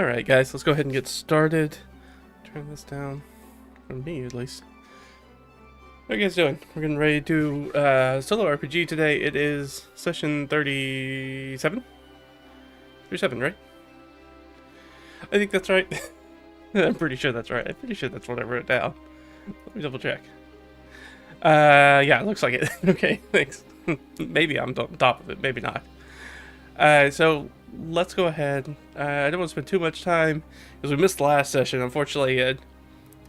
Alright guys, let's go ahead and get started. Turn this down, for me at least. How are you guys doing? We're getting ready to do solo RPG today. It is session 37? 37, right? I think that's right. I'm pretty sure that's right. I'm pretty sure that's what I wrote down. Let me double check. Yeah, it looks like it. Okay, thanks. Maybe I'm on top of it, maybe not. So let's go ahead. I don't want to spend too much time because we missed the last session. Unfortunately, it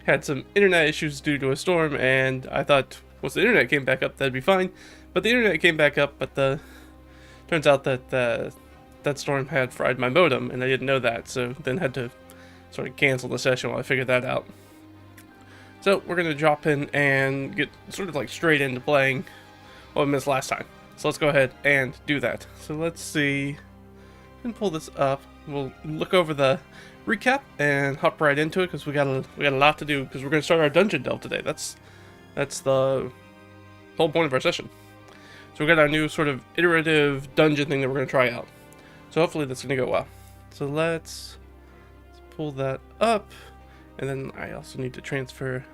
had some internet issues due to a storm, and I thought once the internet came back up, that'd be fine. But the internet came back up, but turns out that that storm had fried my modem, and I didn't know that, so then had to sort of cancel the session while I figured that out. So we're gonna drop in and get sort of like straight into playing what we missed last time. So let's go ahead and do that. So let's see, and pull this up. We'll look over the recap and hop right into it because we got a lot to do because we're gonna start our dungeon delve today. That's the whole point of our session. So we got our new sort of iterative dungeon thing that we're gonna try out. So hopefully that's gonna go well. So let's pull that up, and then I also need to transfer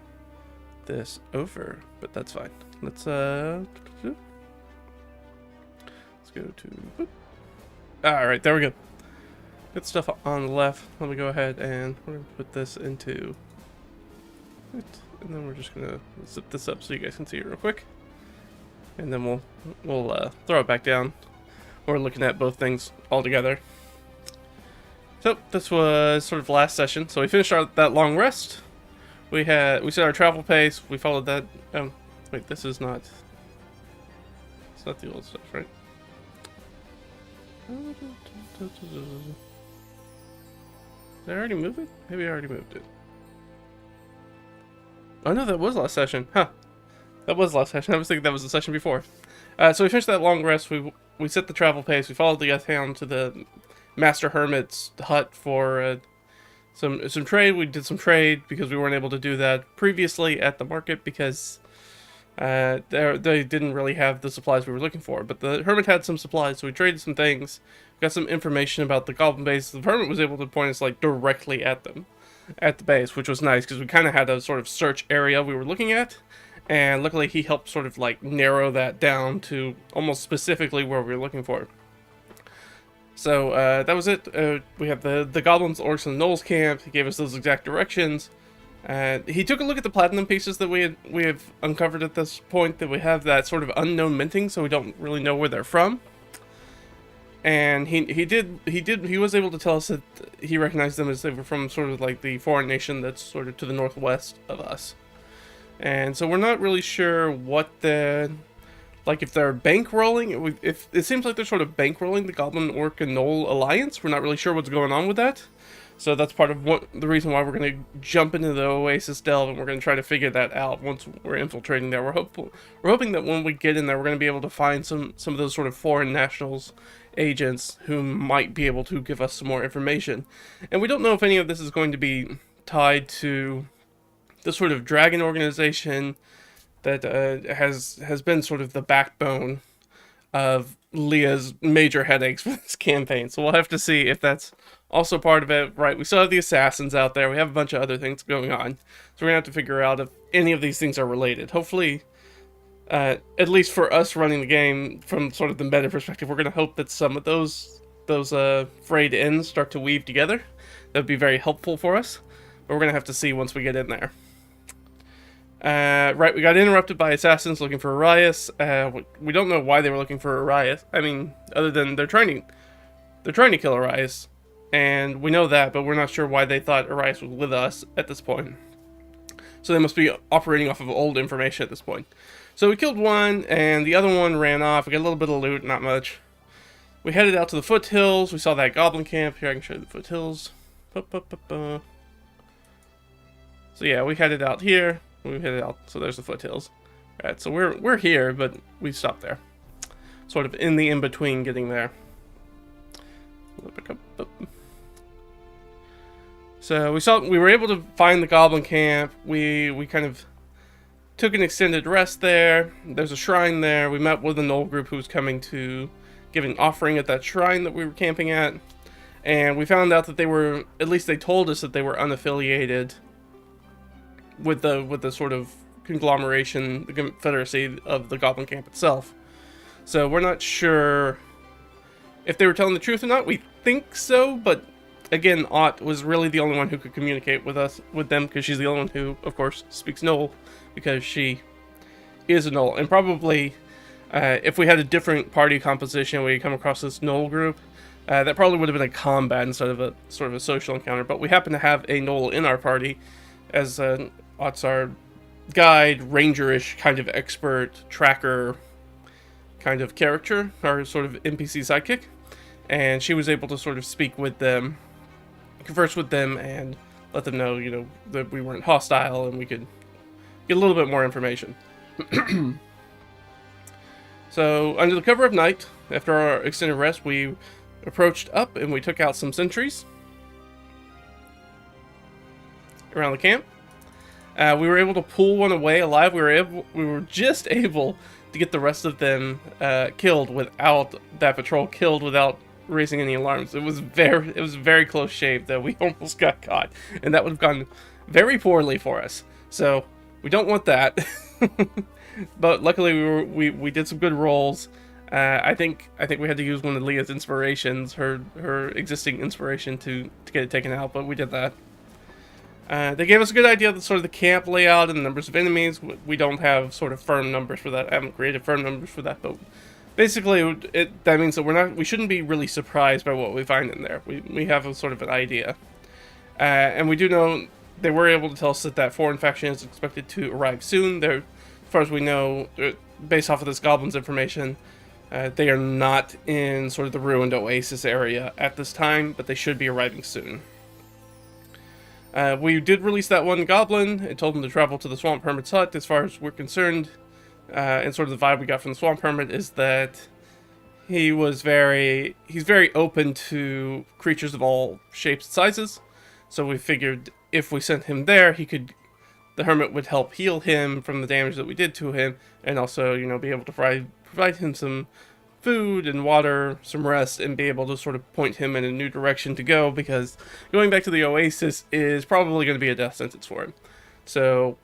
this over, but that's fine. Let's go to, alright, there we go. Good stuff on the left. Let me go ahead and we're gonna put this into it, and then we're just gonna zip this up so you guys can see it real quick, and then we'll throw it back down. We're looking at both things all together. So this was sort of last session. So we finished that long rest. We set our travel pace. We followed that. Wait, this is not. It's not the old stuff, right? Did I already move it? Maybe I already moved it. Oh no, that was last session. Huh. That was last session. I was thinking that was the session before. So we finished that long rest. We set the travel pace. We followed the town to the Master Hermit's hut for some trade. We did some trade because we weren't able to do that previously at the market because they didn't really have the supplies we were looking for. But the Hermit had some supplies, so we traded some things. Got some information about the goblin base. The Hermit was able to point us like directly at them, at the base, which was nice because we kind of had a sort of search area we were looking at. And luckily he helped sort of like narrow that down to almost specifically where we were looking for. So that was it. We have the goblins, orcs, and the gnolls camp. He gave us those exact directions. He took a look at the platinum pieces that we have uncovered at this point. That we have that sort of unknown minting, so we don't really know where they're from. And he was able to tell us that he recognized them as they were from sort of like the foreign nation that's sort of to the northwest of us. And so we're not really sure what like if they're bankrolling, if it seems like they're sort of bankrolling the Goblin, Orc, and Gnoll alliance. We're not really sure what's going on with that. So that's part of the reason why we're going to jump into the Oasis delve, and we're going to try to figure that out once we're infiltrating there. We're hoping that when we get in there, we're going to be able to find some of those sort of foreign nationals, agents, who might be able to give us some more information. And we don't know if any of this is going to be tied to the sort of dragon organization that has been sort of the backbone of Leah's major headaches for this campaign. So we'll have to see if that's also part of it. Right, we still have the assassins out there. We have a bunch of other things going on. So we're going to have to figure out if any of these things are related. Hopefully, at least for us running the game from sort of the meta perspective, we're going to hope that some of those frayed ends start to weave together. That would be very helpful for us. But we're going to have to see once we get in there. Right, we got interrupted by assassins looking for Arias. We don't know why they were looking for Arias. I mean, other than they're trying to kill Arias, and we know that, but we're not sure why they thought Arias was with us at this point. So they must be operating off of old information at this point. So we killed one, and the other one ran off. We got a little bit of loot, not much. We headed out to the foothills. We saw that goblin camp. Here, I can show you the foothills. So yeah, we headed out here. We headed out, so there's the foothills. Right, so we're here, but we stopped there. Sort of in the in-between getting there. So we were able to find the goblin camp. We kind of took an extended rest there. There's a shrine there. We met with a gnoll group who was coming to give an offering at that shrine that we were camping at. And we found out that they were, at least they told us that they were unaffiliated with the sort of conglomeration, the confederacy of the goblin camp itself. So we're not sure if they were telling the truth or not. We think so, but again, Ott was really the only one who could communicate with them, because she's the only one who, of course, speaks Gnoll, because she is a Gnoll. And probably, if we had a different party composition, we come across this Gnoll group, that probably would have been a combat instead of a sort of a social encounter. But we happen to have a Gnoll in our party, as Ott's our guide, ranger-ish kind of expert, tracker kind of character, our sort of NPC sidekick. And she was able to sort of speak with them, converse with them, and let them know, you know, that we weren't hostile and we could get a little bit more information. So, under the cover of night, after our extended rest, we approached up and we took out some sentries around the camp. We were able to pull one away alive. We were just able to get the rest of them killed without that patrol killed without raising any alarms. It was very close shave that we almost got caught, and that would have gone very poorly for us. So we don't want that. But luckily we did some good rolls. I think we had to use one of Leah's inspirations, her existing inspiration to get it taken out, but we did that. They gave us a good idea of the sort of the camp layout and the numbers of enemies. We don't have sort of firm numbers for that. I haven't created firm numbers for that, but basically that means that we shouldn't be really surprised by what we find in there. We have a sort of an idea. And we do know they were able to tell us that foreign faction is expected to arrive soon. As far as we know, based off of this goblin's information, they are not in sort of the ruined Oasis area at this time, but they should be arriving soon. We did release that one goblin and told him to travel to the Swamp Hermit's hut. As far as we're concerned, and sort of the vibe we got from the Swamp Hermit is that he's very open to creatures of all shapes and sizes. So we figured if we sent him there, the hermit would help heal him from the damage that we did to him, and also, you know, be able to provide him some food and water, some rest, and be able to sort of point him in a new direction to go, because going back to the Oasis is probably going to be a death sentence for him. So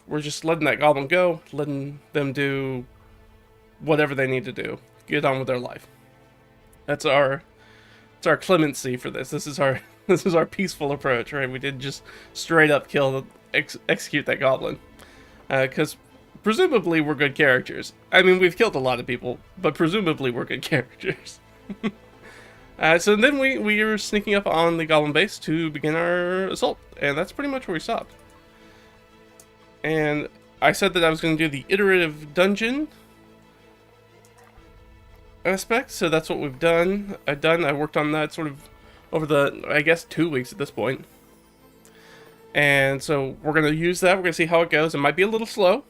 we're just letting that goblin go, letting them do whatever they need to do, get on with their life. It's our clemency for this. This is our peaceful approach, right? We didn't just straight up execute that goblin, because presumably we're good characters. I mean, we've killed a lot of people, but presumably we're good characters. So then we are sneaking up on the goblin base to begin our assault, and that's pretty much where we stopped. And I said that I was going to do the iterative dungeon aspect, so that's what we've done. I worked on that sort of over the, I guess, 2 weeks at this point. And so we're going to use that. We're going to see how it goes. It might be a little slow,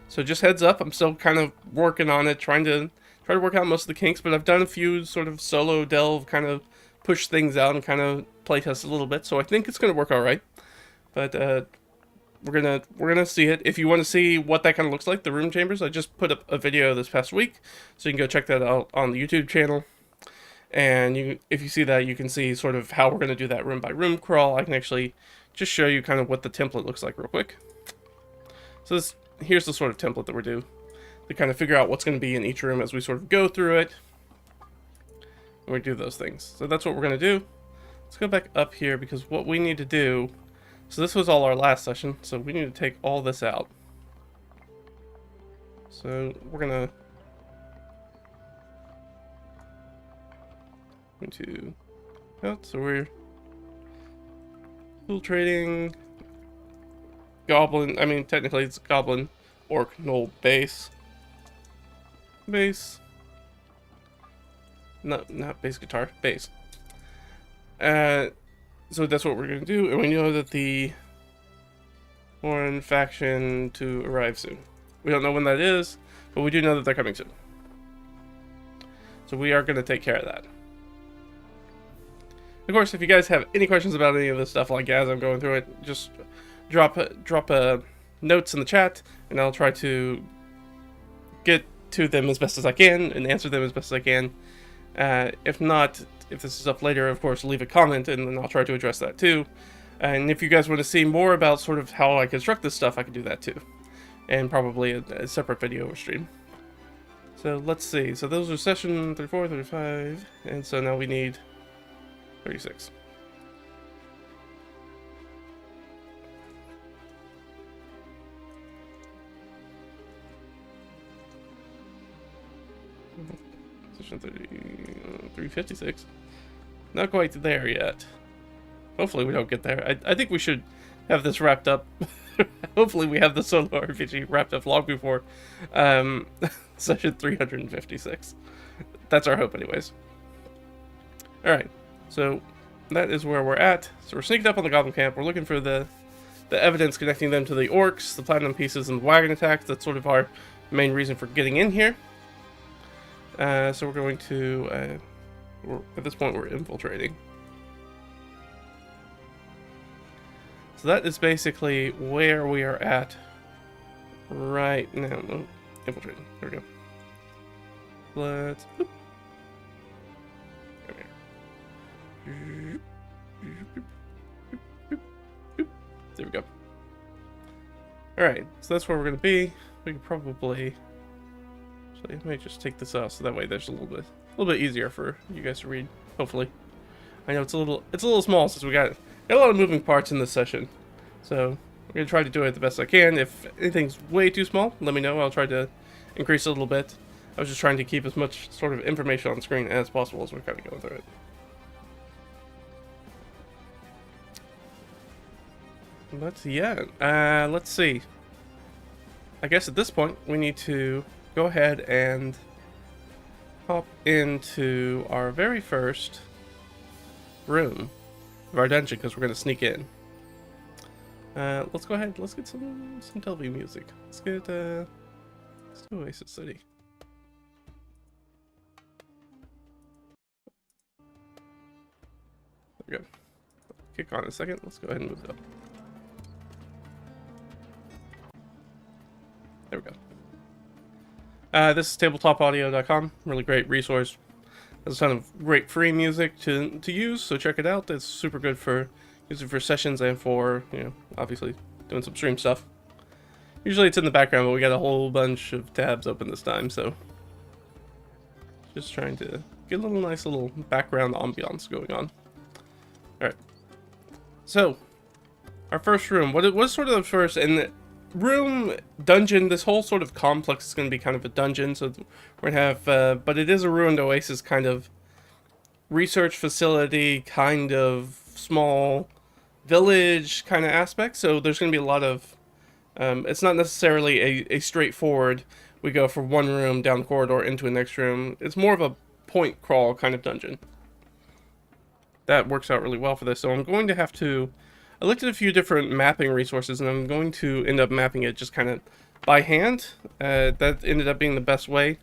so just heads up. I'm still kind of working on it, trying to work out most of the kinks, but I've done a few sort of solo delve, kind of push things out and kind of playtest a little bit, so I think it's going to work all right. But we're gonna see it. If you want to see what that kind of looks like, the room chambers, I just put up a video this past week, so you can go check that out on the YouTube channel. And if you see that, you can see sort of how we're going to do that room by room crawl. I can actually just show you kind of what the template looks like real quick. So here's the sort of template that we're doing to kind of figure out what's going to be in each room as we sort of go through it. And we do those things. So that's what we're going to do. Let's go back up here, because what we need to do... So this was all our last session, so we need to take all this out. So we're going to... So we're infiltrating goblin. I mean, technically it's goblin, orc, gnoll, base. Not bass guitar, bass. So that's what we're going to do, and we know that the foreign faction to arrive soon. We don't know when that is, but we do know that they're coming soon. So we are going to take care of that. Of course, if you guys have any questions about any of this stuff, like as I'm going through it, just drop notes in the chat, and I'll try to get to them as best as I can and answer them as best as I can. If not, if this is up later, of course, leave a comment, and then I'll try to address that too. And if you guys want to see more about sort of how I construct this stuff, I can do that too. And probably a separate video or stream. So let's see. So those are session 34, 35, and so now we need 36. Session 356. Not quite there yet. Hopefully we don't get there. I think we should have this wrapped up. Hopefully we have the solo RPG wrapped up long before session 356. That's our hope anyways. Alright, so that is where we're at. So we're sneaking up on the goblin camp. We're looking for the evidence connecting them to the orcs, the platinum pieces, and the wagon attacks. That's sort of our main reason for getting in here. So we're going to, at this point we're infiltrating. So that is basically where we are at right now. Oh, infiltrating. There we go. Let's... Boop. Come here. There we go. Alright, so that's where we're going to be. We could probably... Actually, I might just take this out so that way there's a little bit easier for you guys to read, hopefully. I know it's a little small since we got a lot of moving parts in this session. So I'm going to try to do it the best I can. If anything's way too small, let me know. I'll try to increase it a little bit. I was just trying to keep as much sort of information on screen as possible as we're kind of going through it. But yeah, let's see. I guess at this point we need to go ahead and hop into our very first room of our dungeon because we're going to sneak in. Let's go ahead. Let's get some Delg music. Let's do Oasis City. There we go. Kick on in a second. Let's go ahead and move it up. There we go. This is tabletopaudio.com. Really great resource. There's a ton of great free music to use, so check it out. It's super good for using for sessions and for, you know, obviously doing some stream stuff. Usually it's in the background, but we got a whole bunch of tabs open this time, so just trying to get a nice little background ambiance going on. Alright. So, our first room. What was sort of the first, and room, dungeon, this whole sort of complex is going to be kind of a dungeon, so we're going to have, but it is a ruined oasis kind of research facility, kind of small village kind of aspect, so there's going to be a lot of, it's not necessarily a straightforward, we go from one room down the corridor into a next room. It's more of a point crawl kind of dungeon. That works out really well for this, so I'm going to have to, I looked at a few different mapping resources, and I'm going to end up mapping it just kind of by hand. That ended up being the best way.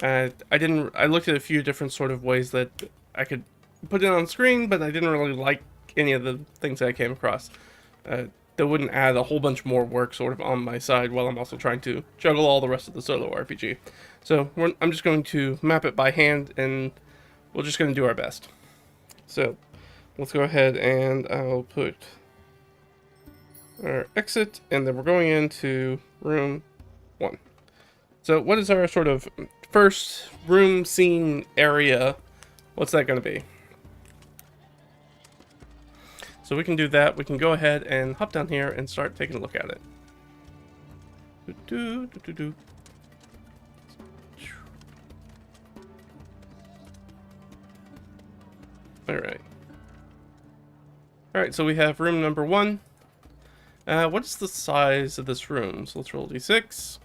I looked at a few different sort of ways that I could put it on screen, but I didn't really like any of the things that I came across. That wouldn't add a whole bunch more work sort of on my side while I'm also trying to juggle all the rest of the solo RPG. So I'm just going to map it by hand, and we're just going to do our best. So let's go ahead and I'll put our exit, and then we're going into room 1. So what is our sort of first room scene area? What's that going to be? So we can do that. We can go ahead and hop down here and start taking a look at it. Alright. Alright, so we have room number 1. What is the size of this room? So let's roll d6.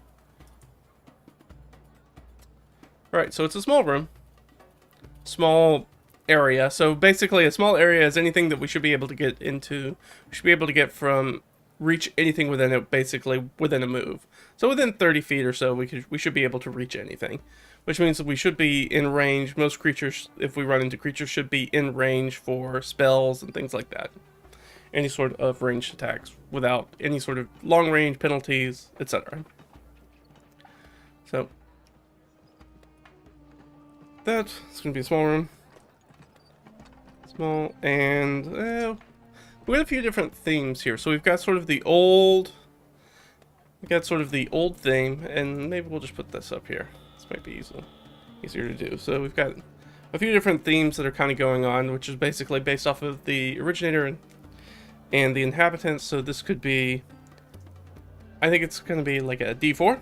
Alright, so it's a small room. Small area. So basically a small area is anything that we should be able to get into. We should be able to get from, reach anything within it, basically within a move. So within 30 feet or so, we should be able to reach anything. Which means that we should be in range. Most creatures, if we run into creatures, should be in range for spells and things like that. Any sort of ranged attacks without any sort of long range penalties, etc. So that's going to be a small room. Small, and we got a few different themes here. So we've got sort of the old, theme, and maybe we'll just put this up here. This might be easier to do. So we've got a few different themes that are kind of going on, which is basically based off of the originator and the inhabitants. So this could be, I think it's going to be like a D4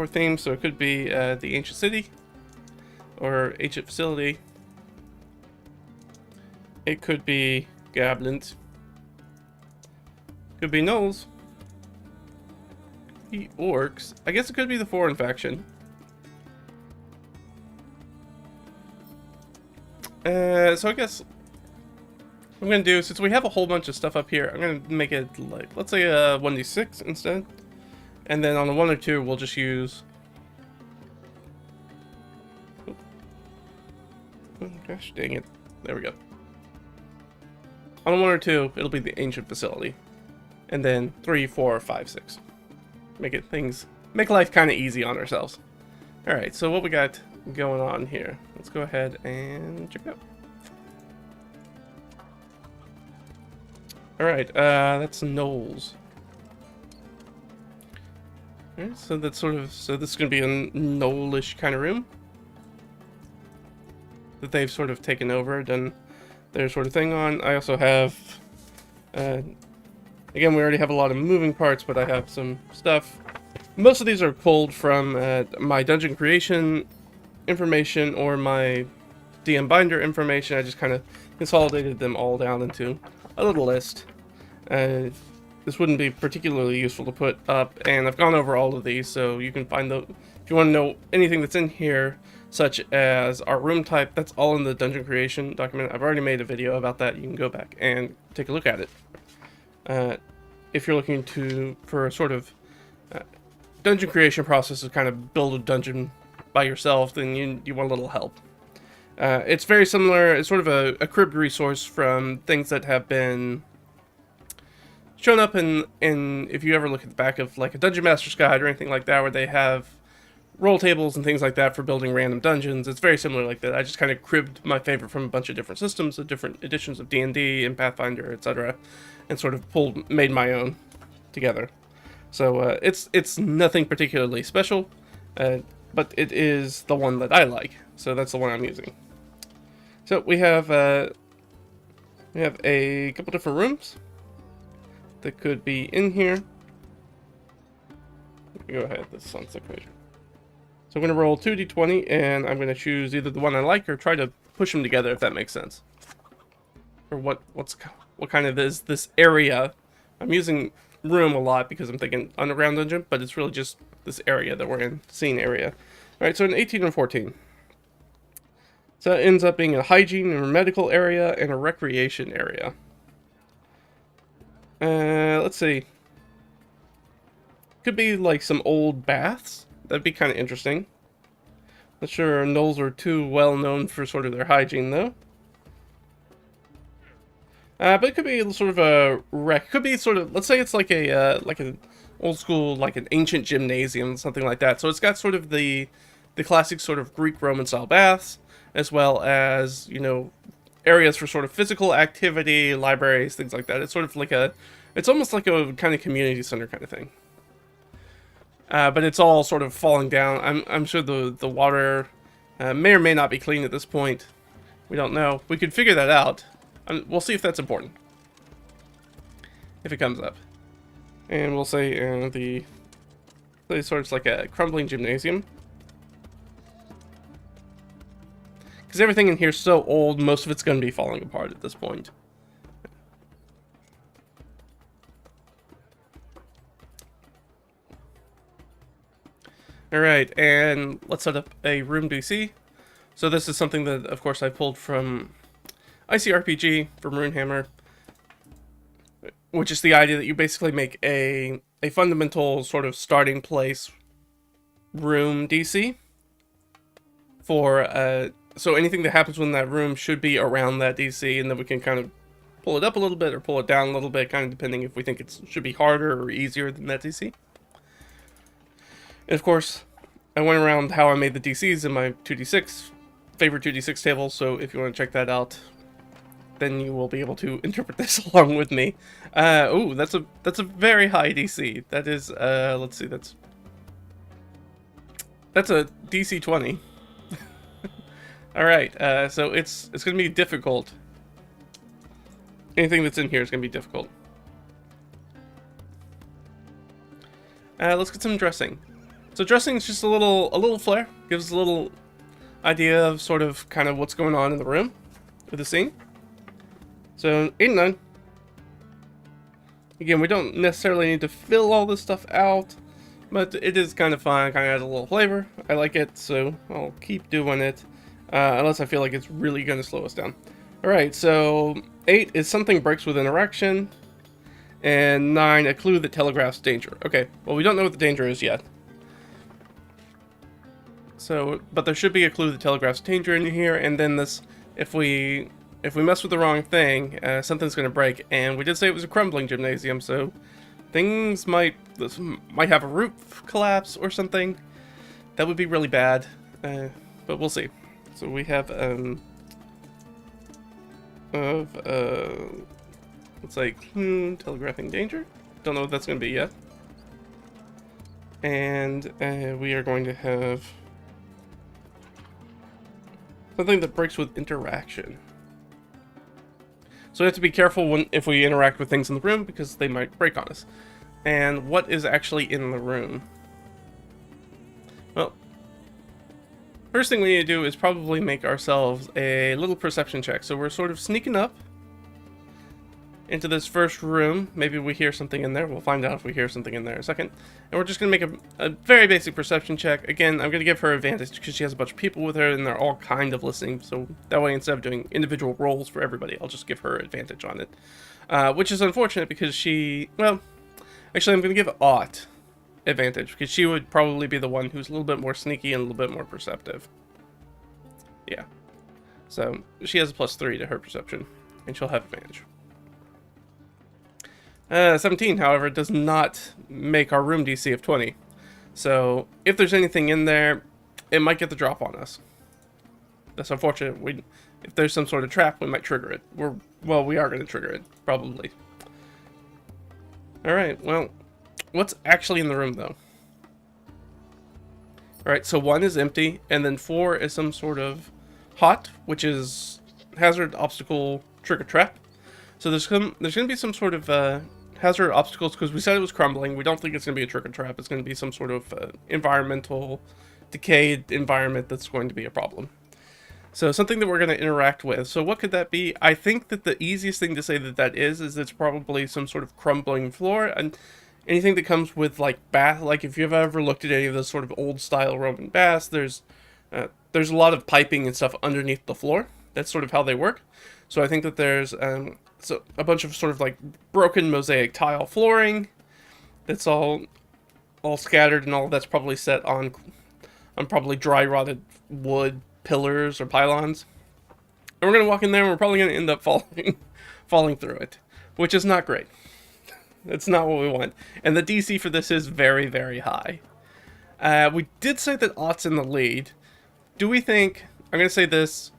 theme. So it could be the ancient city or ancient facility. It could be goblins. Could be gnolls. Could be orcs. I guess it could be the foreign faction. So I guess what I'm gonna do, since we have a whole bunch of stuff up here, I'm gonna make it like, let's say a 1d6 instead. And then on the 1 or 2, we'll just use... Oh, gosh, dang it. There we go. On 1 or 2, it'll be the ancient facility. And then 3, 4, 5, 6. Make life kind of easy on ourselves. Alright, so what we got going on here? Let's go ahead and check it out. Alright, that's gnolls. Alright, so that's this is going to be a gnollish kind of room that they've sort of taken over, done their sort of thing on. I also have, again, we already have a lot of moving parts, but I have some stuff. Most of these are pulled from my dungeon creation information or my DM binder information. I just kind of consolidated them all down into a little list. This wouldn't be particularly useful to put up, and I've gone over all of these, so you can find those. If you want to know anything that's in here, such as our room type, that's all in the dungeon creation document. I've already made a video about that. You can go back and take a look at it. If you're looking for a sort of dungeon creation process to kind of build a dungeon by yourself, then you want a little help. It's very similar. It's sort of a cribbed resource from things that have been shown up in if you ever look at the back of like a Dungeon Master's Guide or anything like that, where they have roll tables and things like that for building random dungeons. It's very similar like that. I just kind of cribbed my favorite from a bunch of different systems, of different editions of D&D and Pathfinder, etc., and sort of made my own together. So it's nothing particularly special, but it is the one that I like. So that's the one I'm using. So we have a couple different rooms that could be in here. Go ahead, this sounds like crazy. So I'm going to roll 2d20, and I'm going to choose either the one I like or try to push them together, if that makes sense. Or what kind of is this area? I'm using room a lot because I'm thinking underground dungeon, but it's really just this area that we're in, scene area. Alright, so an 18 and 14. So it ends up being a hygiene and medical area and a recreation area. Let's see. Could be like some old baths. That'd be kind of interesting. Not sure gnolls are too well known for sort of their hygiene, though. But it could be sort of a wreck. Could be sort of, let's say it's like an old school, like an ancient gymnasium, something like that. So it's got sort of the classic sort of Greek Roman style baths, as well as, you know, areas for sort of physical activity, libraries, things like that. It's sort of like it's almost like a kind of community center kind of thing. But it's all sort of falling down. I'm sure the water may or may not be clean at this point. We don't know. We could figure that out. We'll see if that's important. If it comes up. And we'll say sort of like a crumbling gymnasium. Because everything in here is so old, most of it's going to be falling apart at this point. Alright, and let's set up a room DC. So this is something that, of course, I pulled from ICRPG, from Runehammer, which is the idea that you basically make a fundamental sort of starting place room DC for, so anything that happens within that room should be around that DC, and then we can kind of pull it up a little bit or pull it down a little bit, kind of depending if we think it should be harder or easier than that DC. And of course, I went around how I made the DCs in my 2d6 favorite 2d6 table, so if you want to check that out, then you will be able to interpret this along with me. Ooh, that's a very high DC. That is, let's see, that's a DC 20. All right, so it's gonna be difficult. Anything that's in here is gonna be difficult. Let's get some dressing. So dressing is just a little flair, gives a little idea of sort of kind of what's going on in the room with the scene. So 8 and 9. Again, we don't necessarily need to fill all this stuff out, but it is kind of fun, kind of adds a little flavor. I like it, so I'll keep doing it, unless I feel like it's really going to slow us down. Alright, so 8 is something breaks with interaction, and 9, a clue that telegraphs danger. Okay, well, we don't know what the danger is yet. So, but there should be a clue that telegraphs danger in here, and then this, if we mess with the wrong thing, something's going to break. And we did say it was a crumbling gymnasium, so things might have a roof collapse or something. That would be really bad, but we'll see. So we have let's say telegraphing danger. Don't know what that's going to be yet. And we are going to have something that breaks with interaction. So we have to be careful if we interact with things in the room, because they might break on us. And what is actually in the room? Well, first thing we need to do is probably make ourselves a little perception check. So we're sort of sneaking up into this first room. Maybe we hear something in there. We'll find out if we hear something in there in a second. And we're just going to make a very basic perception check. Again, I'm going to give her advantage because she has a bunch of people with her and they're all kind of listening. So that way, instead of doing individual rolls for everybody, I'll just give her advantage on it. Which is unfortunate because she, well, actually I'm going to give Aught advantage because she would probably be the one who's a little bit more sneaky and a little bit more perceptive. Yeah. So she has a +3 to her perception and she'll have advantage. 17, however, does not make our room DC of 20. So if there's anything in there, it might get the drop on us. That's unfortunate. If there's some sort of trap, we might trigger it. We are going to trigger it, probably. Alright, well, what's actually in the room, though? Alright, so 1 is empty, and then 4 is some sort of hot, which is hazard, obstacle, trigger, trap. So there's going to be some sort of hazard obstacles, because we said it was crumbling. We don't think it's going to be a trigger trap. It's going to be some sort of environmental, decayed environment that's going to be a problem. So something that we're going to interact with. So what could that be? I think that the easiest thing to say that is it's probably some sort of crumbling floor. And anything that comes with like bath, like if you've ever looked at any of those sort of old style Roman baths, there's a lot of piping and stuff underneath the floor. That's sort of how they work. So I think that there's so a bunch of sort of like broken mosaic tile flooring that's all scattered, and all that's probably set on probably dry rotted wood pillars or pylons. And we're gonna walk in there and we're probably gonna end up falling through it, which is not great. That's not what we want. And the DC for this is very, very high. We did say that Ought's in the lead. Do we think, I'm gonna say this,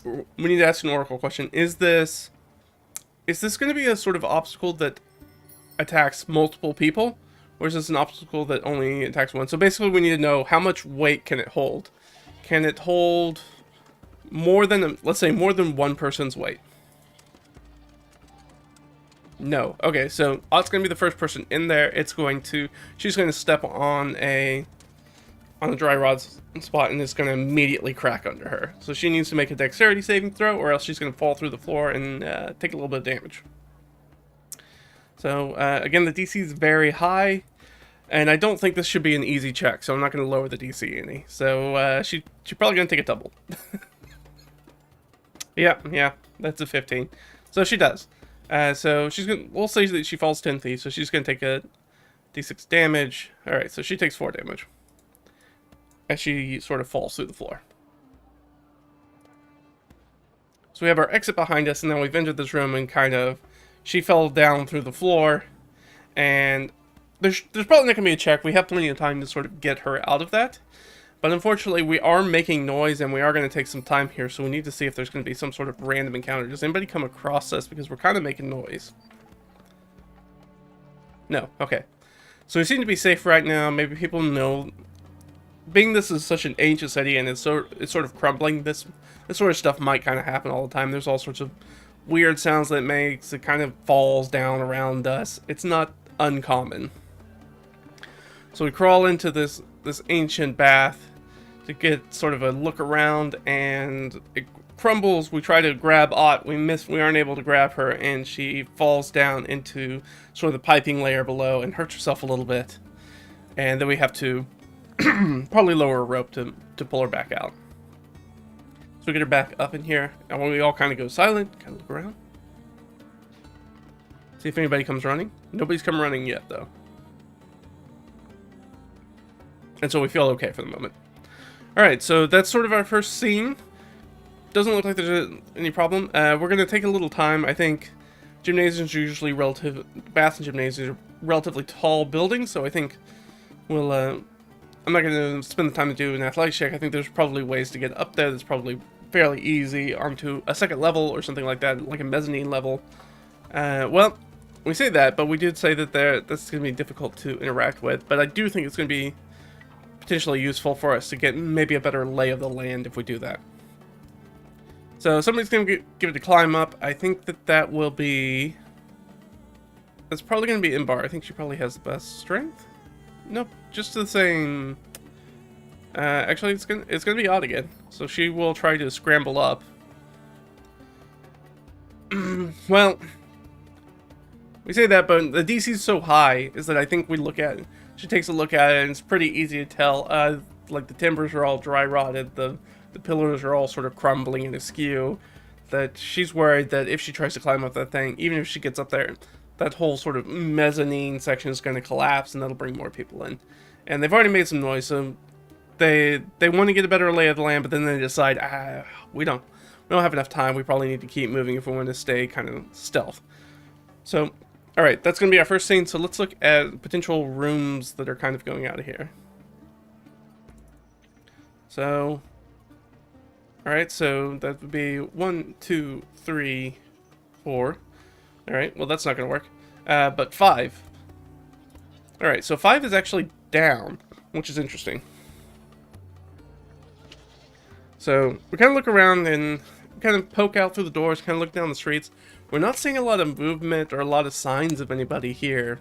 we need to ask an oracle question. Is this going to be a sort of obstacle that attacks multiple people? Or is this an obstacle that only attacks one? So basically we need to know how much weight can it hold. Can it hold more than, let's say, more than one person's weight? No. Okay, so Ought's going to be the first person in there. She's going to step on a dry rod spot, and it's going to immediately crack under her. So she needs to make a dexterity saving throw, or else she's going to fall through the floor and take a little bit of damage. So again, the DC is very high, and I don't think this should be an easy check, so I'm not going to lower the DC any. So she's probably going to take a double. Yeah, that's a 15. So she does. So we'll say that she falls 10 feet, so she's going to take a d6 damage. Alright, so she takes 4 damage as she sort of falls through the floor. So we have our exit behind us, and then we've entered this room and she fell down through the floor, and there's probably not going to be a check. We have plenty of time to sort of get her out of that. But unfortunately, we are making noise, and we are going to take some time here, so we need to see if there's going to be some sort of random encounter. Does anybody come across us? Because we're kind of making noise. No. Okay. So we seem to be safe right now. Maybe people know... Being this is such an ancient city, and it's sort of crumbling, this sort of stuff might kind of happen all the time. There's all sorts of weird sounds that it makes. It kind of falls down around us. It's not uncommon. So we crawl into this ancient bath to get sort of a look around, and it crumbles. We try to grab Ott. We aren't able to grab her, and she falls down into sort of the piping layer below and hurts herself a little bit. And then we have to probably lower a rope to pull her back out. So we get her back up in here, and when we all kind of go silent, kind of look around, see if anybody comes running. Nobody's come running yet, though. And so we feel okay for the moment. Alright, so that's sort of our first scene. Doesn't look like there's any problem. We're going to take a little time. I think gymnasiums are usually baths and gymnasiums are relatively tall buildings, so I think we'll, I'm not going to spend the time to do an athletics check. I think there's probably ways to get up there that's probably fairly easy onto a second level or something like that, like a mezzanine level. Well, we say that, but we did say that that's going to be difficult to interact with, but I do think it's going to be potentially useful for us to get maybe a better lay of the land if we do that. So somebody's going to give it a climb up. I think that will be... That's probably going to be Inbar. I think she probably has the best strength. Nope, just the same. Actually, it's gonna be Odd again. So she will try to scramble up. Well, we say that, but the DC is so high is that I think we look at it. She takes a look at it, and it's pretty easy to tell. Like the timbers are all dry rotted, the pillars are all sort of crumbling and askew. That she's worried that if she tries to climb up that thing, even if she gets up there, that whole sort of mezzanine section is going to collapse, and that'll bring more people in. And they've already made some noise, so they want to get a better lay of the land, but then they decide, we don't have enough time. We probably need to keep moving if we want to stay kind of stealth. So, all right, that's going to be our first scene. So let's look at potential rooms that are kind of going out of here. So, all right, so that would be 1, 2, 3, 4. All right, well, that's not going to work. But 5. All right, so 5 is actually down, which is interesting. So we kind of look around and kind of poke out through the doors, kind of look down the streets. We're not seeing a lot of movement or a lot of signs of anybody here.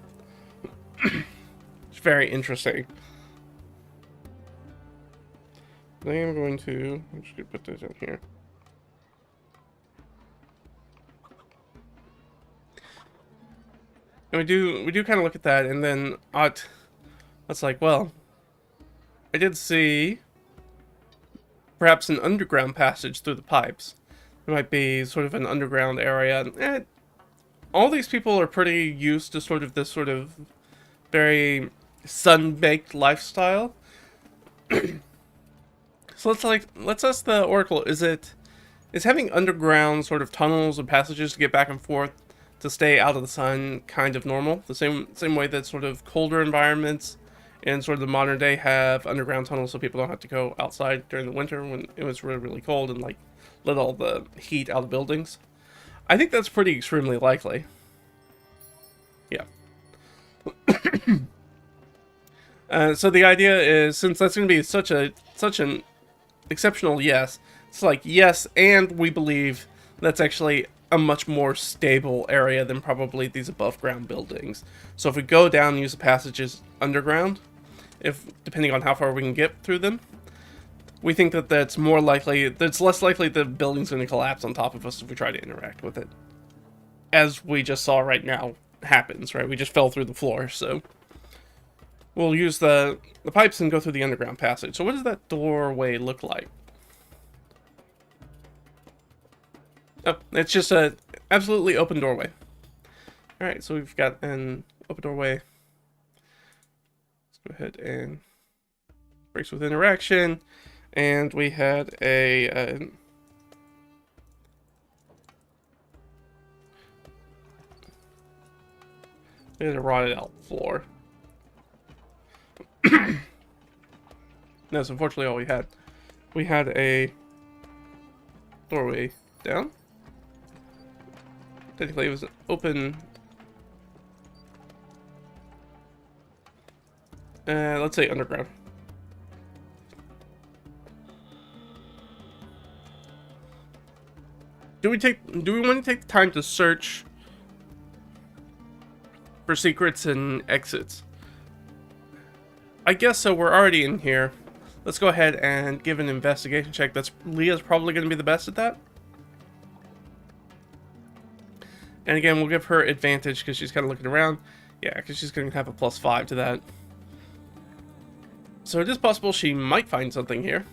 It's very interesting. I am going to... I'm just going to put this in here. And we do kind of look at that, and then it's like, well, I did see perhaps an underground passage through the pipes. It might be sort of an underground area. All these people are pretty used to sort of this sort of very sun-baked lifestyle. So let's ask the Oracle, is having underground sort of tunnels and passages to get back and forth to stay out of the sun kind of normal? The same way that sort of colder environments in sort of the modern day have underground tunnels so people don't have to go outside during the winter when it was really, really cold and like let all the heat out of buildings. I think that's pretty extremely likely. Yeah. So the idea is, since that's going to be such an exceptional yes, it's like yes, and we believe that's actually a much more stable area than probably these above ground buildings. So if we go down and use the passages underground, depending on how far we can get through them, we think that that's less likely the building's going to collapse on top of us if we try to interact with it. As we just saw right now happens, right? We just fell through the floor, so we'll use the pipes and go through the underground passage. So what does that doorway look like? Oh, it's just a absolutely open doorway. Alright, so we've got an open doorway. Let's go ahead and breaks with interaction. And we had a rotted out floor. That's unfortunately all we had. We had a doorway down. Technically, it was open. Let's say underground. Do we want to take the time to search for secrets and exits? I guess so. We're already in here. Let's go ahead and give an investigation check. Leah's probably going to be the best at that. And again, we'll give her advantage because she's kind of looking around. Yeah, because she's going to have a +5 to that. So it is possible she might find something here.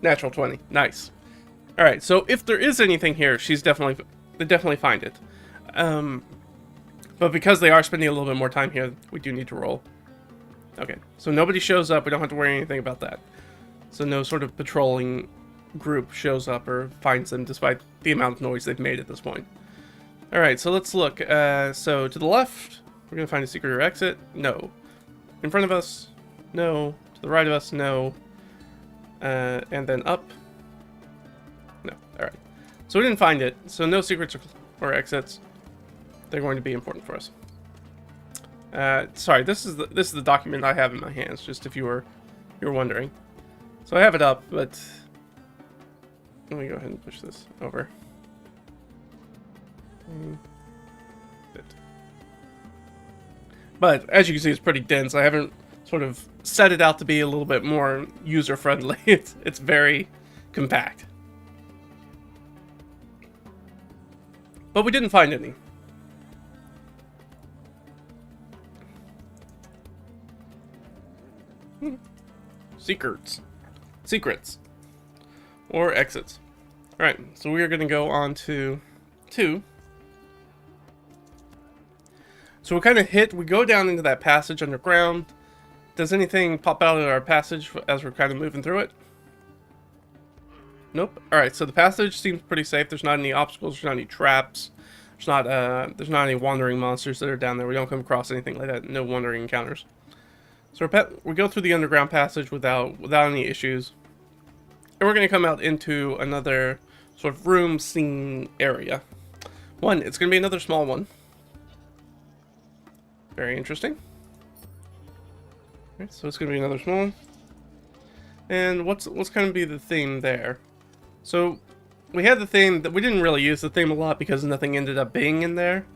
Natural 20. Nice. Alright, so if there is anything here, they definitely find it. But because they are spending a little bit more time here, we do need to roll. Okay, so nobody shows up. We don't have to worry anything about that. So no sort of patrolling group shows up or finds them despite the amount of noise they've made at this point. Alright, so let's look. So to the left, we're going to find a secret or exit. No. In front of us, no. To the right of us, no. And then up. No. Alright. So we didn't find it. So no secrets or exits. They're going to be important for us. Sorry, this is the document I have in my hands, just if you're wondering. So I have it up, but let me go ahead and push this over. But as you can see, it's pretty dense. I haven't sort of set it out to be a little bit more user-friendly. It's very compact. But we didn't find any. Secrets. Or exits. Alright, so we are going to go on to 2. So we go down into that passage underground. Does anything pop out of our passage as we're kind of moving through it? Nope. Alright, so the passage seems pretty safe. There's not any obstacles, there's not any traps. There's not any wandering monsters that are down there. We don't come across anything like that. No wandering encounters. So we go through the underground passage without any issues. And we're going to come out into another sort of room scene area. It's going to be another small one. Very interesting. Okay, so it's going to be another small one. And what's going to be the theme there? So we had the theme that we didn't really use the theme a lot because nothing ended up being in there.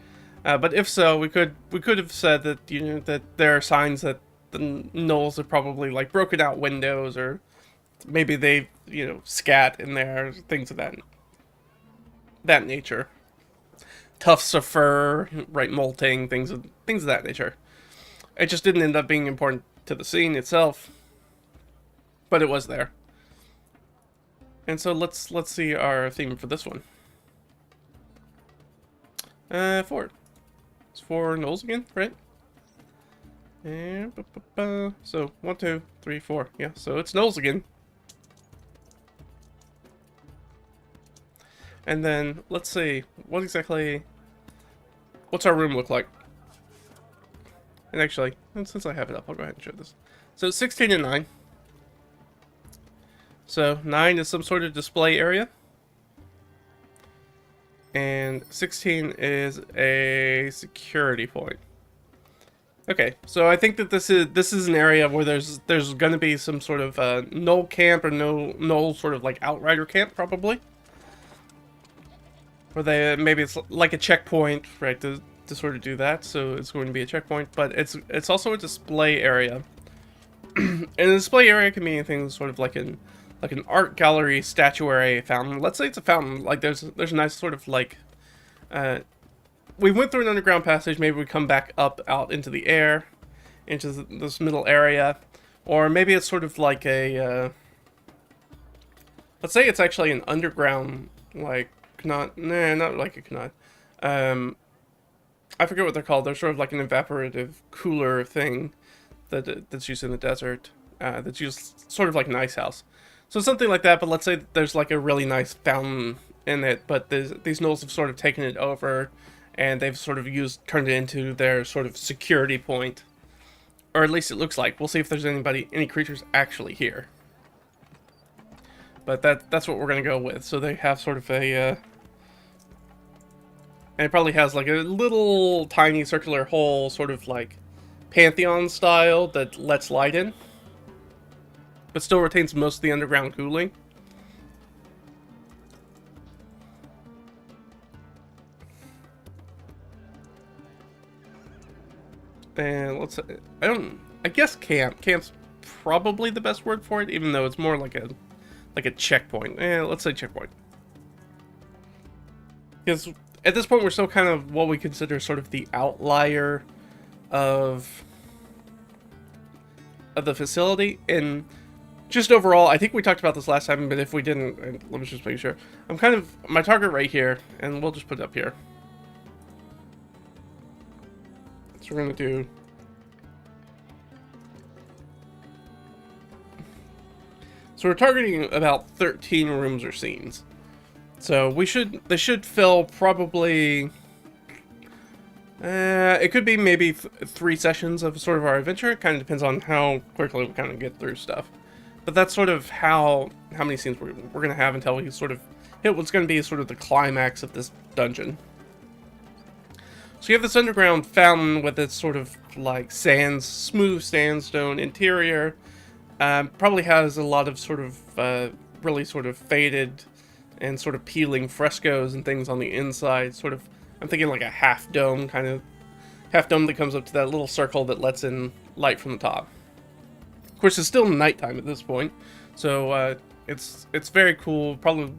But if so, we could have said that that there are signs that the gnolls have probably like broken out windows, or maybe they scat in there, things of that nature. Tufts of fur, right, molting, things of that nature. It just didn't end up being important to the scene itself, but it was there. And so let's see our theme for this one. 4. It's 4 gnolls again, right? And so 1, 2, 3, 4. Yeah, so it's gnolls again. And then let's see what's our room look like. And actually, since I have it up, I'll go ahead and show this. So 16 and 9. So 9 is some sort of display area. And 16 is a security point. Okay, so I think that this is an area where there's going to be some sort of gnoll camp or gnoll sort of like outrider camp, probably. Where maybe it's like a checkpoint, right, to sort of do that. So it's going to be a checkpoint, but it's also a display area. And a display area can be anything sort of like an art gallery, statuary, fountain. Let's say it's a fountain. Like there's a nice sort of like we went through an underground passage. Maybe we come back up out into the air, into this middle area, or maybe it's sort of like a let's say it's actually an underground like not like a knot. I forget what they're called. They're sort of like an evaporative cooler thing that's used in the desert. That's used sort of like an ice house. So something like that, but let's say there's like a really nice fountain in it, but these gnolls have sort of taken it over, and they've sort of turned it into their sort of security point. Or at least it looks like. We'll see if there's any creatures actually here. But that's what we're going to go with. So they have sort of a... and it probably has like a little tiny circular hole, sort of like Pantheon style, that lets light in. But still retains most of the underground cooling. And let's... I guess camp. Camp's probably the best word for it, even though it's more like a checkpoint. Let's say checkpoint. Because at this point we're still kind of what we consider sort of the outlier of the facility. And just overall, I think we talked about this last time, but if we didn't, let me just make sure. I'm kind of... my target right here, and we'll just put it up here. So we're going to do... so we're targeting about 13 rooms or scenes. So they should fill probably... it could be maybe 3 sessions of sort of our adventure. It kind of depends on how quickly we kind of get through stuff. But that's sort of how many scenes we're going to have until we sort of hit what's going to be sort of the climax of this dungeon. So you have this underground fountain with its sort of like smooth sandstone interior. Probably has a lot of sort of really sort of faded and sort of peeling frescoes and things on the inside. Sort of, I'm thinking like a half dome that comes up to that little circle that lets in light from the top. Of course, it's still nighttime at this point, so it's very cool. Probably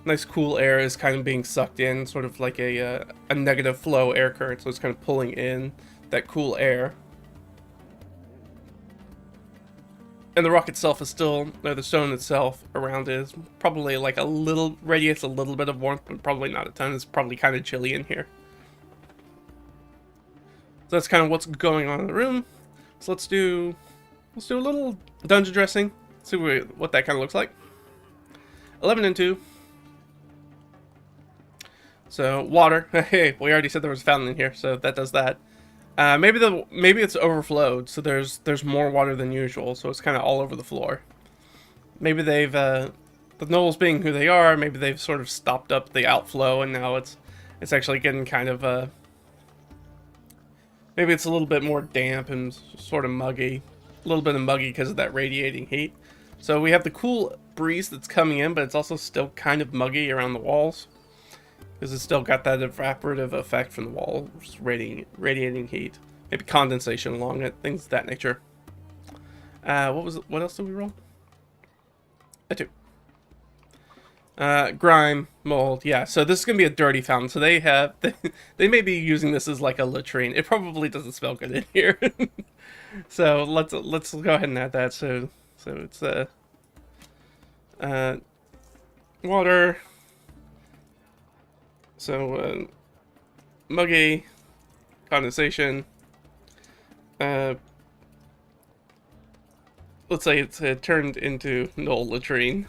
nice cool air is kind of being sucked in, sort of like a negative flow air current, so it's kind of pulling in that cool air. And the rock itself is still, or the stone itself around it is probably like radiates a little bit of warmth, but probably not a ton. It's probably kind of chilly in here. So that's kind of what's going on in the room. So let's do a little dungeon dressing. See what that kind of looks like. 11 and 2. So water. Hey, we already said there was a fountain in here, so that does that. Maybe it's overflowed, so there's more water than usual, so it's kind of all over the floor. Maybe they've the gnolls being who they are, maybe they've sort of stopped up the outflow, and now it's actually getting kind of maybe it's a little bit more damp and sort of muggy, a little bit of muggy because of that radiating heat. So we have the cool breeze that's coming in, but it's also still kind of muggy around the walls. Because it's still got that evaporative effect from the walls radiating heat. Maybe condensation along it, things of that nature. What else did we roll? A 2. Grime, mold, yeah. So this is gonna be a dirty fountain. So they may be using this as like a latrine. It probably doesn't smell good in here. So let's go ahead and add that. So it's water. So, muggy, condensation, let's say it's turned into gnoll latrine.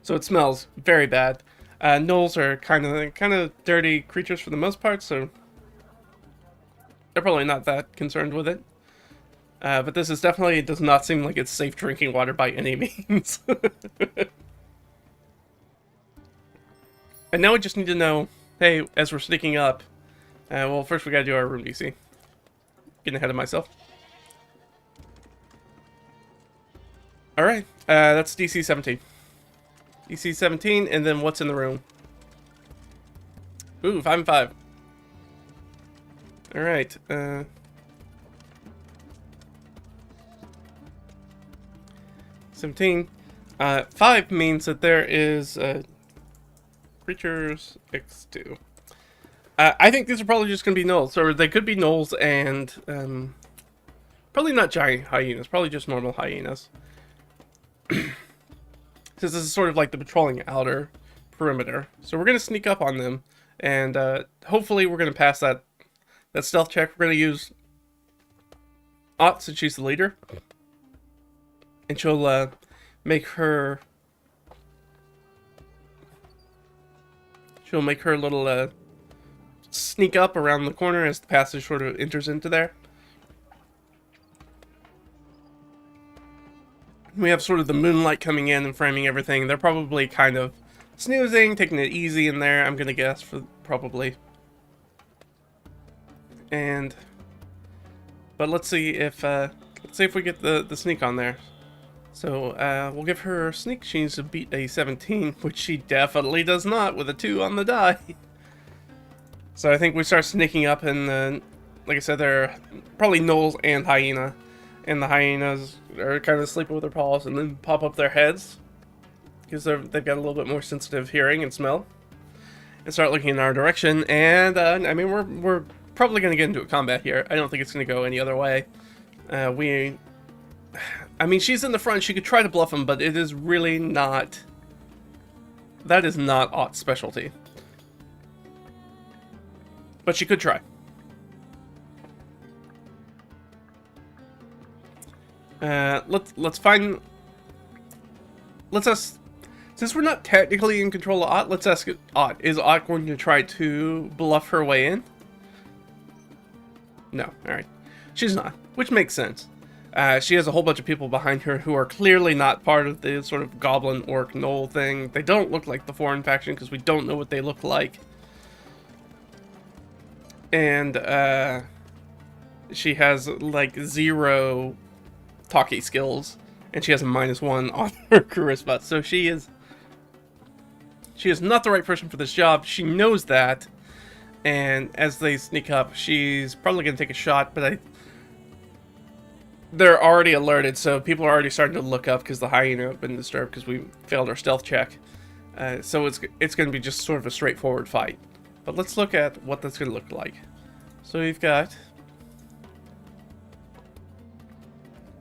So it smells very bad. Gnolls are kind of dirty creatures for the most part, so they're probably not that concerned with it. But this does not seem like it's safe drinking water by any means. And now we just need to know, hey, as we're sneaking up, well, first we gotta do our room DC. Getting ahead of myself. Alright, that's DC 17. DC 17, and then what's in the room? Ooh, 5 and 5. Alright, 17. 5 means that there is... creatures X2. I think these are probably just going to be gnolls, or they could be gnolls and probably not giant hyenas, probably just normal hyenas. Since this is sort of like the patrolling outer perimeter, so we're going to sneak up on them, and hopefully we're going to pass that stealth check. We're going to use Ott, since she's the leader, and she'll make her. She'll make her little sneak up around the corner as the passage sort of enters into there. We have sort of the moonlight coming in and framing everything. They're probably kind of snoozing, taking it easy in there, I'm gonna guess, for probably. But let's see if we get the sneak on there. So we'll give her a sneak. She needs to beat a 17, which she definitely does not with a 2 on the die. So I think we start sneaking up, and like I said, they're probably gnolls and hyena. And the hyenas are kind of sleeping with their paws and then pop up their heads, because they've got a little bit more sensitive hearing and smell, and start looking in our direction. And I mean, we're probably going to get into a combat here. I don't think it's going to go any other way. I mean, she's in the front. She could try to bluff him, but it is really not... That is not Ott's specialty. But she could try. Let's ask... Since we're not technically in control of Ott, let's ask Ott. Is Ott going to try to bluff her way in? No. Alright. She's not. Which makes sense. She has a whole bunch of people behind her who are clearly not part of the sort of goblin orc gnoll thing. They don't look like the foreign faction because we don't know what they look like. And she has like 0 talkie skills, and she has a -1 on her charisma. So she is not the right person for this job. She knows that, and as they sneak up, she's probably going to take a shot, but they're already alerted, so people are already starting to look up because the hyena have been disturbed because we failed our stealth check. So it's going to be just sort of a straightforward fight. But let's look at what that's going to look like. So we've got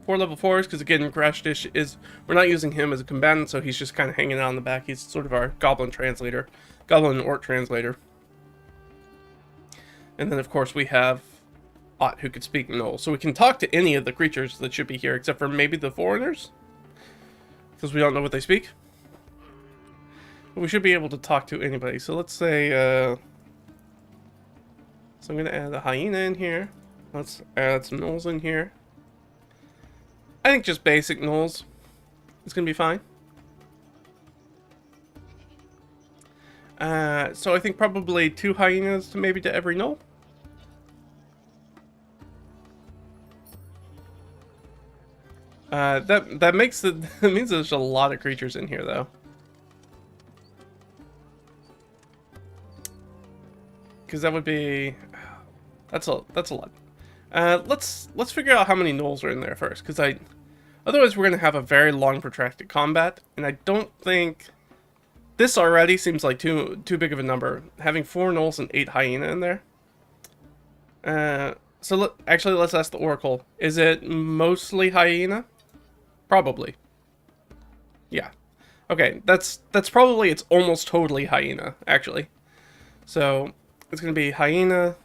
4 level 4s, because again, Krashtish is... We're not using him as a combatant, so he's just kind of hanging out in the back. He's sort of our goblin translator. Goblin and orc translator. And then, of course, we have Ott, who could speak gnoll. So we can talk to any of the creatures that should be here, except for maybe the foreigners, because we don't know what they speak. But we should be able to talk to anybody. So let's say, so I'm going to add a hyena in here. Let's add some gnolls in here. I think just basic gnolls is going to be fine. So I think probably 2 hyenas to maybe to every gnoll. That makes it... That means there's a lot of creatures in here, though. Because that would be... That's a lot. Let's figure out how many gnolls are in there first, because otherwise we're gonna have a very long, protracted combat, and I don't think this already seems like too big of a number. Having 4 gnolls and 8 hyena in there. So actually, let's ask the oracle. Is it mostly hyena? Probably. Yeah. Okay, that's probably, it's almost totally hyena, actually. So it's gonna be hyena.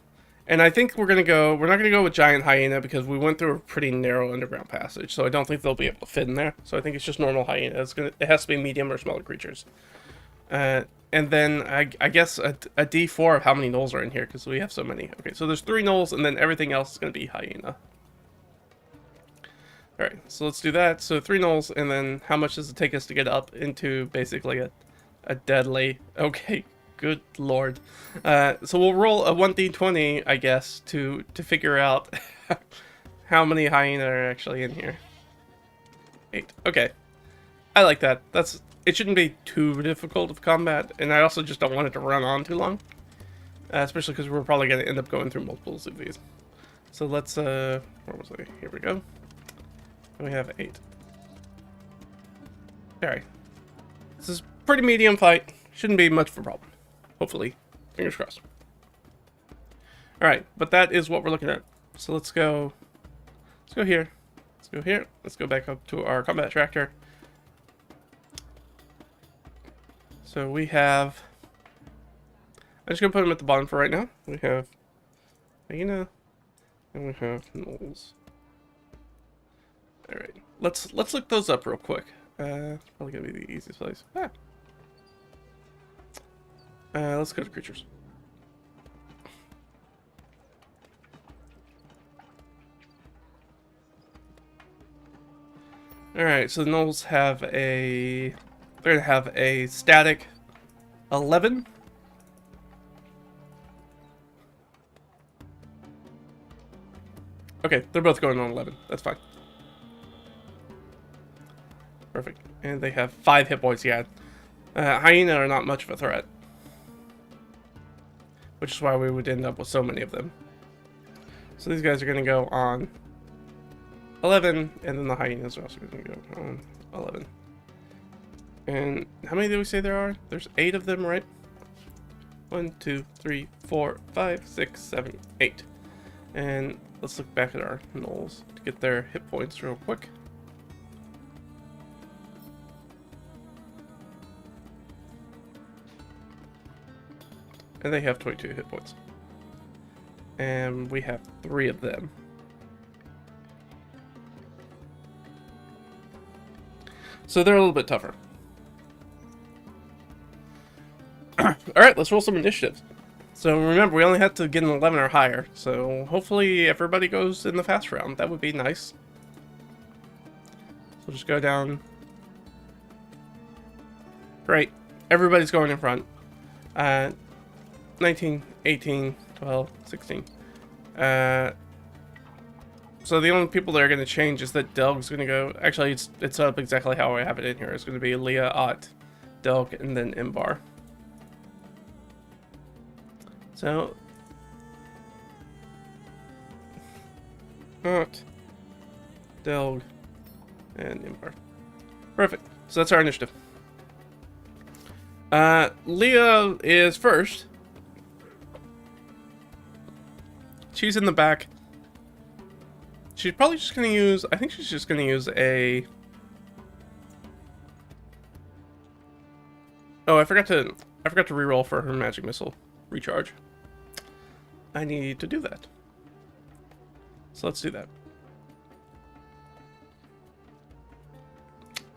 And I think we're not going to go with giant hyena because we went through a pretty narrow underground passage, so I don't think they'll be able to fit in there. So I think it's just normal hyena. It has to be medium or smaller creatures. And then I guess a D4 of how many gnolls are in here, because we have so many. Okay, so there's 3 gnolls, and then everything else is going to be hyena. Alright, so let's do that. So 3 gnolls, and then how much does it take us to get up into basically a deadly... Okay, good lord. So we'll roll a 1d20, I guess, to figure out how many hyena are actually in here. 8. Okay. I like that. It shouldn't be too difficult of combat, and I also just don't want it to run on too long. Especially because we're probably going to end up going through multiples of these. So let's, where was I? Here we go. And we have 8. Alright. This is pretty medium fight. Shouldn't be much of a problem. Hopefully. Fingers crossed. Alright, but that is what we're looking at. So let's go here. Let's go here. Let's go back up to our combat tractor. So we have... I'm just going to put them at the bottom for right now. We have hyena, and we have gnolls. Alright, let's look those up real quick. It's probably going to be the easiest place. Let's go to creatures. Alright, so the gnolls have a... They're going to have a static 11. Okay, they're both going on 11. That's fine. Perfect. And they have 5 hit points, yeah. Hyena are not much of a threat. Which is why we would end up with so many of them. So these guys are going to go on 11, and then the hyenas are also going to go on 11. And how many did we say there are? There's 8 of them, right? 1, 2, 3, 4, 5, 6, 7, 8. And let's look back at our gnolls to get their hit points real quick. And they have 22 hit points. And we have 3 of them. So they're a little bit tougher. Alright, let's roll some initiatives. So remember, we only had to get an 11 or higher. So hopefully everybody goes in the fast round. That would be nice. So just go down. Great. Everybody's going in front. 19, 18, 12, 16. So the only people that are going to change is that Delg's going to go... Actually, it's set up exactly how I have it in here. It's going to be Leah, Ott, Delg, and then Inbar. So... Ott, Delg, and Inbar. Perfect. So that's our initiative. Leah is first. She's in the back. She's probably just going to use... I think she's just going to use a... Oh, I forgot to reroll for her magic missile recharge. I need to do that. So let's do that.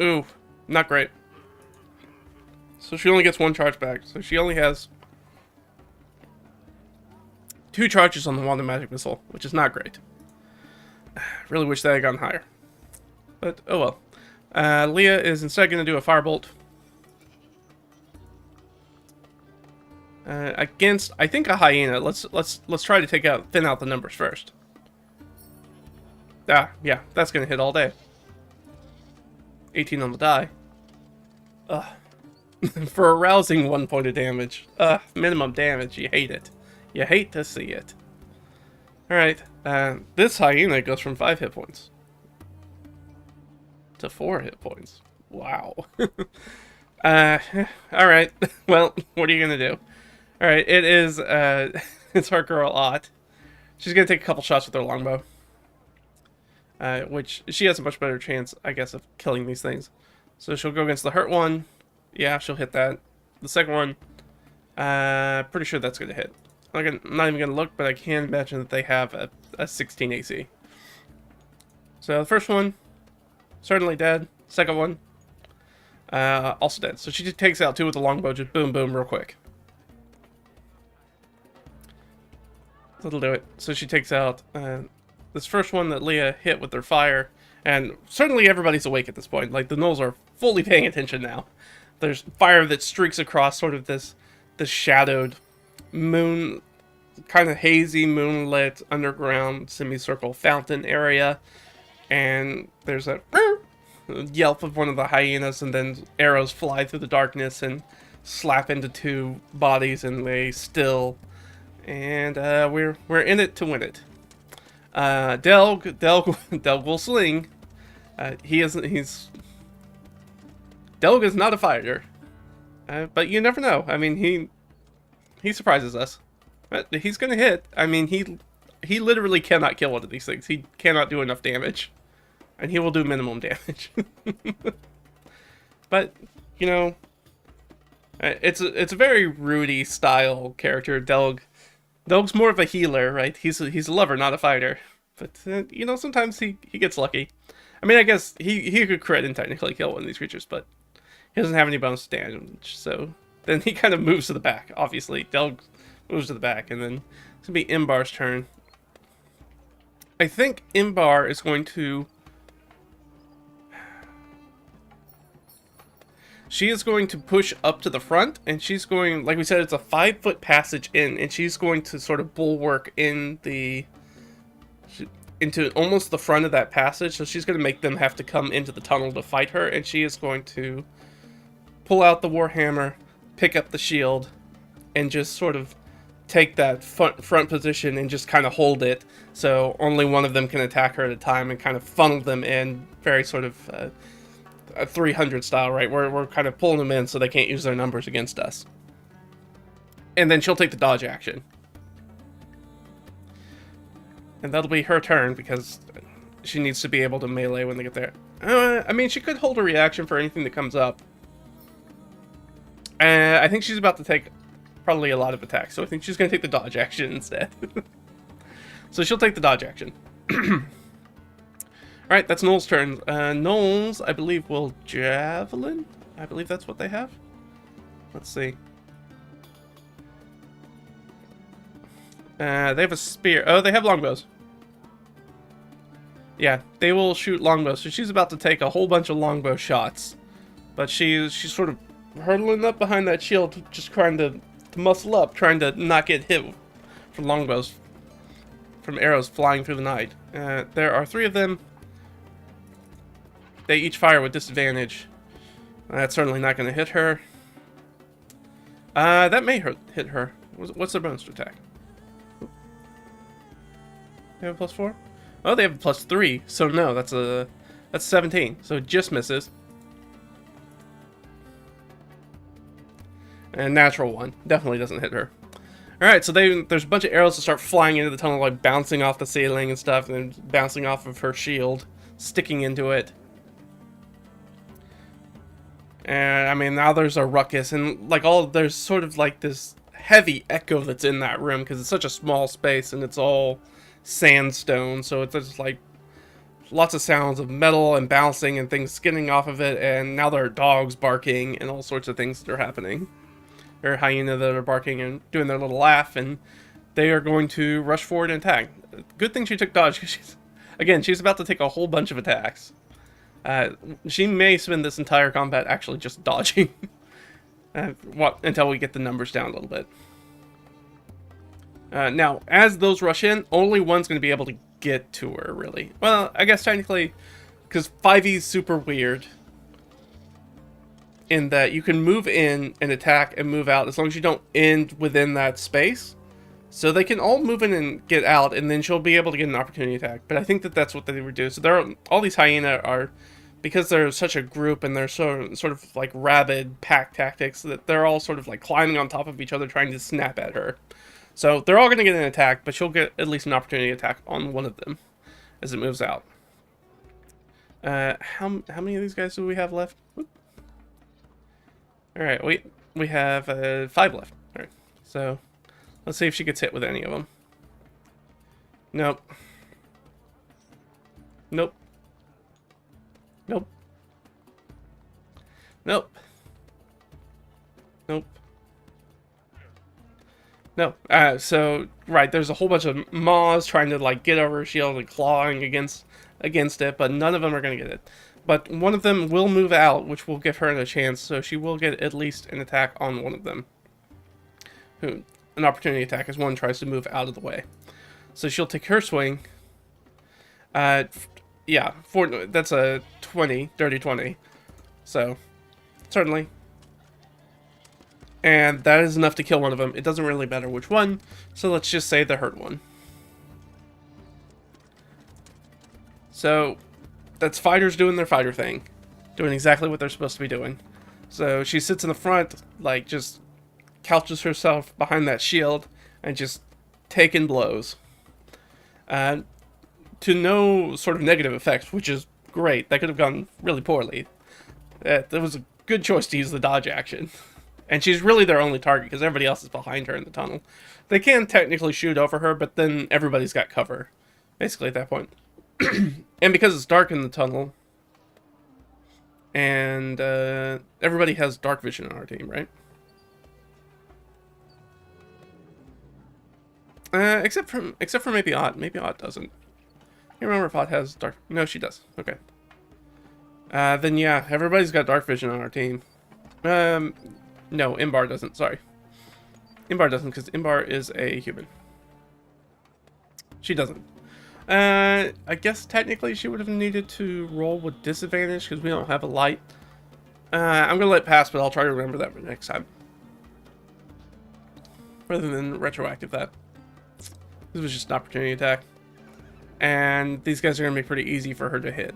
Ooh, not great. So she only gets 1 charge back. So she only has 2 charges on the wand of magic missile, which is not great. Really wish that had gone higher. But, oh well. Leah is instead going to do a firebolt. Against, I think, a hyena. Let's try to thin out the numbers first. Ah, yeah, that's going to hit all day. 18 on the die. Ugh. For a rousing 1 point of damage. Minimum damage. You hate it. You hate to see it. Alright, this hyena goes from 5 hit points to 4 hit points. Wow. Alright, well, what are you gonna do? Alright, it is, it's our girl, Ott. She's gonna take a couple shots with her longbow. Which, she has a much better chance, I guess, of killing these things. So she'll go against the hurt one. Yeah, she'll hit that. The second one, pretty sure that's gonna hit. I'm not even going to look, but I can imagine that they have a 16 AC. So the first one, certainly dead. Second one, also dead. So she just takes out 2 with the longbow, just boom, boom, real quick. That'll do it. So she takes out this first one that Leah hit with their fire. And certainly everybody's awake at this point. Like, the gnolls are fully paying attention now. There's fire that streaks across sort of this shadowed moon, kind of hazy moonlit underground semicircle fountain area, and there's a yelp of one of the hyenas, and then arrows fly through the darkness and slap into 2 bodies, and they still, and we're in it to win it. Delg will sling. Delg is not a fighter, but you never know. I mean, he surprises us. But he's gonna hit. I mean, he literally cannot kill one of these things. He cannot do enough damage. And he will do minimum damage. But, you know, it's a very Rudy style character, Delg. Delg's more of a healer, right? He's a lover, not a fighter. But, you know, sometimes he gets lucky. I mean, I guess he could crit and technically kill one of these creatures, but he doesn't have any bonus damage, so... Then he kind of moves to the back, obviously. Delg moves to the back, and then it's going to be Inbar's turn. I think Inbar is going to... She is going to push up to the front, and she's going, like we said, it's a 5-foot passage in, and she's going to sort of bulwark into almost the front of that passage. So she's going to make them have to come into the tunnel to fight her, and she is going to pull out the warhammer, pick up the shield, and just sort of take that front position and just kind of hold it, so only one of them can attack her at a time, and kind of funnel them in, very sort of a 300 style, right? We're kind of pulling them in so they can't use their numbers against us. And then she'll take the dodge action. And that'll be her turn, because she needs to be able to melee when they get there. I mean, she could hold a reaction for anything that comes up. I think she's about to take probably a lot of attacks, so I think she's going to take the dodge action instead. So she'll take the dodge action. Alright, that's Gnoll's turn. Gnolls, I believe, will javelin? I believe that's what they have. Let's see. They have a spear. Oh, they have longbows. Yeah, they will shoot longbows. So she's about to take a whole bunch of longbow shots. But she's sort of hurtling up behind that shield, just trying to muscle up, trying to not get hit from longbows, from arrows flying through the night. There are 3 of them. They each fire with disadvantage. That's certainly not going to hit her. That may hit her. What's their bonus to attack? They have a +4? Oh, they have a +3. So no, that's 17. So it just misses. And natural 1 definitely doesn't hit her. Alright, so there's a bunch of arrows that start flying into the tunnel, like bouncing off the ceiling and stuff, and then bouncing off of her shield, sticking into it. And I mean, now there's a ruckus, and like there's sort of like this heavy echo that's in that room, because it's such a small space and it's all sandstone, so it's just like lots of sounds of metal and bouncing and things skidding off of it, and now there are dogs barking and all sorts of things that are happening. There are hyena that are barking and doing their little laugh, and they are going to rush forward and attack. Good thing she took dodge, because she's about to take a whole bunch of attacks. She may spend this entire combat actually just dodging. Until we get the numbers down a little bit. Now, as those rush in, only one's going to be able to get to her, really. Well, I guess technically, because 5e is super weird, in that you can move in and attack and move out as long as you don't end within that space. So they can all move in and get out, and then she'll be able to get an opportunity attack. But I think that's what they would do. So all these hyena are, because they're such a group and they're sort of like rabid pack tactics, that they're all sort of like climbing on top of each other trying to snap at her. So they're all going to get an attack, but she'll get at least an opportunity attack on one of them as it moves out. How many of these guys do we have left? Alright, we have 5 left. Alright, so let's see if she gets hit with any of them. Nope. Nope. Nope. Nope. Nope. No. So, right, there's a whole bunch of maws trying to, like, get over her shield and clawing against it, but none of them are going to get it. But one of them will move out, which will give her a chance, so she will get at least an attack on one of them. An opportunity attack as one tries to move out of the way. So she'll take her swing. Yeah, that's a 20, dirty 20. So, certainly. And that is enough to kill one of them. It doesn't really matter which one, so let's just say the hurt one. So, that's fighters doing their fighter thing. Doing exactly what they're supposed to be doing. So, she sits in the front, like, just couches herself behind that shield, and just taking blows. To no sort of negative effects, which is great. That could have gone really poorly. That was a good choice to use the dodge action. And she's really their only target, because everybody else is behind her in the tunnel. They can technically shoot over her, but then everybody's got cover, basically, at that point. And because it's dark in the tunnel, and everybody has dark vision on our team, right? Except for maybe Ott. Maybe Ott doesn't. I can't remember if Ott has dark... No, she does. Okay. Then yeah, everybody's got dark vision on our team. No, Inbar doesn't. Sorry. Inbar doesn't, because Inbar is a human. She doesn't. I guess technically she would have needed to roll with disadvantage, because we don't have a light. I'm gonna let it pass, but I'll try to remember that for next time. Rather than retroactive that. This was just an opportunity attack. And these guys are gonna be pretty easy for her to hit.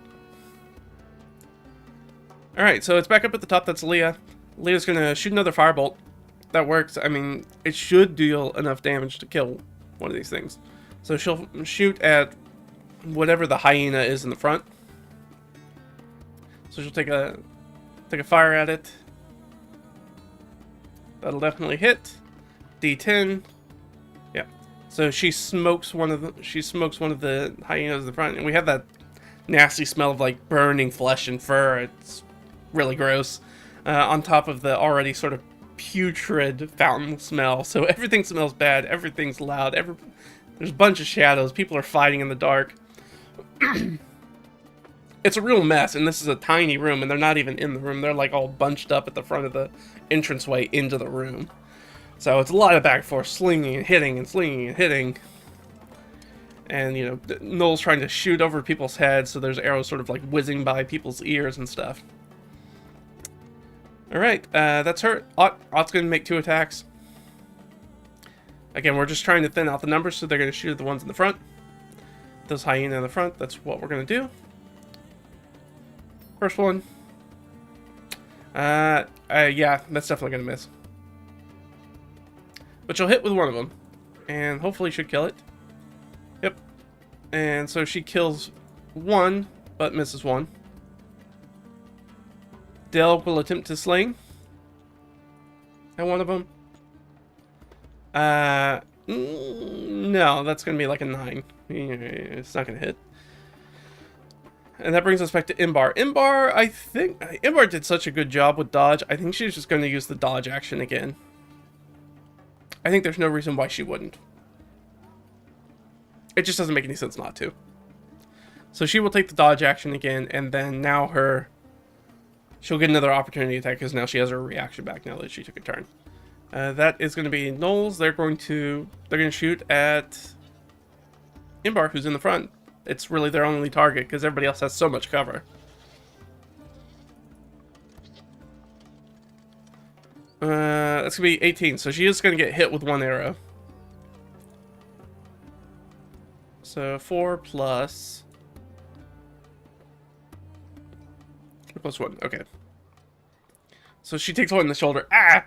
Alright, so it's back up at the top. That's Leah. Leah's gonna shoot another firebolt. That works. I mean, it should deal enough damage to kill one of these things. So she'll shoot at whatever the hyena is in the front. So she'll take a fire at it. That'll definitely hit. D10. Yeah. So she smokes one of the hyenas in the front, and we have that nasty smell of like burning flesh and fur. It's really gross. On top of the already sort of putrid fountain smell. So everything smells bad. Everything's loud. There's a bunch of shadows. People are fighting in the dark. It's a real mess, and this is a tiny room, and they're not even in the room. They're like all bunched up at the front of the entranceway into the room. So it's a lot of back and forth, slinging and hitting and slinging and hitting. And, you know, Gnoll's trying to shoot over people's heads, so there's arrows sort of like whizzing by people's ears and stuff. Alright, that's her. Ott's going to make 2 attacks. Again, we're just trying to thin out the numbers, so they're going to shoot at the ones in the front. Those hyena in the front, that's what we're going to do. First one. Yeah, that's definitely going to miss. But she'll hit with one of them. And hopefully should kill it. Yep. And so she kills one, but misses one. Delg will attempt to sling at one of them. No, that's going to be like a 9. It's not going to hit. And that brings us back to Inbar. Inbar, I think... Inbar did such a good job with dodge. I think she's just going to use the dodge action again. I think there's no reason why she wouldn't. It just doesn't make any sense not to. So she will take the dodge action again, and then now she'll get another opportunity attack, because now she has her reaction back now that she took a turn. That is going to be Gnolls. They're going to shoot at Inbar, who's in the front. It's really their only target, because everybody else has so much cover. That's going to be 18, so she is going to get hit with 1 arrow. So 4 plus 1. Okay. So she takes 1 in the shoulder. Ah!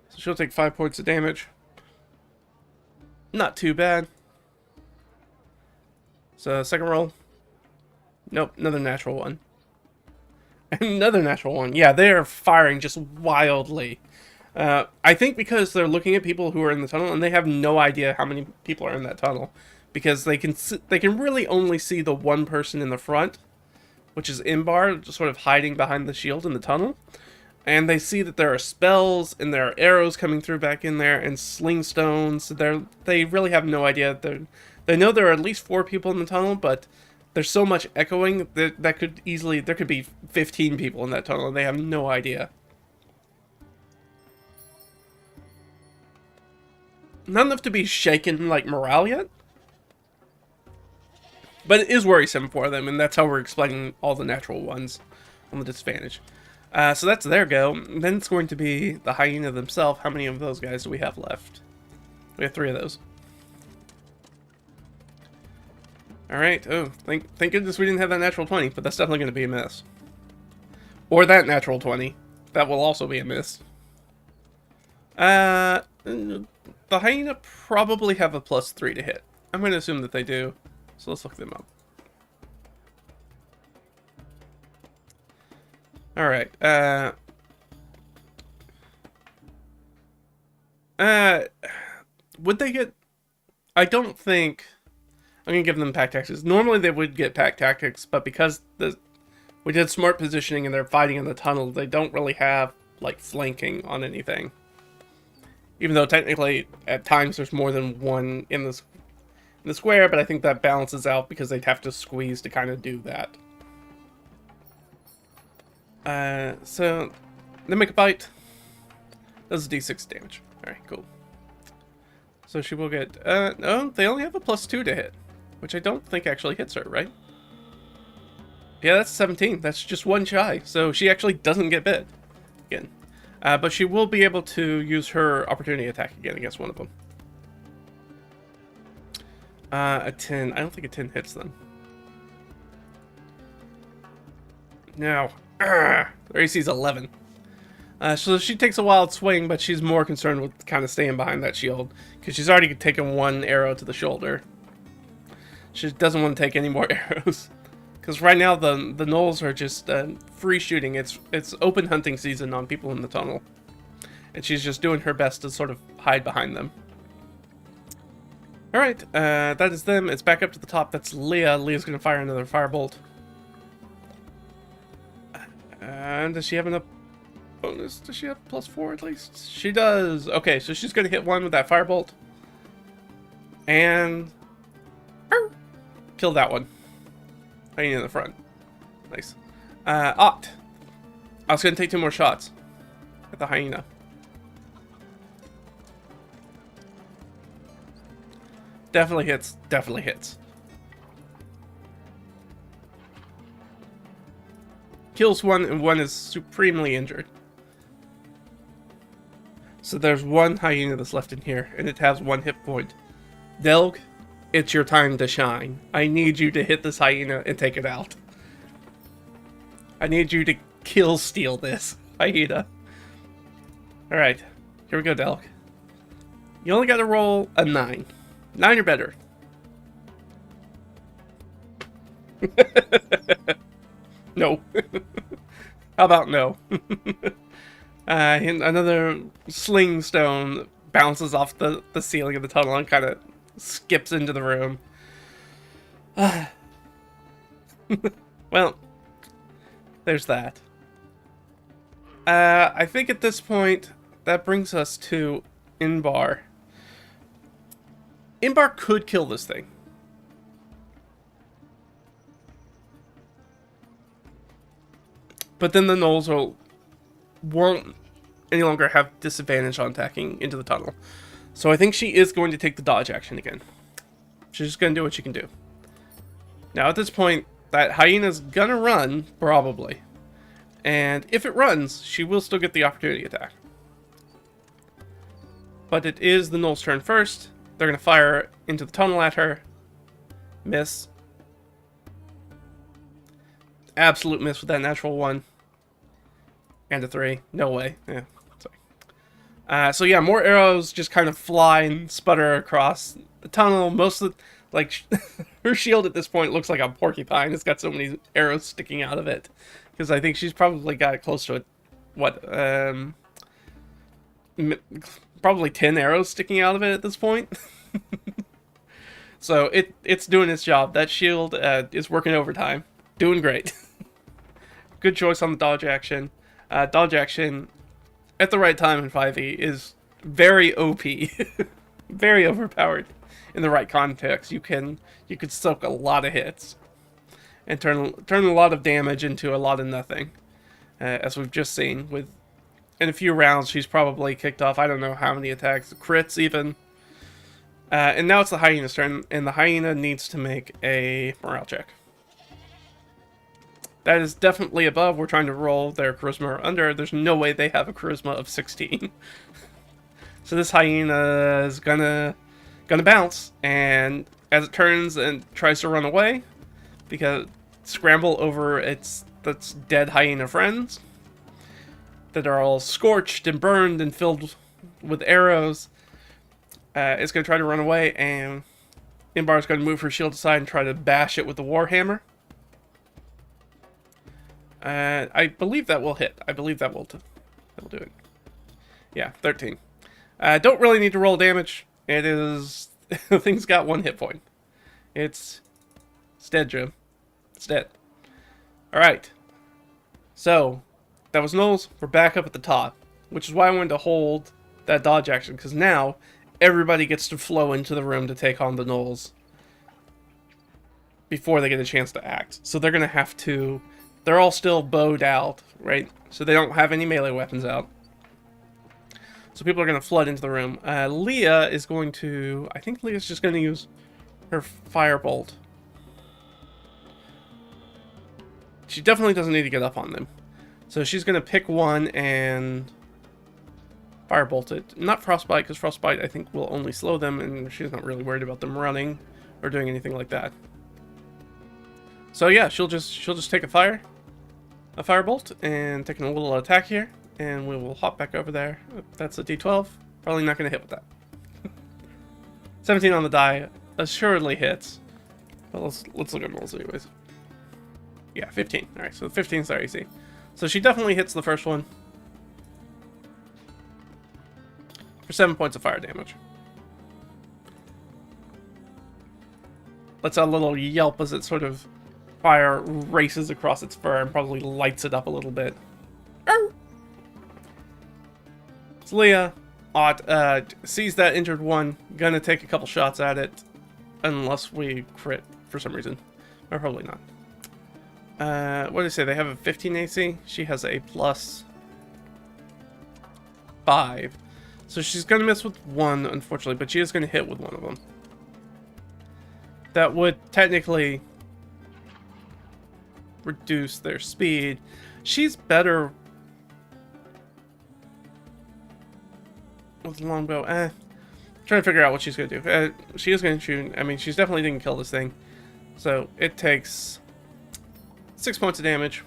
So she'll take 5 points of damage. Not too bad. So second roll. Nope, another natural 1. Another natural 1. Yeah, they are firing just wildly. I think because they're looking at people who are in the tunnel, and they have no idea how many people are in that tunnel, because they can really only see the one person in the front, which is Inbar, just sort of hiding behind the shield in the tunnel. And they see that there are spells and there are arrows coming through back in there and sling stones. They really have no idea. They know there are at least 4 people in the tunnel, but there's so much echoing that there could be 15 people in that tunnel, and they have no idea. Not enough to be shaken like morale yet, but it is worrisome for them, and that's how we're explaining all the natural ones on the disadvantage. So that's their go. Then it's going to be the hyena themselves. How many of those guys do we have left? We have 3 of those. Alright, oh, thank goodness we didn't have that natural 20, but that's definitely going to be a miss. Or that natural 20. That will also be a miss. The hyena probably have a +3 to hit. I'm going to assume that they do, so let's look them up. Alright, would they get... I don't think... I'm going to give them pack tactics. Normally they would get pack tactics, but because we did smart positioning and they're fighting in the tunnel, they don't really have, like, flanking on anything. Even though technically, at times, there's more than one in the square, but I think that balances out because they'd have to squeeze to kind of do that. So they make a bite. Does d6 damage. Alright, cool. So she will get, no, they only have a +2 to hit, which I don't think actually hits her, right? Yeah, that's 17. That's just one shy. So she actually doesn't get bit again. But she will be able to use her opportunity attack again against one of them. A 10. I don't think a 10 hits them. No. Their AC is 11. So she takes a wild swing, but she's more concerned with kind of staying behind that shield, because she's already taken one arrow to the shoulder. She doesn't want to take any more arrows, because right now the gnolls are just free shooting. It's open hunting season on people in the tunnel, and she's just doing her best to sort of hide behind them. All right, that is them. It's back up to the top. That's Leah. Leah's going to fire another firebolt. And does she have enough bonus? Does she have +4 at least? She does. Okay, so she's going to hit one with that firebolt. And kill that one. Hanging in the front. Nice. Oct. I was going to take 2 more shots at the hyena. Definitely hits. Definitely hits. Kills one, and one is supremely injured. So there's one hyena that's left in here, and it has 1 hit point. Delg, it's your time to shine. I need you to hit this hyena and take it out. I need you to kill steal this hyena. Alright, here we go, Delg. You only gotta roll a 9. 9 or better. No. How about no? Another sling stone bounces off the ceiling of the tunnel and kind of skips into the room. Well, there's that. I think at this point, that brings us to Inbar. Inbar could kill this thing. But then the gnolls won't any longer have disadvantage on attacking into the tunnel. So I think she is going to take the dodge action again. She's just going to do what she can do. Now at this point, that hyena's going to run, probably. And if it runs, she will still get the opportunity attack. But it is the gnoll's turn first. They're going to fire into the tunnel at her. Miss. Absolute miss with that natural 1. And a 3. No way. Yeah, sorry. So yeah, more arrows just kind of fly and sputter across the tunnel. Most of the, like, her shield at this point looks like a porcupine. It's got so many arrows sticking out of it. Because I think she's probably got close to it. What? Probably 10 arrows sticking out of it at this point. So it's doing its job. That shield is working overtime. Doing great. Good choice on the dodge action. Dodge action at the right time in 5e is very OP. Very overpowered in the right context. You could soak a lot of hits and turn a lot of damage into a lot of nothing. As we've just seen, with in a few rounds she's probably kicked off I don't know how many attacks, crits even. And now it's the hyena's turn, and the hyena needs to make a morale check. That is definitely above. We're trying to roll their charisma or under. There's no way they have a charisma of 16. So this hyena is gonna bounce, and as it turns and tries to run away, because scramble over its dead hyena friends that are all scorched and burned and filled with arrows. It's gonna try to run away, and Inbar is gonna move her shield aside and try to bash it with the warhammer. I believe that will hit. I believe that will do it. Yeah, 13. Don't really need to roll damage. It is... the thing's got 1 hit point. It's dead, Jim. It's dead. Alright. So, that was gnolls. We're back up at the top. Which is why I wanted to hold that dodge action. Because now, everybody gets to flow into the room to take on the gnolls before they get a chance to act. So they're going to have to they're all still bowed out, right? So they don't have any melee weapons out. So people are going to flood into the room. Leah is going to... I think Leah's just going to use her firebolt. She definitely doesn't need to get up on them. So she's going to pick one and firebolt it. Not frostbite, because frostbite I think will only slow them, and she's not really worried about them running or doing anything like that. So yeah, she'll just take a firebolt, and take a little attack here. And we will hop back over there. That's a D12. Probably not going to hit with that. 17 on the die. Assuredly hits. But let's look at rolls anyways. Yeah, 15. Alright, so 15 is our AC. So she definitely hits the first one. For 7 points of fire damage. Lets out a little yelp as it sort of fire races across its fur and probably lights it up a little bit. Leah sees that injured one, gonna take a couple shots at it, unless we crit for some reason. Or probably not. What did I say? They have a 15 AC? She has a plus 5. So she's gonna miss with one, unfortunately, but she is gonna hit with one of them. That would technically reduce their speed. She's better with longbow. Trying to figure out what she's gonna do. She is gonna shoot. I mean, she's definitely didn't kill this thing. So it takes 6 points of damage.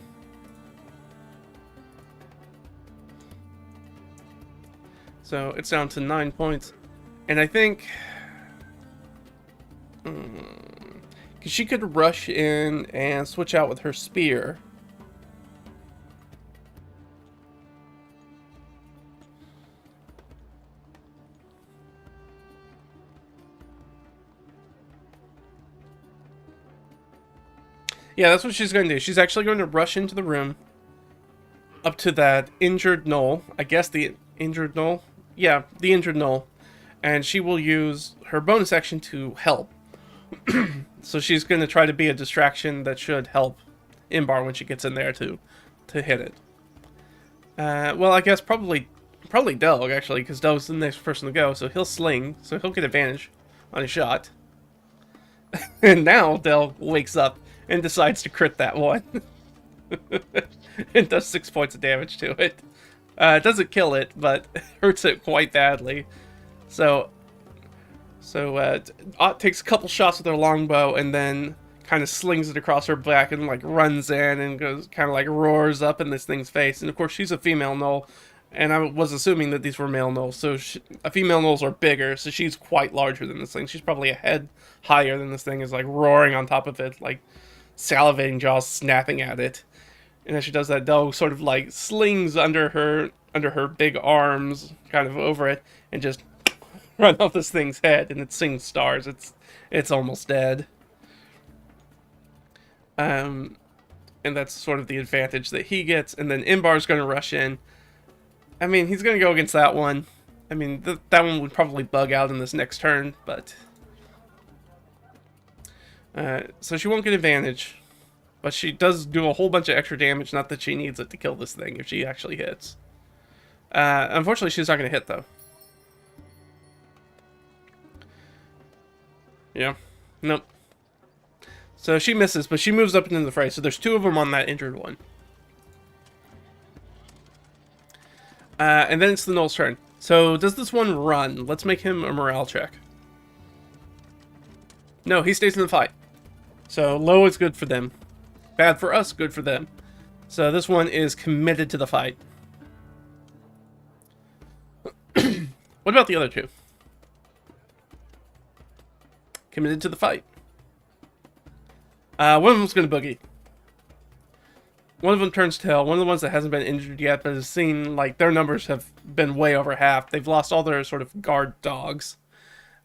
So it's down to 9 points. And I think because she could rush in and switch out with her spear. Yeah, that's what she's going to do. She's actually going to rush into the room up to that injured gnoll. I guess the injured gnoll? Yeah, the injured gnoll. And she will use her bonus action to help. So she's going to try to be a distraction that should help Inbar when she gets in there to hit it. Well, I guess probably Delg, actually, because Delg's the next person to go. So he'll sling, so he'll get advantage on his shot. And now Delg wakes up and decides to crit that one. It does 6 points of damage to it. It doesn't kill it, but hurts it quite badly. So Ott takes a couple shots with her longbow and then kind of slings it across her back and like runs in and goes kind of like roars up in this thing's face. And of course she's a female gnoll, and I was assuming that these were male gnolls. So female gnolls are bigger, so she's quite larger than this thing. She's probably a head higher than this thing, is like roaring on top of it, like salivating, jaws snapping at it. And as she does that, Delg sort of like slings under her big arms, kind of over it, and just run off this thing's head, and it sings stars. It's almost dead. And that's sort of the advantage that he gets. And then Inbar's going to rush in. I mean, he's going to go against that one. I mean, that one would probably bug out in this next turn, but so she won't get advantage. But she does do a whole bunch of extra damage, not that she needs it to kill this thing if she actually hits. Unfortunately, she's not going to hit, though. Yeah. Nope. So she misses, but she moves up into the fray. So there's 2 of them on that injured one. And then it's the gnoll's turn. So does this one run? Let's make him a morale check. No, he stays in the fight. So low is good for them. Bad for us, good for them. So this one is committed to the fight. What about the other 2? Committed to the fight. One of them's going to boogie. One of them turns tail. One of the ones that hasn't been injured yet, but has seen, like, their numbers have been way over half. They've lost all their sort of guard dogs.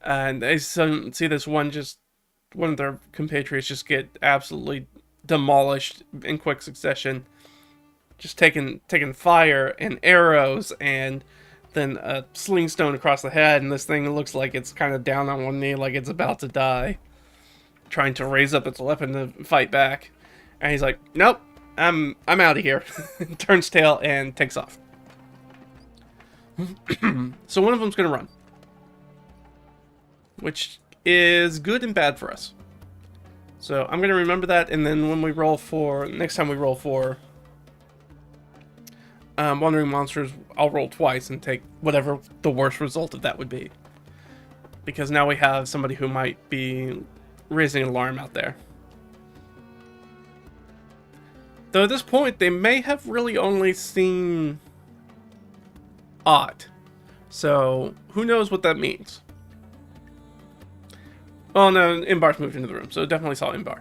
And they see this one of their compatriots just get absolutely demolished in quick succession. Just taking fire and arrows and then a sling stone across the head, and this thing looks like it's kind of down on one knee, like it's about to die, trying to raise up its weapon to fight back. And he's like, nope, I'm out of here. Turns tail and takes off. So one of them's gonna run, which is good and bad for us. So I'm gonna remember that, and then when we roll for next time we roll for wandering monsters, I'll roll twice and take whatever the worst result of that would be, because now we have somebody who might be raising an alarm out there. Though at this point, they may have really only seen Ott. So, who knows what that means? Well, no, Inbar's moved into the room, so definitely saw Inbar.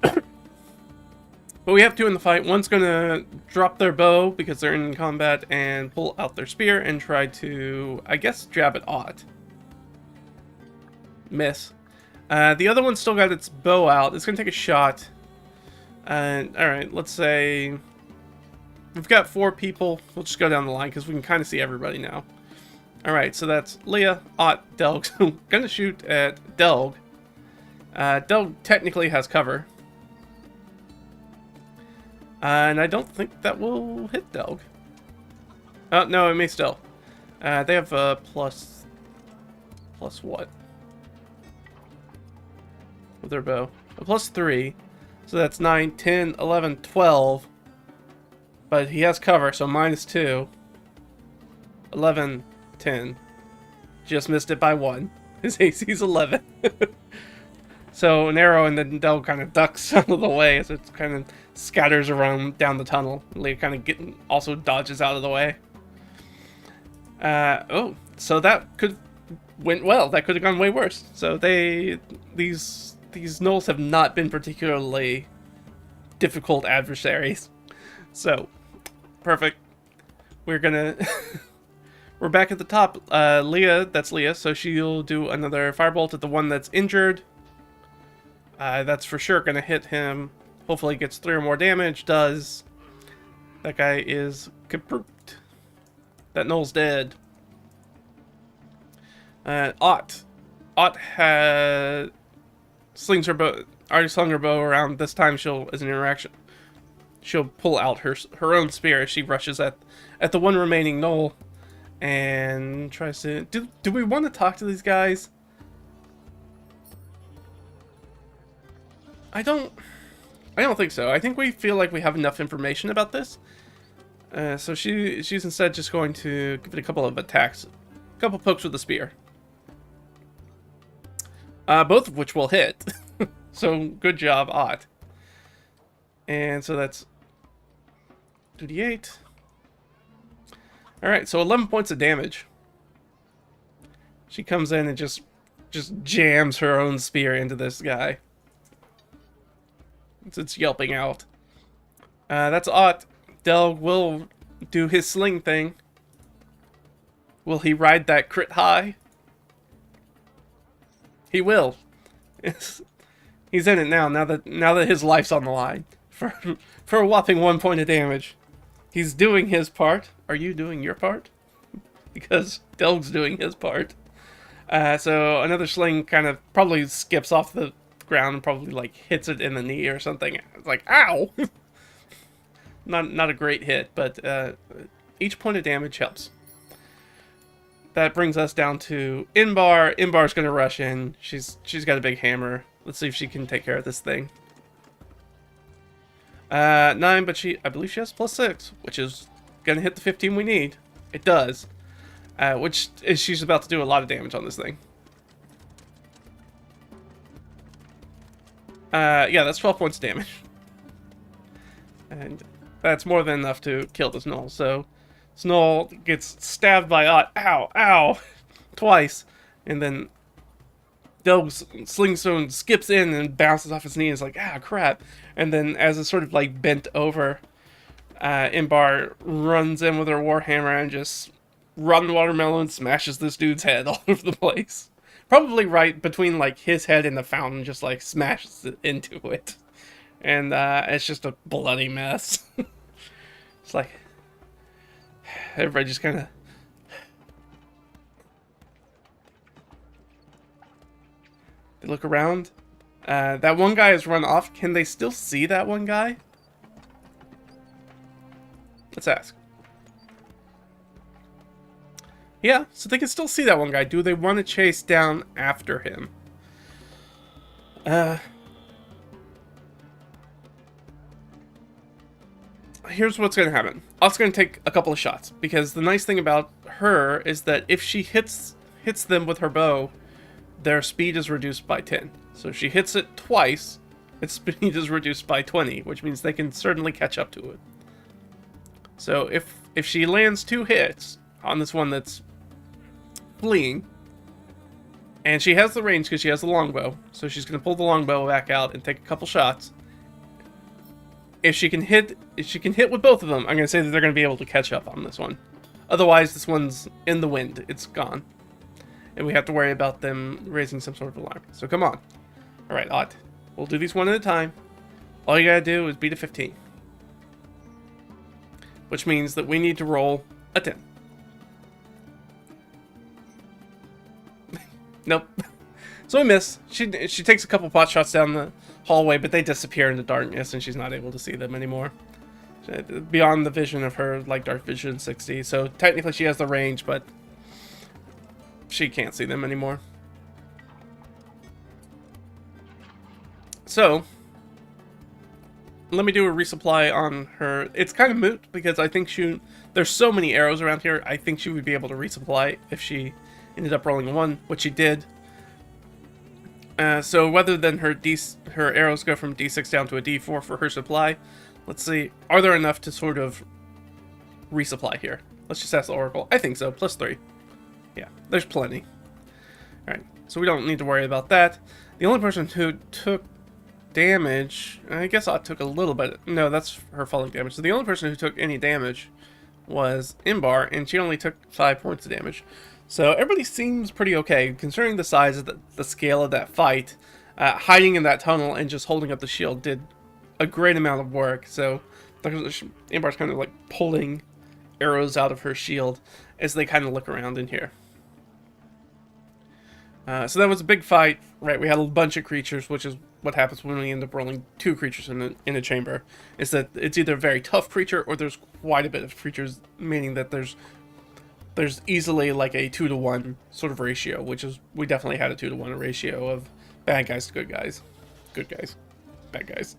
But we have two in the fight. One's gonna drop their bow because they're in combat and pull out their spear and try to, I guess, jab at Ott. Miss. The other one's still got its bow out. It's going to take a shot. Alright, let's say... We've got 4 people. We'll just go down the line because we can kind of see everybody now. Alright, so that's Leah, Ott, Delg. So I'm going to shoot at Delg. Delg technically has cover. And I don't think that will hit Delg. Oh, no, it may still. They have plus what? With their bow. A +3. So that's 9, 10, 11, 12. But he has cover, so -2. 11, 10. Just missed it by 1. His AC's 11. So an arrow, and then Del kind of ducks out of the way as it kind of scatters around down the tunnel. Leah kind of also dodges out of the way. Oh, so that went well. That could have gone way worse. So these gnolls have not been particularly difficult adversaries. So, perfect. We're gonna... We're back at the top. Leah, that's Leah, so she'll do another firebolt at the one that's injured. That's for sure gonna hit him. Hopefully gets 3 or more damage. Does. That guy is kaput. That gnoll's dead. Ott had... slings her bow, already slung her bow around. This time she'll, as an interaction, she'll pull out her own spear as she rushes at the one remaining gnoll and tries to... Do we want to talk to these guys? I don't think so. I think we feel like we have enough information about this. So she's instead just going to give it a couple of attacks, a couple pokes with the spear. Both of which will hit. So, good job, Ott. And so that's 2d8. Alright, so 11 points of damage. She comes in and just jams her own spear into this guy. It's yelping out. That's Ott. Delg will do his sling thing. Will he ride that crit high? He will. He's in it now that his life's on the line. For a whopping 1 point of damage. He's doing his part. Are you doing your part? Because Delg's doing his part. So another sling kind of probably skips off the ground and probably like hits it in the knee or something. It's like, ow! Not a great hit, but each point of damage helps. That brings us down to Inbar. Inbar's gonna rush in. She's got a big hammer. Let's see if she can take care of this thing. 9, but I believe she has +6, which is gonna hit the 15 we need. It does. Which is she's about to do a lot of damage on this thing. Yeah, that's 12 points of damage. And that's more than enough to kill this gnoll. So, Snoll gets stabbed by Ott. Ow, ow! Twice. And then Delg's slingstone skips in and bounces off his knee and is like, ah, crap. And then as it's sort of like bent over, Inbar runs in with her warhammer and just rotten watermelon smashes this dude's head all over the place. Probably right between like his head and the fountain, just like smashes it into it. And it's just a bloody mess. It's like everybody just kind of... They look around. That one guy has run off. Can they still see that one guy? Let's ask. Yeah, so they can still see that one guy. Do they want to chase down after him? Here's what's going to happen. Ott's going to take a couple of shots, because the nice thing about her is that if she hits them with her bow, their speed is reduced by 10. So if she hits it twice, its speed is reduced by 20, which means they can certainly catch up to it. So if she lands 2 hits on this one that's fleeing, and she has the range because she has the longbow, so she's going to pull the longbow back out and take a couple shots. If she can hit with both of them, I'm going to say that they're going to be able to catch up on this one. Otherwise, this one's in the wind. It's gone. And we have to worry about them raising some sort of alarm. So come on. Alright, Ott. We'll do these one at a time. All you gotta do is beat a 15. Which means that we need to roll a 10. Nope. So we miss. She takes a couple pot shots down the hallway, but they disappear in the darkness, and she's not able to see them anymore. Beyond the vision of her, like, dark vision 60. So technically she has the range, but she can't see them anymore. So let me do a resupply on her. It's kind of moot, because I think there's so many arrows around here, I think she would be able to resupply if she ended up rolling a 1, which she did. So rather than her arrows go from D6 down to a D4 for her supply, let's see, are there enough to sort of resupply here? Let's just ask the Oracle. I think so, +3. Yeah, there's plenty. Alright, so we don't need to worry about that. The only person who took damage, I guess I took a little bit. No, that's her falling damage. So the only person who took any damage was Inbar, and she only took 5 points of damage. So everybody seems pretty okay, considering the size of the scale of that fight. Hiding in that tunnel and just holding up the shield did a great amount of work. So Inbar's kind of like pulling arrows out of her shield as they kind of look around in here. So that was a big fight, right? We had a bunch of creatures, which is what happens when we end up rolling 2 creatures in a chamber. Is that it's either a very tough creature or there's quite a bit of creatures, meaning that there's easily like a 2-to-1 sort of ratio, which is, we definitely had a 2-to-1 ratio of bad guys to good guys, bad guys,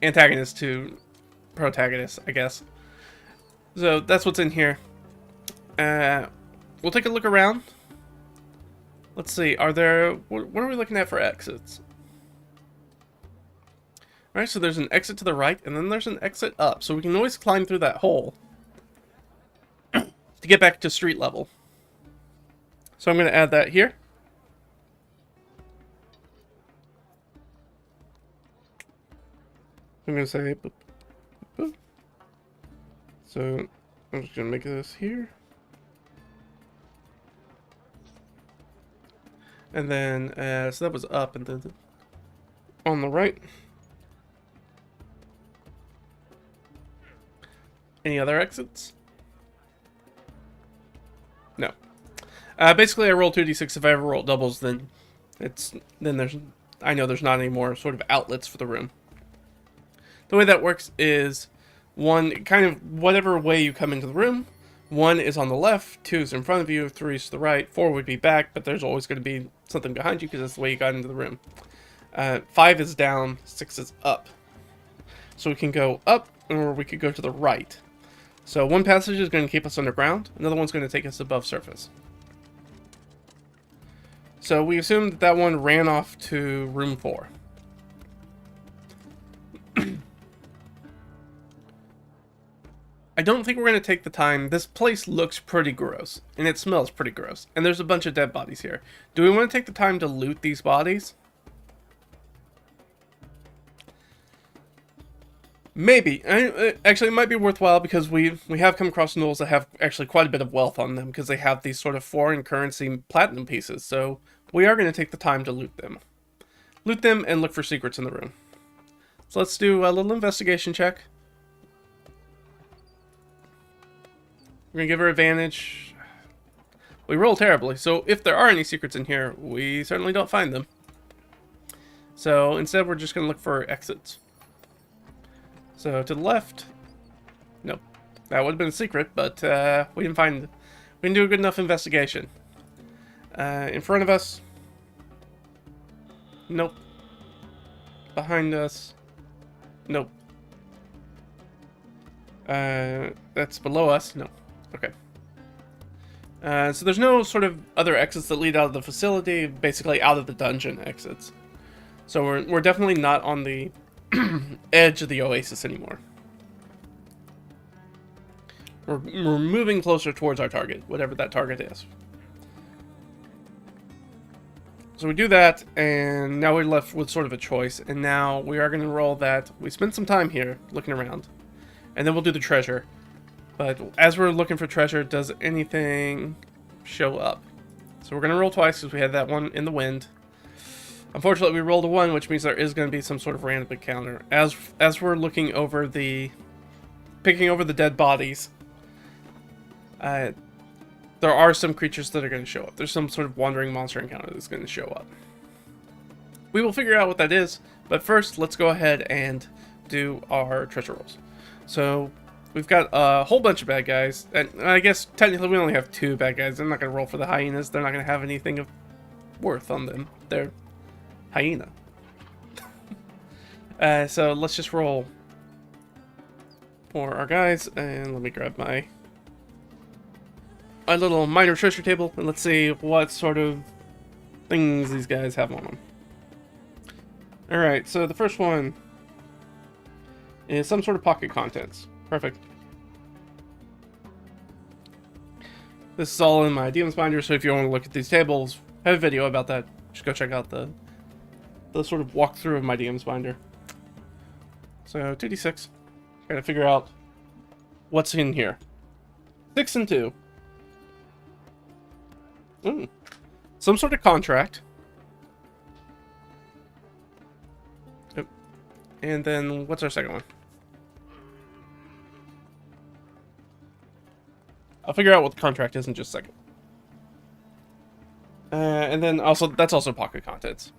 antagonists to protagonists, I guess. So that's what's in here. We'll take a look around. Let's see, what are we looking at for exits? Alright, so there's an exit to the right, and then there's an exit up, so we can always climb through that hole to get back to street level. So I'm going to add that here. I'm going to say boop, boop. So I'm just going to make this here. And then, so that was up, and then on the right. Any other exits? No. Basically, I roll 2d6. If I ever roll doubles, then I know there's not any more sort of outlets for the room. The way that works is 1, kind of whatever way you come into the room. 1 is on the left, 2 is in front of you, 3 is to the right, 4 would be back, but there's always going to be something behind you because that's the way you got into the room. 5 is down, 6 is up. So we can go up, or we could go to the right. So one passage is going to keep us underground, another one's going to take us above surface. So we assume that that one ran off to room 4. I don't think we're going to take the time. This place looks pretty gross, and it smells pretty gross. And there's a bunch of dead bodies here. Do we want to take the time to loot these bodies? Maybe. Actually, it might be worthwhile because we have come across gnolls that have actually quite a bit of wealth on them because they have these sort of foreign currency platinum pieces. So we are going to take the time to loot them. Loot them and look for secrets in the room. So let's do a little investigation check. We're going to give her advantage. We roll terribly, so if there are any secrets in here, we certainly don't find them. So instead, we're just going to look for exits. So to the left, nope. That would have been a secret, but we didn't do a good enough investigation. In front of us, nope. Behind us, nope. That's below us, no. Okay. So there's no sort of other exits that lead out of the facility, basically out of the dungeon exits. So we're definitely not on the edge of the Oasis anymore. We're moving closer towards our target, whatever that target is. So we do that, and now we're left with sort of a choice. And now we are going to roll that. We spend some time here looking around, and then we'll do the treasure. But as we're looking for treasure, does anything show up? So we're going to roll twice because we had that one in the wind. Unfortunately, we rolled a 1, which means there is going to be some sort of random encounter. As we're looking over picking over the dead bodies, there are some creatures that are going to show up. There's some sort of wandering monster encounter that's going to show up. We will figure out what that is, but first, let's go ahead and do our treasure rolls. So we've got a whole bunch of bad guys, and I guess technically we only have 2 bad guys. I'm not going to roll for the hyenas. They're not going to have anything of worth on them. They're hyena. So let's just roll for our guys, and let me grab my little minor treasure table, and let's see what sort of things these guys have on them. Alright, so the first one is some sort of pocket contents. Perfect. This is all in my DM's binder, so if you want to look at these tables, I have a video about that. Just go check out the sort of walkthrough of my DM's binder. So 2d6. Gotta figure out what's in here. 6 and 2. Some sort of contract. Yep. And then what's our second one? I'll figure out what the contract is in just a second. And then also that's also pocket contents.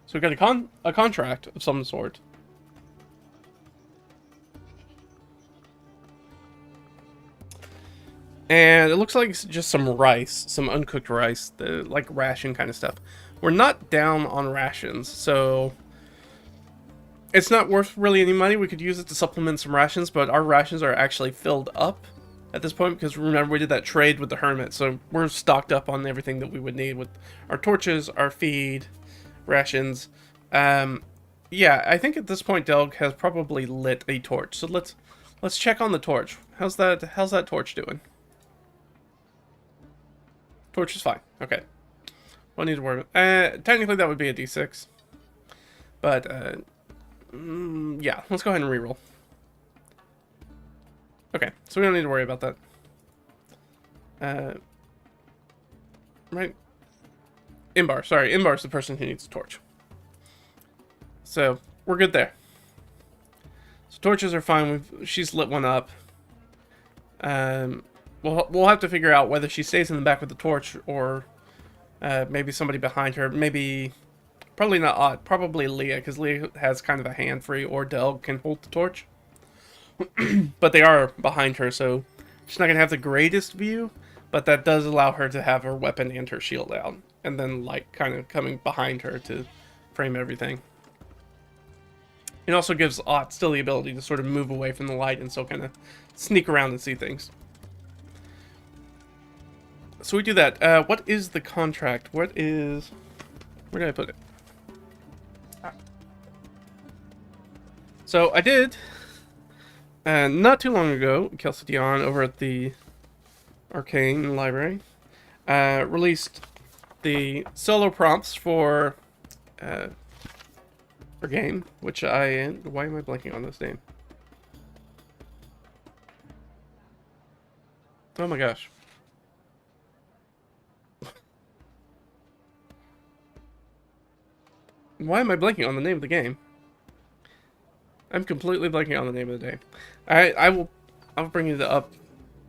So we've got a contract of some sort. And it looks like it's just some rice, some uncooked rice, like ration kind of stuff. We're not down on rations, so it's not worth really any money. We could use it to supplement some rations, but our rations are actually filled up at this point because remember we did that trade with the hermit, so we're stocked up on everything that we would need with our torches, our feed, rations. Yeah, I think at this point Delg has probably lit a torch. So let's check on the torch. How's that torch doing? Torch is fine. Okay. Don't need to worry about. Technically that would be a d6. But yeah, let's go ahead and reroll. Okay, so we don't need to worry about that. Right. Inbar, sorry, Inbar's the person who needs a torch. So we're good there. So torches are fine. She's lit one up. We'll have to figure out whether she stays in the back with the torch or maybe somebody behind her. Maybe, probably not Ott, probably Leah, because Leah has kind of a hand free, or Delg can hold the torch. But they are behind her, so she's not going to have the greatest view, but that does allow her to have her weapon and her shield out, and then light kind of coming behind her to frame everything. It also gives Ott still the ability to sort of move away from the light and still kind of sneak around and see things. So we do that. What is the contract? Where did I put it? So I did, not too long ago, Chalcedon over at the Arcane Library released the solo prompts for game, which why am I blanking on this name? Oh my gosh. Why am I blanking on the name of the game? I'm completely blanking on the name of the game. I'll bring it up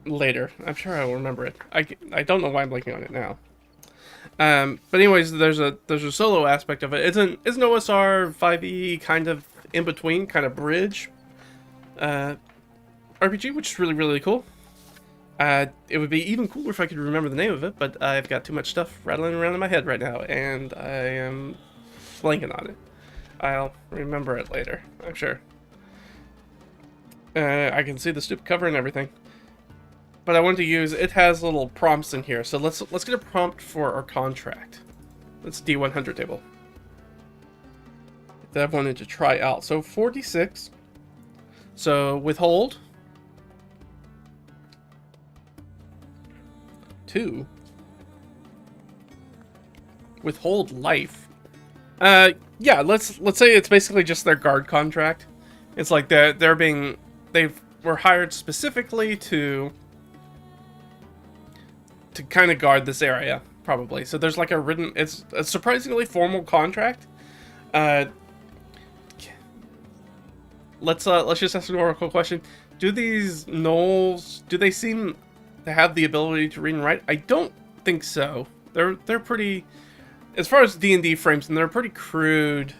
later. I'm sure I will remember it. I don't know why I'm blanking on it now. But anyways, there's a solo aspect of it. It's an OSR 5e kind of in between, kind of bridge RPG, which is really, really cool. It would be even cooler if I could remember the name of it, but I've got too much stuff rattling around in my head right now, and I am blanking on it. I'll remember it later, I'm sure. I can see the stupid cover and everything. But I want to use, it has little prompts in here, so let's get a prompt for our contract. That's D100 table that I've wanted to try out. So 46. So withhold 2. Withhold life. Yeah, let's say it's basically just their guard contract. It's like they were hired specifically to kind of guard this area, probably. So there's like a written, it's a surprisingly formal contract. Let's just ask an oracle question. Do these gnolls, do they seem to have the ability to read and write? I don't think so. They're pretty, as far as D&D frames them, they're a pretty crude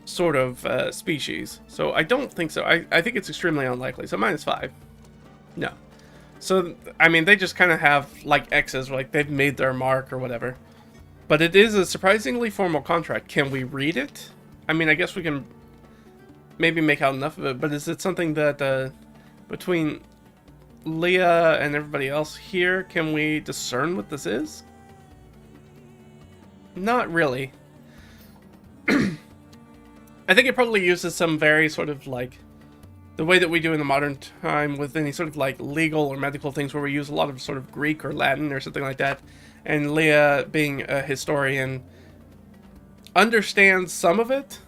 sort of species. So I don't think so. I think it's extremely unlikely. So -5. No. So, I mean, they just kind of have, like, X's, like, they've made their mark or whatever. But it is a surprisingly formal contract. Can we read it? I mean, I guess we can maybe make out enough of it, but is it something that, between Leah and everybody else here, can we discern what this is? Not really. I think it probably uses some very sort of, like, the way that we do in the modern time with any sort of like legal or medical things where we use a lot of sort of Greek or Latin or something like that. And Leah, being a historian, understands some of it.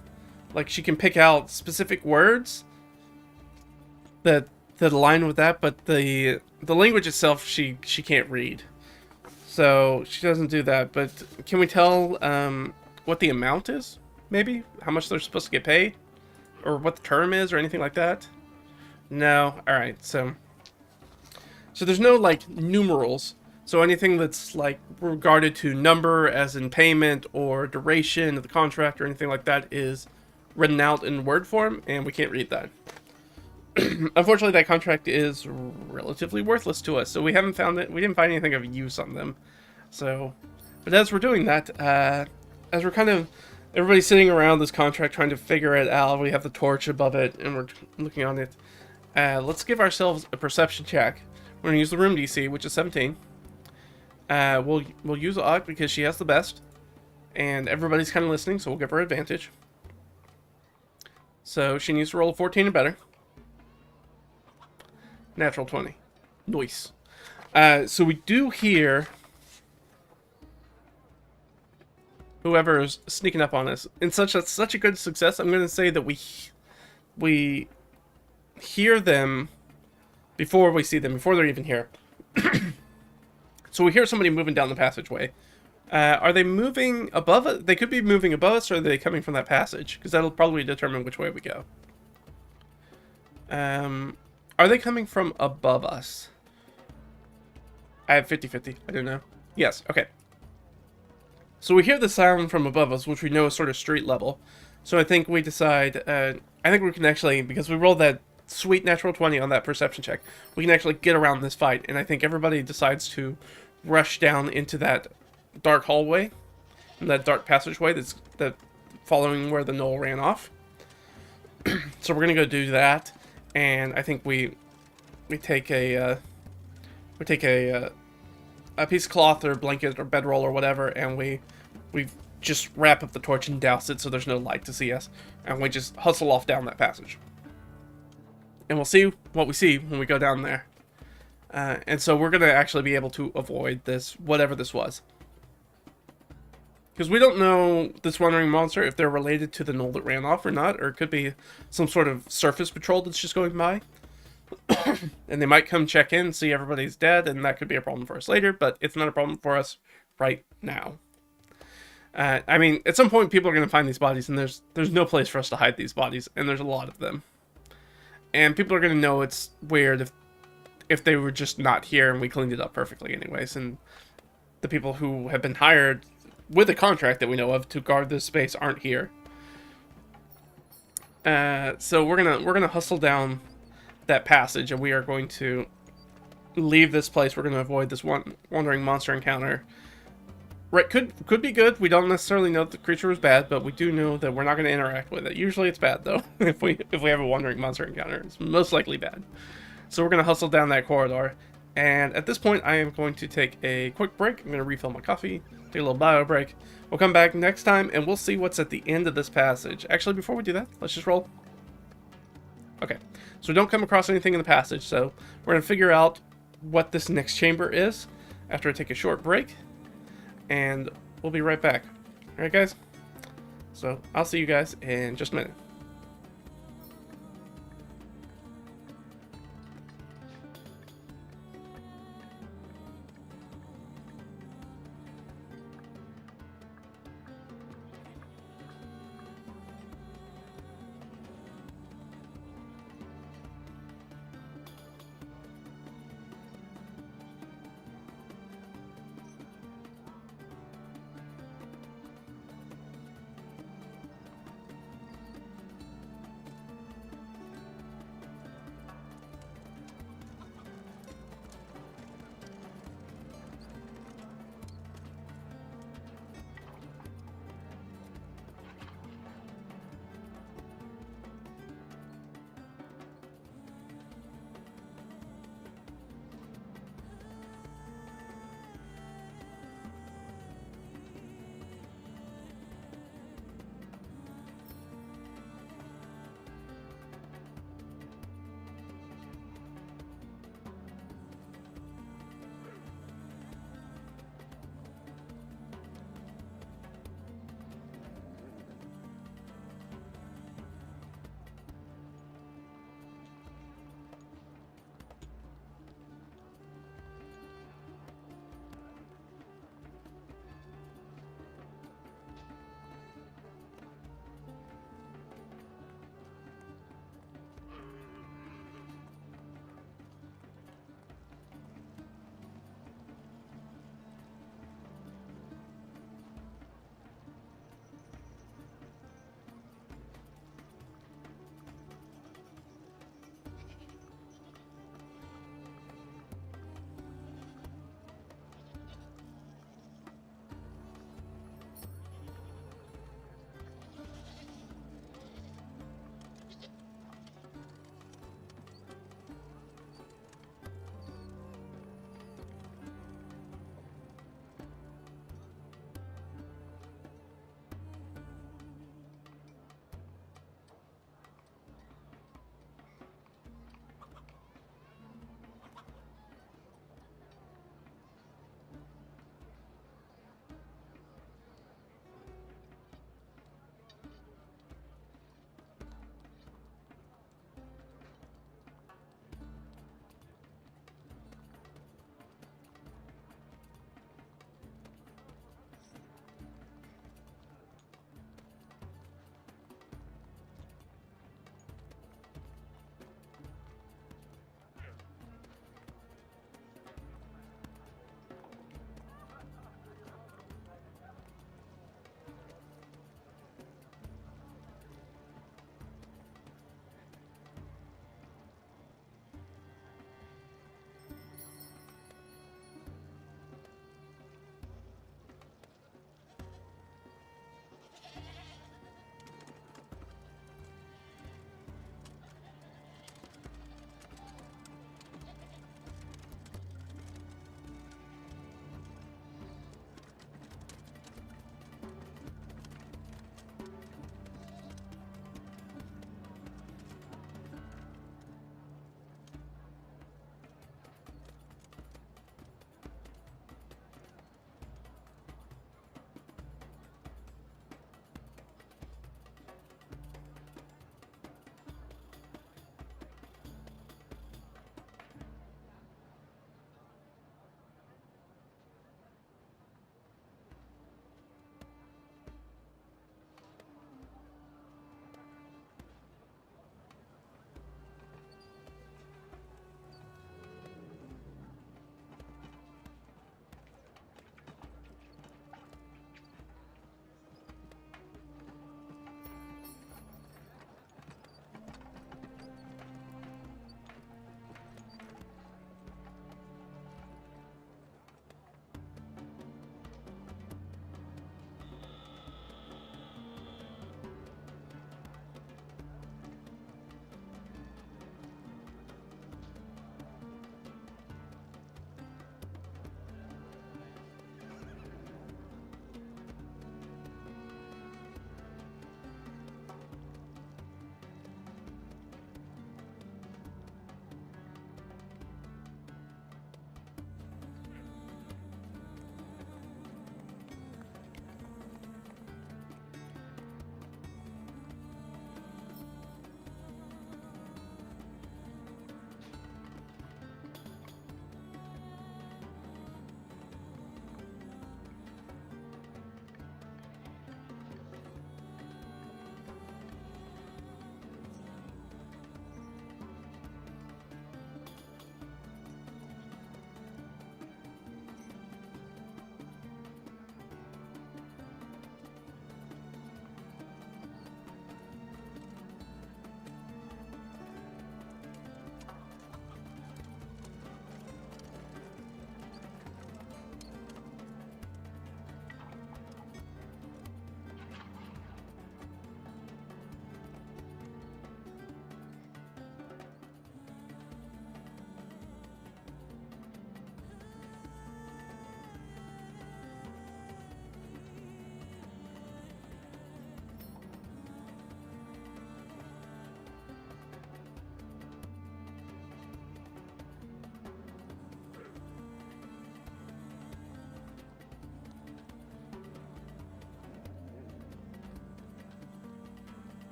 Like, she can pick out specific words that align with that, but the language itself she can't read. So she doesn't do that. But can we tell what the amount is? Maybe? How much they're supposed to get paid? Or what the term is or anything like that? No. Alright, so there's no, like, numerals. So anything that's, like, regarded to number as in payment or duration of the contract or anything like that is written out in word form, and we can't read that. Unfortunately, that contract is relatively worthless to us, so we haven't found it. We didn't find anything of use on them. So, but as we're doing that, as we're kind of, everybody's sitting around this contract trying to figure it out, we have the torch above it, and we're looking on it. Let's give ourselves a perception check. We're gonna use the room DC, which is 17. We'll use Og because she has the best, and everybody's kind of listening, so we'll give her advantage. So she needs to roll a 14 or better. Natural 20. Nice. So we do hear whoever is sneaking up on us. In such a good success, I'm going to say that we hear them before we see them, before they're even here. So we hear somebody moving down the passageway. Are they moving above us? They could be moving above us, or are they coming from that passage? Because that'll probably determine which way we go. Are they coming from above us? I have 50-50. I don't know. Yes, okay. So we hear the sound from above us, which we know is sort of street level. So I think we decide, I think we can actually, because we rolled that sweet natural 20 on that perception check, we can actually get around this fight. And I think everybody decides to rush down into that dark hallway, that dark passageway that's following where the gnoll ran off. So we're gonna go do that, and I think we take a piece of cloth or blanket or bedroll or whatever, and we just wrap up the torch and douse it so there's no light to see us, and we just hustle off down that passage. And we'll see what we see when we go down there. And so we're gonna actually be able to avoid this, whatever this was. Because we don't know this wandering monster, if they're related to the gnoll that ran off or not, or it could be some sort of surface patrol that's just going by. And they might come check in, see everybody's dead, and that could be a problem for us later, but it's not a problem for us right now. I mean, at some point people are going to find these bodies, and there's no place for us to hide these bodies, and there's a lot of them. And people are going to know it's weird if they were just not here and we cleaned it up perfectly anyways, and the people who have been hired with a contract that we know of to guard this space aren't here. So we're gonna hustle down that passage, and we are going to leave this place. We're gonna avoid this wandering monster encounter. Right, could be good. We don't necessarily know that the creature was bad, but we do know that we're not going to interact with it. Usually it's bad, though. if we have a wandering monster encounter, it's most likely bad. So we're going to hustle down that corridor. And at this point, I am going to take a quick break. I'm going to refill my coffee, take a little bio break. We'll come back next time, and we'll see what's at the end of this passage. Actually, before we do that, let's just roll. Okay, so we don't come across anything in the passage, so we're going to figure out what this next chamber is after I take a short break. And we'll be right back. Alright, guys? So, I'll see you guys in just a minute.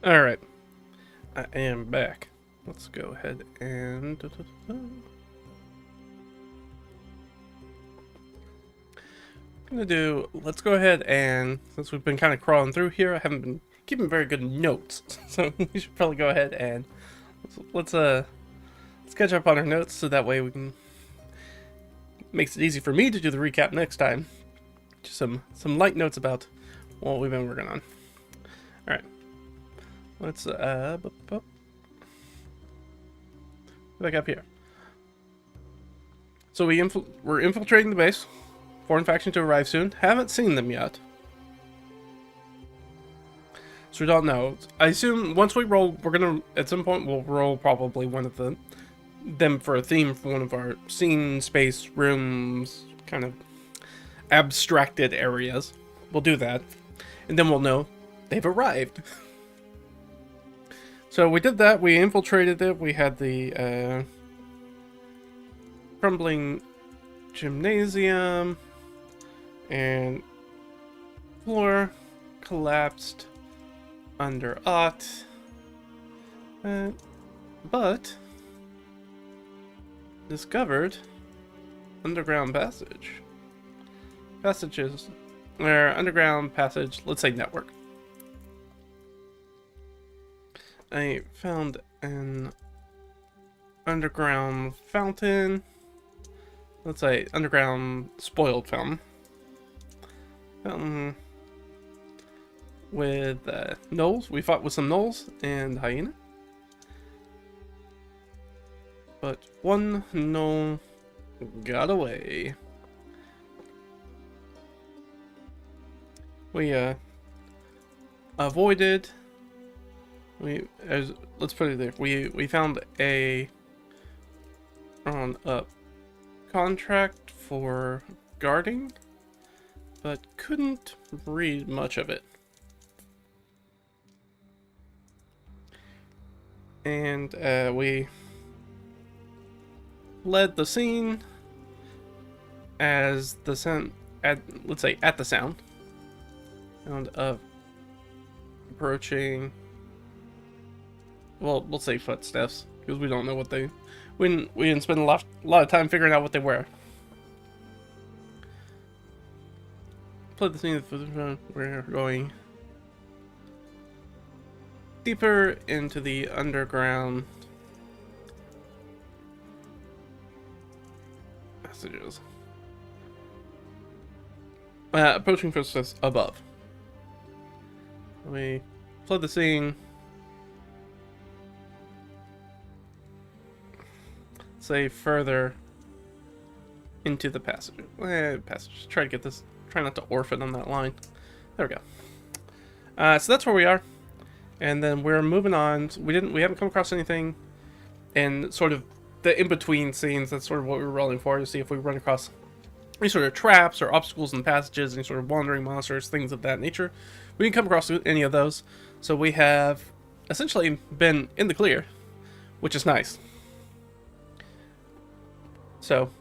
Alright. I am back. Let's go ahead and... let's go ahead and, since we've been kind of crawling through here, I haven't been keeping very good notes, so we should probably go ahead and let's catch up on our notes so that way we can, makes it easy for me to do the recap next time. Just some light notes about what we've been working on. Alright. Let's back up here. So we're infiltrating the base. Foreign faction to arrive soon. Haven't seen them yet. So we don't know. I assume once we roll, we're gonna, at some point, we'll roll probably one of them for a theme for one of our scene, space, rooms, kind of abstracted areas. We'll do that. And then we'll know they've arrived. So we did that. We infiltrated it. We had the crumbling gymnasium. And floor collapsed under Ott. But discovered underground passage. Passages, or underground passage, let's say network. I found an underground fountain. Let's say underground spoiled fountain. With gnolls. We fought with some gnolls and hyena. But one gnoll got away. We avoided. Let's put it there. We found a contract for guarding, but couldn't read much of it. And we led the scene as the sound, let's say at the sound of approaching. Well, we'll say footsteps because we don't know what they. We didn't spend a lot of time figuring out what they were. Play the scene. We're going deeper into the underground passages. Approaching footsteps above. We flood the scene. Say further into the passage. Passage. Try to get this. Try not to orphan on that line. There we go. So that's where we are, and then we're moving on. We haven't come across anything, and sort of the in between scenes. That's sort of what we were rolling for, to see if we run across any sort of traps or obstacles in the passages, any sort of wandering monsters, things of that nature. We didn't come across any of those, so we have essentially been in the clear, which is nice. So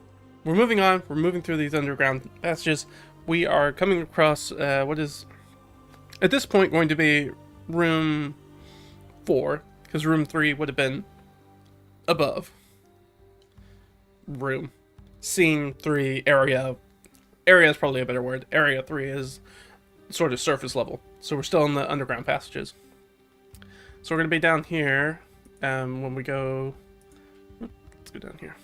we're moving on. We're moving through these underground passages. We are coming across what is at this point going to be room 4, because room 3 would have been above. Room. Scene 3 area. Area is probably a better word. Area 3 is sort of surface level. So we're still in the underground passages. So we're going to be down here when we go. Let's go down here.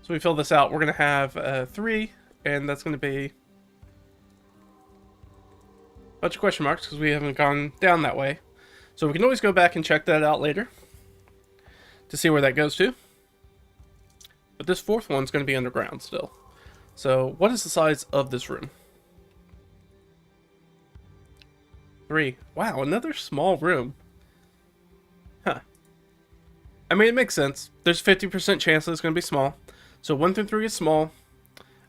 So we fill this out. We're going to have 3, and that's going to be a bunch of question marks because we haven't gone down that way. So we can always go back and check that out later to see where that goes to. But this 4th one's going to be underground still. So what is the size of this room? 3. Wow, another small room. Huh. I mean, it makes sense. There's 50% chance that it's going to be small. So 1 through 3 is small.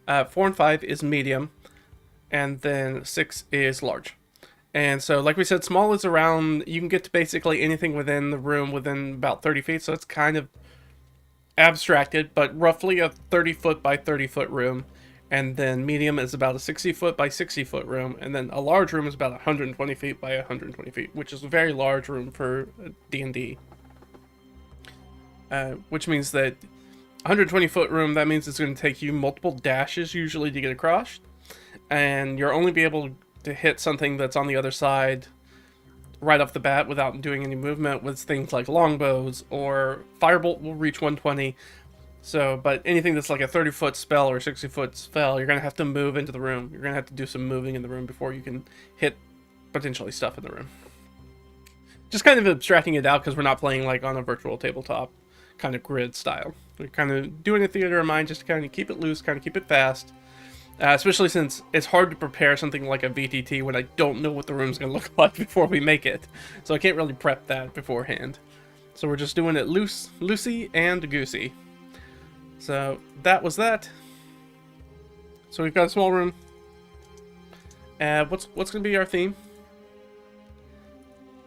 4 and 5 is medium. And then 6 is large. And so, like we said, small is around, you can get to basically anything within the room within about 30 feet. So it's kind of abstracted, but roughly a 30 foot by 30 foot room. and then medium is about a 60 foot by 60 foot room, and then a large room is about 120 feet by 120 feet, which is a very large room for D&D. Which means that 120 foot room, that means it's going to take you multiple dashes usually to get across, and you'll only be able to hit something that's on the other side right off the bat without doing any movement, with things like longbows, or firebolt will reach 120. So, but anything that's like a 30-foot spell or 60-foot spell, you're going to have to move into the room. You're going to have to do some moving in the room before you can hit potentially stuff in the room. Just kind of abstracting it out because we're not playing like on a virtual tabletop kind of grid style. We're kind of doing a theater of mind just to kind of keep it loose, kind of keep it fast. Especially since it's hard to prepare something like a VTT when I don't know what the room's going to look like before we make it. So I can't really prep that beforehand. So we're just doing it loosey and goosey. So that was that. So we've got a small room. What's going to be our theme?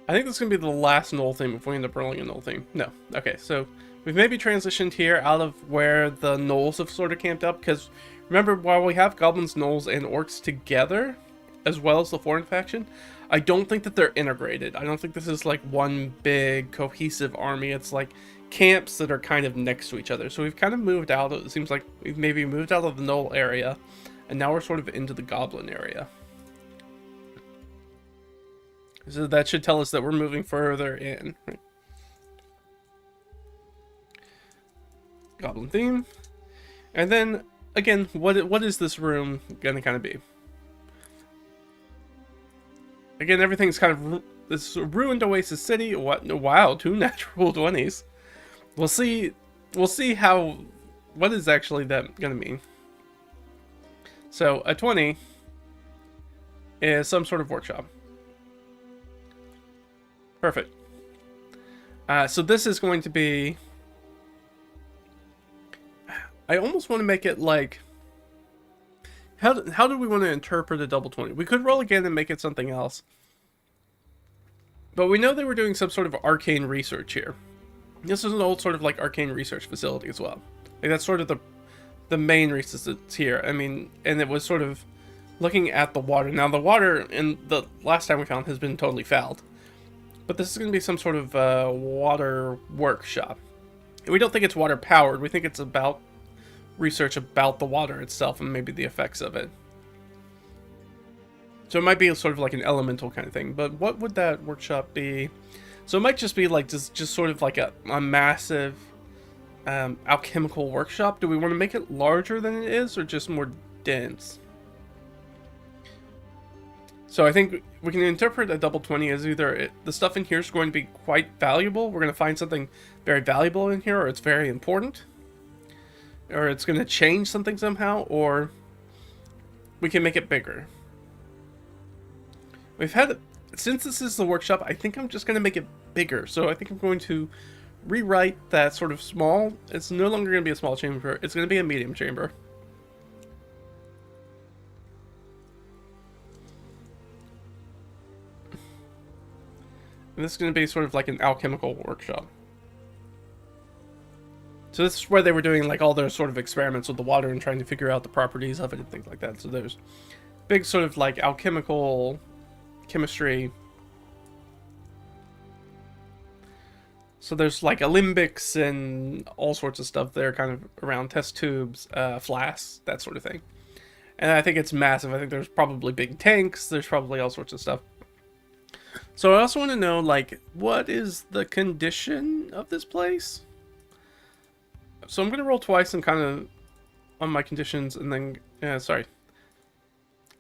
I think this is going to be the last gnoll theme if we end up rolling a gnoll theme. No. Okay, so we've maybe transitioned here out of where the gnolls have sort of camped up, because remember, while we have goblins, gnolls, and orcs together, as well as the foreign faction, I don't think that they're integrated. I don't think this is like one big cohesive army. It's like camps that are kind of next to each other. So we've kind of moved out. It seems like we've maybe moved out of the gnoll area, and now we're sort of into the goblin area. So that should tell us that we're moving further in. Right? Goblin theme. And then, again, what is this room going to kind of be? Again, everything's kind of this ruined Oasis city. What? Wow, 2 natural 20s. We'll see how, what is actually that going to mean. So, a 20 is some sort of workshop. Perfect. So this is going to be, I almost want to make it like, how do we want to interpret a double 20? We could roll again and make it something else. But we know they were doing some sort of arcane research here. This is an old sort of like arcane research facility as well. Like that's sort of the main research that's here. I mean, and it was sort of looking at the water. Now the water in the last time we found has been totally fouled. But this is going to be some sort of water workshop. We don't think it's water powered. We think it's about research about the water itself and maybe the effects of it. So it might be sort of like an elemental kind of thing. But what would that workshop be? So it might just be like just sort of like a massive alchemical workshop. Do we want to make it larger than it is or just more dense? So I think we can interpret a double 20 as either the stuff in here is going to be quite valuable. We're going to find something very valuable in here, or it's very important, or it's going to change something somehow, or we can make it bigger. We've had, since this is the workshop, I think I'm just going to make it bigger. So I think I'm going to rewrite that sort of small. It's no longer going to be a small chamber. It's going to be a medium chamber. And this is going to be sort of like an alchemical workshop. So this is where they were doing like all their sort of experiments with the water and trying to figure out the properties of it and things like that. So there's big sort of like alchemical chemistry. So there's like alembics and all sorts of stuff there kind of around, test tubes, flasks, that sort of thing. And I think it's massive. I think there's probably big tanks. There's probably all sorts of stuff. So I also want to know, like, what is the condition of this place? So I'm going to roll twice and kind of on my conditions and then, sorry.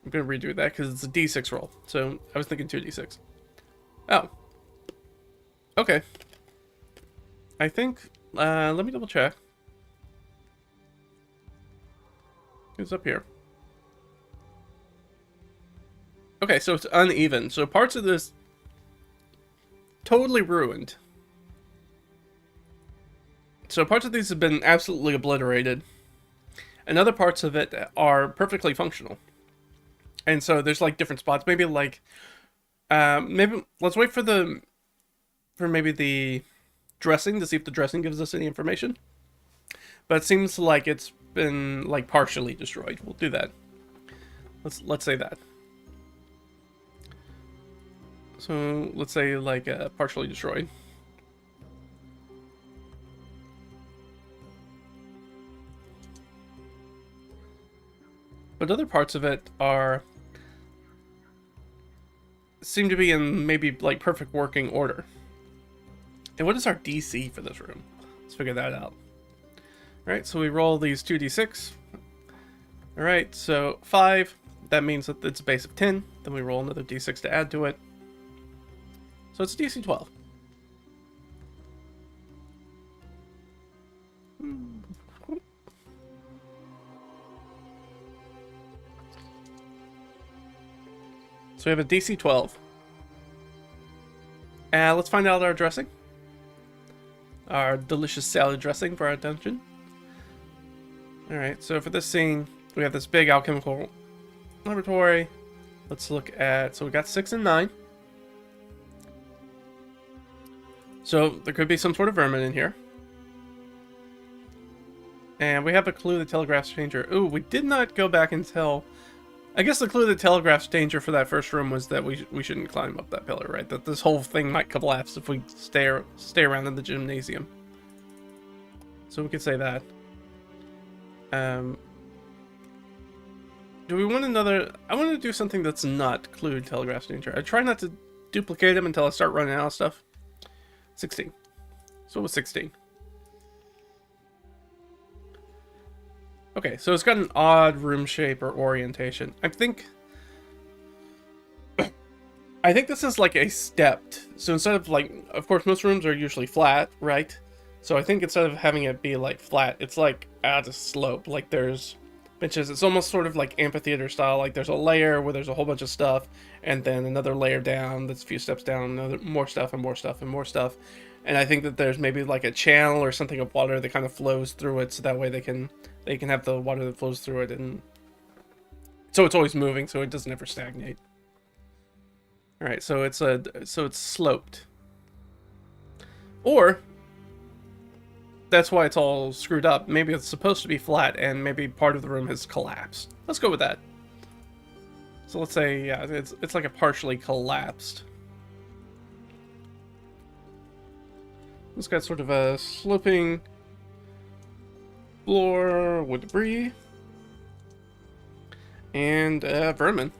I'm going to redo that because it's a D6 roll. So I was thinking 2D6. Oh. Okay. I think, let me double check. It's up here. Okay, so it's uneven. So parts of this totally ruined. So parts of these have been absolutely obliterated. And other parts of it are perfectly functional. And so there's like different spots. Maybe like, maybe let's wait for maybe the dressing to see if the dressing gives us any information. but it seems like it's been like partially destroyed. We'll do that. Let's say that. So let's say like partially destroyed. But other parts of it seem to be in maybe like perfect working order. And what is our DC for this room? Let's figure that out. Alright, so we roll these 2d6. Alright, so 5. That means that it's a base of 10. Then we roll another d6 to add to it. So it's DC 12. So we have a DC 12. Let's find out our dressing. Our delicious salad dressing for our dungeon. Alright, so for this scene, we have this big alchemical laboratory. Let's look at... So we got 6 and 9. So there could be some sort of vermin in here. And we have a clue that telegraphs danger. Ooh, we did not go back and tell... I guess the clue that telegraphs danger for that first room was that we shouldn't climb up that pillar, right? That this whole thing might collapse if we stay around in the gymnasium. So we could say that. Do we want another... I want to do something that's not clue telegraphs danger. I try not to duplicate them until I start running out of stuff. 16. So it was 16. Okay, so it's got an odd room shape or orientation. I think this is like a stepped. So instead of like, of course, most rooms are usually flat, right? So I think instead of having it be like flat, it's like at a slope. Like there's benches. It's almost sort of like amphitheater style. Like there's a layer where there's a whole bunch of stuff, and then another layer down that's a few steps down, another more stuff and more stuff and more stuff. And I think that there's maybe like a channel or something of water that kind of flows through it, so that way they can have the water that flows through it, and so it's always moving, so it doesn't ever stagnate. All right, so it's sloped, or that's why it's all screwed up. Maybe it's supposed to be flat, and maybe part of the room has collapsed. Let's go with that. So let's say, yeah, it's like a partially collapsed. It's got sort of a sloping floor with debris and vermin.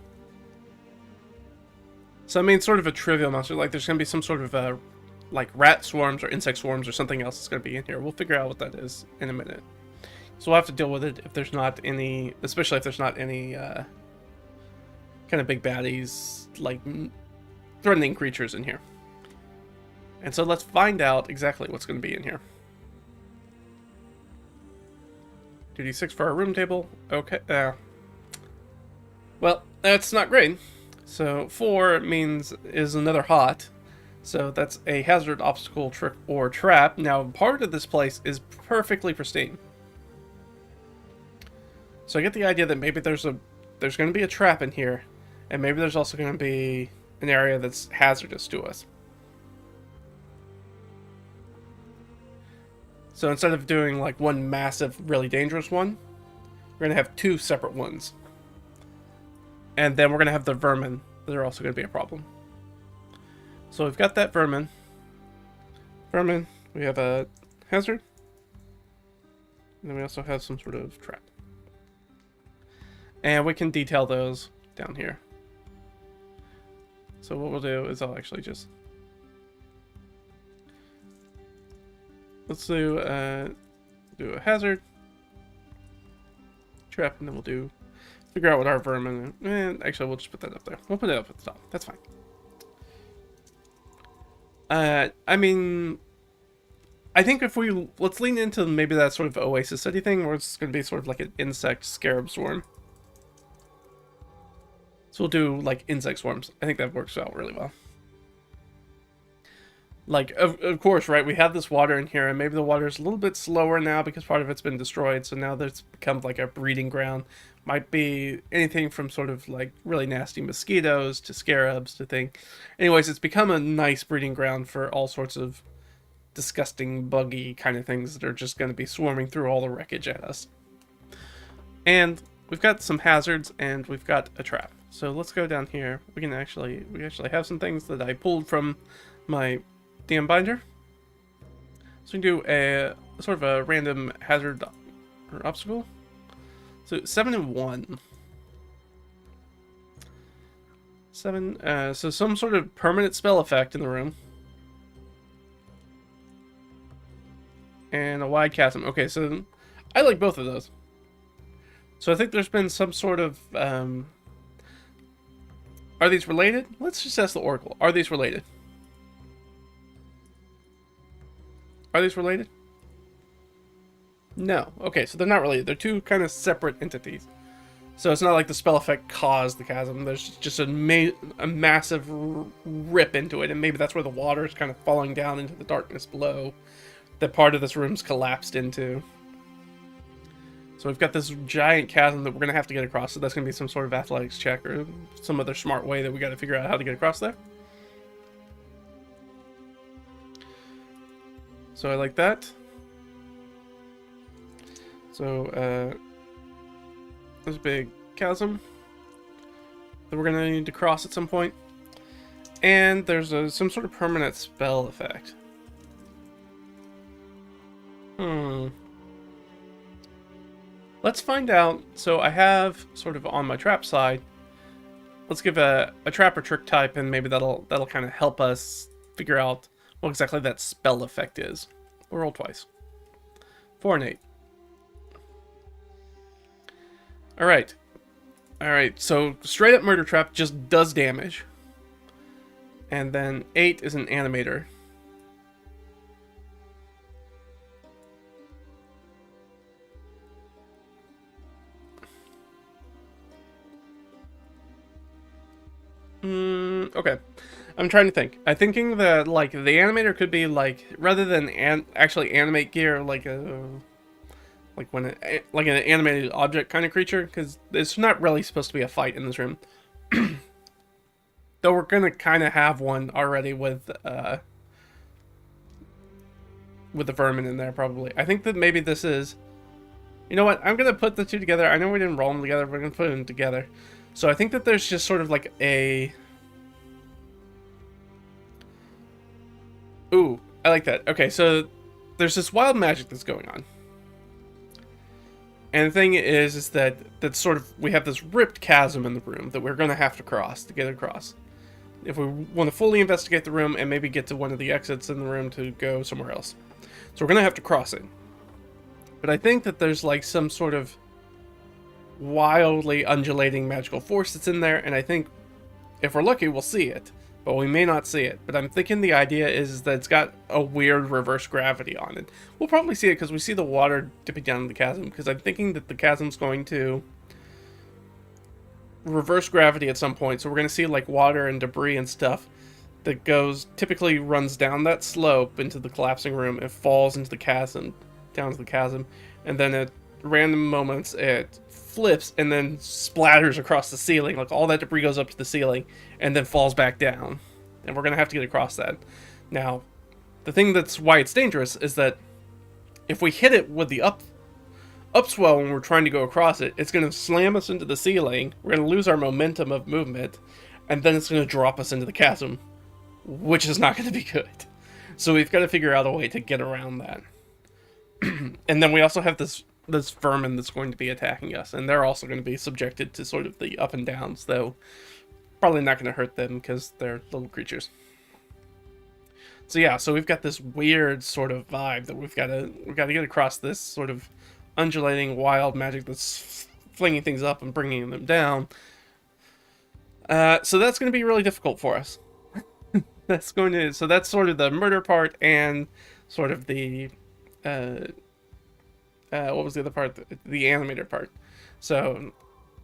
So I mean, sort of a trivial monster. Like there's gonna be some sort of like rat swarms or insect swarms or something else that's gonna be in here. We'll figure out what that is in a minute. So we'll have to deal with it if there's not any, especially if there's not any kind of big baddies, like threatening creatures in here. And so let's find out exactly what's going to be in here. 2d6 for our room table. Okay. Well, that's not great. So 4 is another hot. So that's a hazard, obstacle, trick, or trap. Now, part of this place is perfectly pristine. So I get the idea that maybe there's going to be a trap in here, and maybe there's also going to be an area that's hazardous to us. So instead of doing like one massive, really dangerous one, we're going to have 2 separate ones. And then we're going to have the vermin that are also going to be a problem. So we've got that vermin. We have a hazard. And then we also have some sort of trap. And we can detail those down here. So what we'll do is I'll actually just... Let's do a hazard, trap, and then we'll figure out what our vermin. And actually, we'll just put that up there. We'll put it up at the top. That's fine. I mean, I think if let's lean into maybe that sort of Oasis study thing, where it's going to be sort of like an insect scarab swarm. So we'll do like insect swarms. I think that works out really well. Like, of course, right, we have this water in here, and maybe the water is a little bit slower now because part of it's been destroyed, so now there's become like a breeding ground. Might be anything from sort of like really nasty mosquitoes to scarabs to things. Anyways, it's become a nice breeding ground for all sorts of disgusting, buggy kind of things that are just going to be swarming through all the wreckage at us. And we've got some hazards, and we've got a trap. So let's go down here. We actually have some things that I pulled from my DM binder. So we can do a sort of a random hazard or obstacle. So 7 and 1. 7. So some sort of permanent spell effect in the room. And a wide chasm. Okay, so I like both of those. So I think there's been some sort of... are these related? Let's just ask the Oracle. Are these related? Are these related? No. Okay, so they're not related. They're two kind of separate entities. So it's not like the spell effect caused the chasm. There's just a massive rip into it, and maybe that's where the water is kind of falling down into the darkness below that part of this room's collapsed into. So we've got this giant chasm that we're going to have to get across, so that's going to be some sort of athletics check or some other smart way that we got to figure out how to get across there. So I like that. So, there's a big chasm that we're going to need to cross at some point. And there's some sort of permanent spell effect. Let's find out. So I have sort of on my trap side. Let's give a trap or trick type, and maybe that'll kind of help us figure out what exactly that spell effect is. We'll roll twice. 4 and 8. Alright. Alright, so straight up murder trap just does damage. And then 8 is an animator. Okay. I'm trying to think. I'm thinking that, like, the animator could be, like, rather than actually animate gear, like an animated object kind of creature, because it's not really supposed to be a fight in this room. Though we're gonna kind of have one already with the vermin in there, probably. I think that maybe this is... You know what? I'm gonna put the two together. I know we didn't roll them together, but we're gonna put them together. So I think that there's just sort of like a... Ooh, I like that. Okay, so there's this wild magic that's going on. And the thing is that sort of, we have this ripped chasm in the room that we're going to have to cross to get across. If we want to fully investigate the room and maybe get to one of the exits in the room to go somewhere else. So we're going to have to cross it. But I think that there's like some sort of wildly undulating magical force that's in there, and I think if we're lucky we'll see it. But we may not see it. But I'm thinking the idea is that it's got a weird reverse gravity on it. We'll probably see it because we see the water dipping down in the chasm. Because I'm thinking that the chasm's going to reverse gravity at some point. So we're going to see like water and debris and stuff that typically runs down that slope into the collapsing room. It falls into the chasm, down to the chasm. And then at random moments it flips and then splatters across the ceiling. Like all that debris goes up to the ceiling and then falls back down. And we're going to have to get across that. Now, the thing that's why it's dangerous is that if we hit it with the upswell when we're trying to go across it, it's going to slam us into the ceiling. We're going to lose our momentum of movement. And then it's going to drop us into the chasm, which is not going to be good. So we've got to figure out a way to get around that. And then we also have this vermin that's going to be attacking us, and they're also going to be subjected to sort of the up and downs, though probably not going to hurt them because they're little creatures. So yeah, so we've got this weird sort of vibe that we've got to get across this sort of undulating wild magic that's flinging things up and bringing them down. So that's going to be really difficult for us. So that's sort of the murder part and sort of the what was the other part? The animator part. So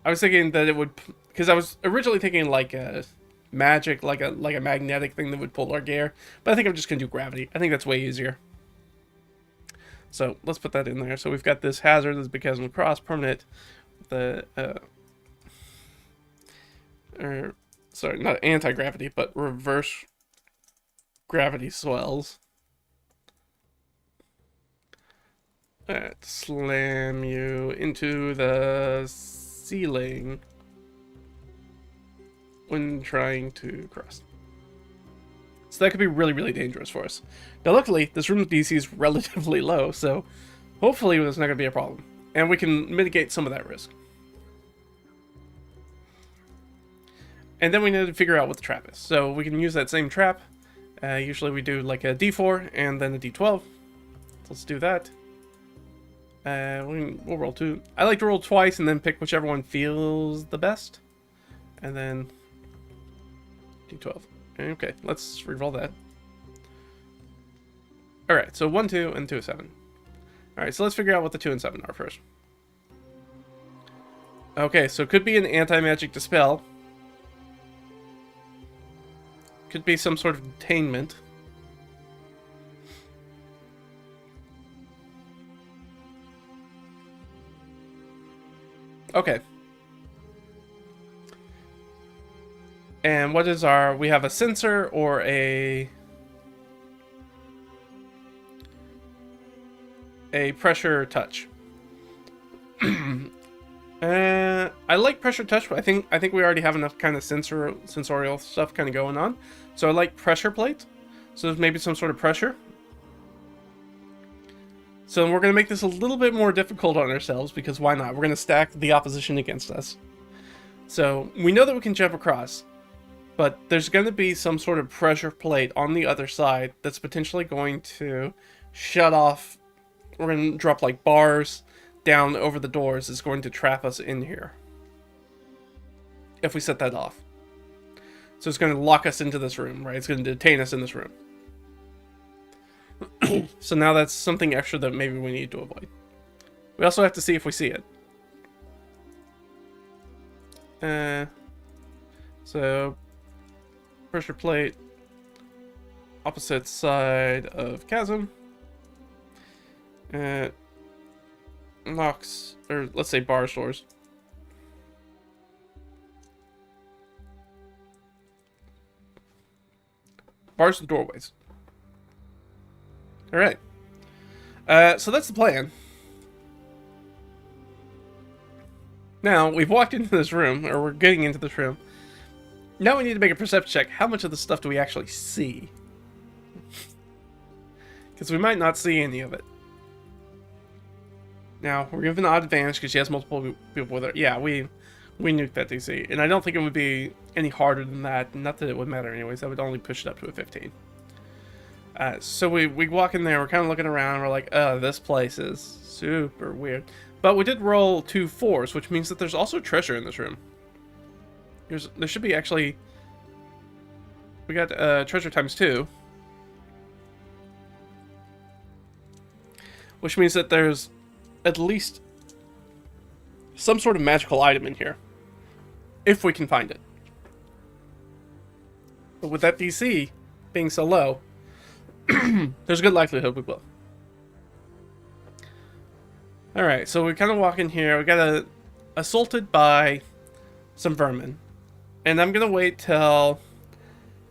I was thinking that it would, because I was originally thinking like a magic, like a magnetic thing that would pull our gear, but I think I'm just gonna do gravity. I think that's way easier. So let's put that in there. So we've got this hazard, this big chasm across, permanent, sorry, not anti-gravity, but reverse gravity swells. Slam you into the ceiling when trying to cross. So that could be really, really dangerous for us. Now, luckily, this room's DC is relatively low, so hopefully there's not going to be a problem. And we can mitigate some of that risk. And then we need to figure out what the trap is. So we can use that same trap. Usually we do like a D4 and then a D12. So let's do that. We'll roll 2. I like to roll twice and then pick whichever one feels the best. And then D12. Okay, let's re-roll that. Alright, so 1, 2, and 2, 7. Alright, so let's figure out what the 2 and 7 are first. Okay, so it could be an anti-magic dispel. Could be some sort of detainment. Okay. And what is our... We have a sensor or a pressure touch. I like pressure touch, but I think we already have enough kind of sensorial stuff kind of going on. So I like pressure plate. So there's maybe some sort of pressure. So we're going to make this a little bit more difficult on ourselves, because why not? We're going to stack the opposition against us. So we know that we can jump across, but there's going to be some sort of pressure plate on the other side that's potentially going to shut off. We're going to drop like bars down over the doors. Is going to trap us in here if we set that off. So it's going to lock us into this room, right? It's going to detain us in this room. So now that's something extra that maybe we need to avoid. We also have to see if we see it. So pressure plate, opposite side of chasm. Locks, or let's say bar doors. Bars the doorways. Alright. So that's the plan. Now, we've walked into this room, or we're getting into this room. Now we need to make a perception check. How much of the stuff do we actually see? Because we might not see any of it. Now, we're given an odd advantage because she has multiple people with her. Yeah, we nuked that DC. And I don't think it would be any harder than that. Not that it would matter anyways. That would only push it up to a 15. So we walk in there. We're kind of looking around. We're like, oh, this place is super weird. But we did roll 2 4s, which means that there's also treasure in this room. There should be actually... We got treasure times 2. Which means that there's at least some sort of magical item in here. If we can find it. But with that DC being so low, there's a good likelihood we will. Alright, so we kind of walk in here. We got assaulted by some vermin. And I'm going to wait till,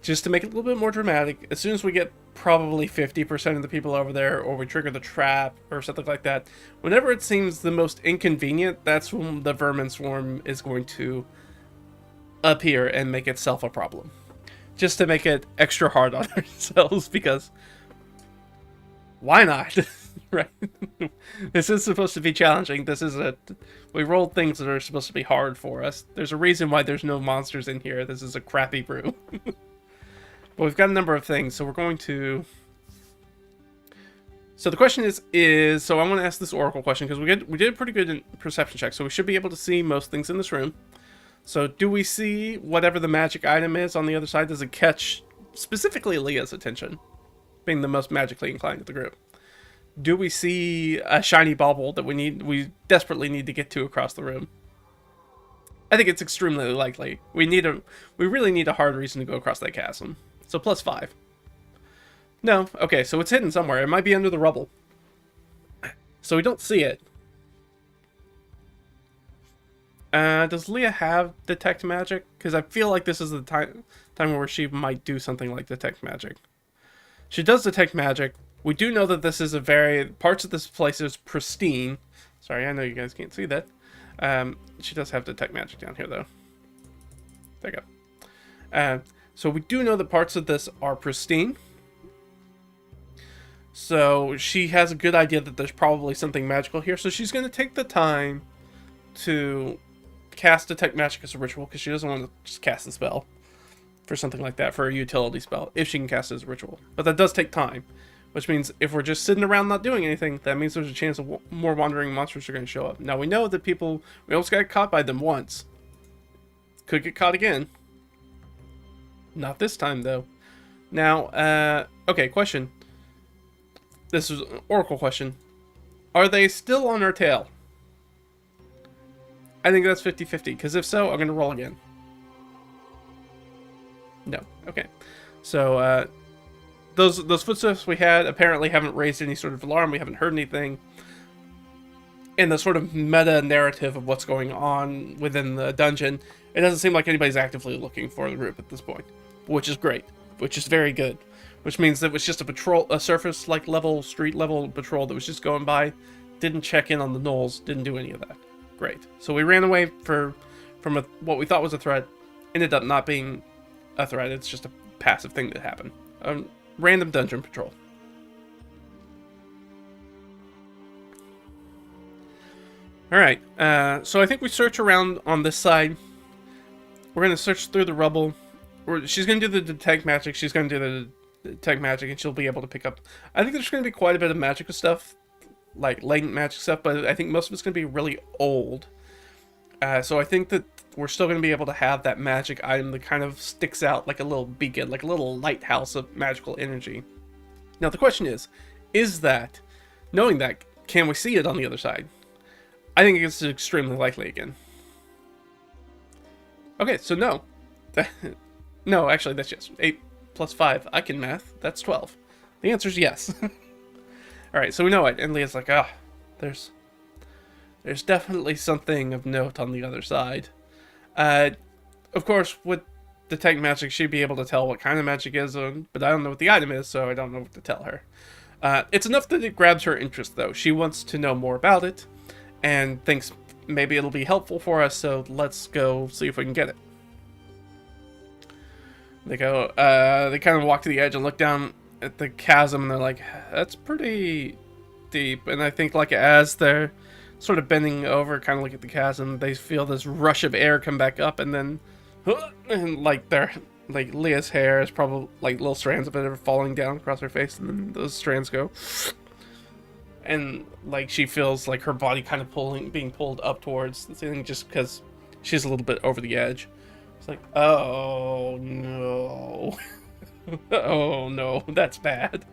just to make it a little bit more dramatic, as soon as we get probably 50% of the people over there, or we trigger the trap, or something like that, whenever it seems the most inconvenient, that's when the vermin swarm is going to appear and make itself a problem. Just to make it extra hard on ourselves, because why not? Right? This is supposed to be challenging. We rolled things that are supposed to be hard for us. There's a reason why there's no monsters in here. This is a crappy brew. But we've got a number of things, so we're going to... So the question is so I want to ask this oracle question, because we did a pretty good perception check, so we should be able to see most things in this room. So do we see whatever the magic item is on the other side? Does it catch specifically Leah's attention, being the most magically inclined of the group? Do we see a shiny bauble that we desperately need to get to across the room? I think it's extremely likely. We really need a hard reason to go across that chasm. So +5. No, okay, so it's hidden somewhere. It might be under the rubble. So we don't see it. Does Leah have detect magic? Because I feel like this is the time where she might do something like detect magic. She does detect magic, We do know that this is parts of this place is pristine. Sorry, I know you guys can't see that. She does have detect magic down here, though. There you go. So we do know that parts of this are pristine. So she has a good idea that there's probably something magical here. So she's going to take the time to cast detect magic as a ritual, because she doesn't want to just cast a spell for something like that, for a utility spell, if she can cast it as a ritual. But that does take time, which means if we're just sitting around not doing anything, that means there's a chance of more wandering monsters are going to show up. Now, we know that we almost got caught by them once. Could get caught again. Not this time, though. Now, okay, question. This is an oracle question. Are they still on our tail? I think that's 50-50, because if so, I'm going to roll again. No. Okay. So, those footsteps we had apparently haven't raised any sort of alarm. We haven't heard anything. In the sort of meta-narrative of what's going on within the dungeon, it doesn't seem like anybody's actively looking for the group at this point. Which is great. Which is very good. Which means that it was just a surface level, street level patrol that was just going by, didn't check in on the gnolls, didn't do any of that. Great. So we ran away from what we thought was a threat, ended up not being a threat. It's just a passive thing that happened. Random dungeon patrol. All right. So I think we search around on this side. We're gonna search through the rubble. She's gonna do the detect magic. She's gonna do the detect magic, and she'll be able to pick up. I think there's going to be quite a bit of magical stuff, like latent magic stuff, but I think most of it's going to be really old. So I think that we're still going to be able to have that magic item that kind of sticks out like a little beacon, like a little lighthouse of magical energy. Now the question is that, knowing that, can we see it on the other side? I think it's extremely likely again. Okay, so no. No, actually, that's yes. 8 plus 5. I can math. That's 12. The answer is yes. Alright, so we know it. And Leah's like, there's definitely something of note on the other side. Of course, with detect magic, she'd be able to tell what kind of magic is, but I don't know what the item is, so I don't know what to tell her. It's enough that it grabs her interest, though. She wants to know more about it, and thinks maybe it'll be helpful for us, so let's go see if we can get it. They go, they kind of walk to the edge and look down at the chasm, and they're like, that's pretty deep. And I think, like, as they're sort of bending over, kind of look at the chasm, they feel this rush of air come back up, and then, and like, Leah's hair is probably, like, little strands of it are falling down across her face, and then those strands go, and, like, she feels like her body kind of being pulled up towards the ceiling, just because she's a little bit over the edge. It's like, oh no. Oh no, that's bad.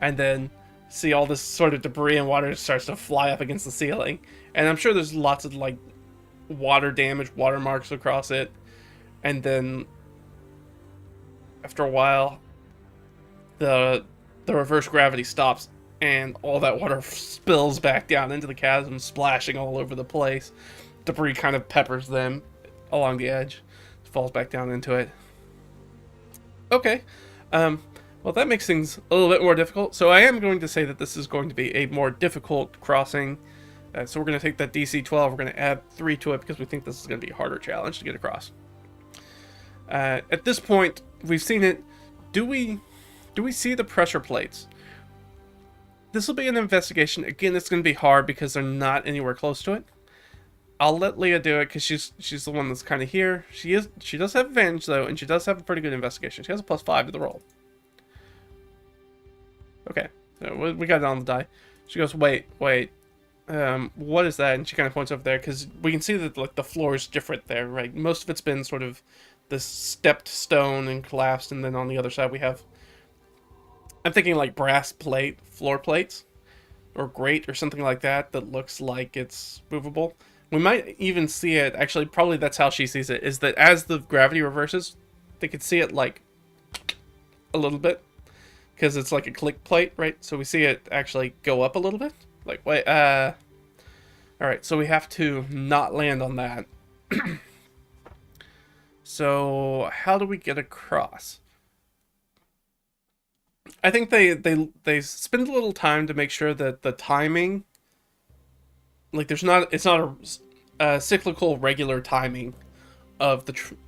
And then see all this sort of debris and water starts to fly up against the ceiling. And I'm sure there's lots of, like, water damage, water marks across it. And then after a while, the reverse gravity stops and all that water spills back down into the chasm, splashing all over the place. Debris kind of peppers them along the edge. Falls back down into it. Okay. Well, that makes things a little bit more difficult. So I am going to say that this is going to be a more difficult crossing. So we're going to take that DC 12. We're going to add 3 to it because we think this is going to be a harder challenge to get across. At this point, we've seen it. Do we see the pressure plates? This will be an investigation. Again, it's going to be hard because they're not anywhere close to it. I'll let Leah do it because she's the one that's kind of here. She does have advantage though, and she does have a pretty good investigation. She has a +5 to the roll. Okay, so we got it on the die. She goes, wait, what is that? And she kind of points over there because we can see that, like, the floor is different there, right? Most of it's been sort of this stepped stone and collapsed, and then on the other side we have, I'm thinking like brass floor plates, or grate or something like that looks like it's movable. We might even see it, actually, probably that's how she sees it, is that as the gravity reverses, they could see it, like, a little bit. Because it's like a click plate, right? So we see it actually go up a little bit. Like, wait, alright, so we have to not land on that. So, how do we get across? I think they spend a little time to make sure that the timing, like it's not a cyclical regular timing of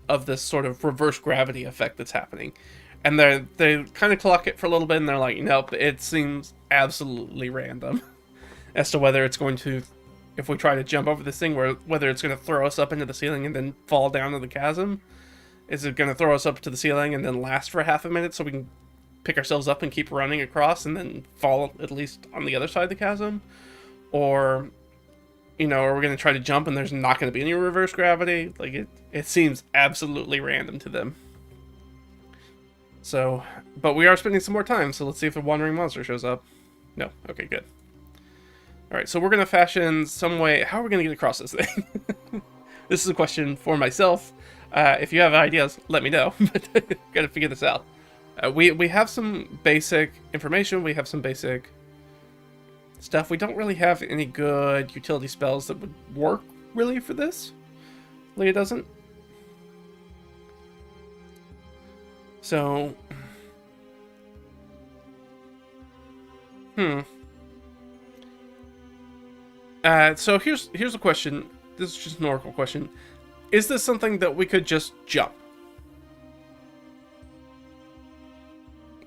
of this sort of reverse gravity effect that's happening, and they kind of clock it for a little bit, and they're like, nope, it seems absolutely random as to whether it's going to, if we try to jump over this thing, whether it's going to throw us up into the ceiling and then fall down to the chasm. Is it going to throw us up to the ceiling and then last for half a minute so we can pick ourselves up and keep running across and then fall at least on the other side of the chasm? Or, are we going to try to jump and there's not going to be any reverse gravity? Like, it seems absolutely random to them. So, but we are spending some more time, so let's see if the wandering monster shows up. No. Okay, good. Alright, so we're going to fashion some way. How are we going to get across this thing? This is a question for myself. If you have ideas, let me know. But gotta figure this out. We have some basic information. We have some basic stuff. We don't really have any good utility spells that would work really for this. Leah doesn't. So, so here's a question. This is just an oracle question. Is this something that we could just jump?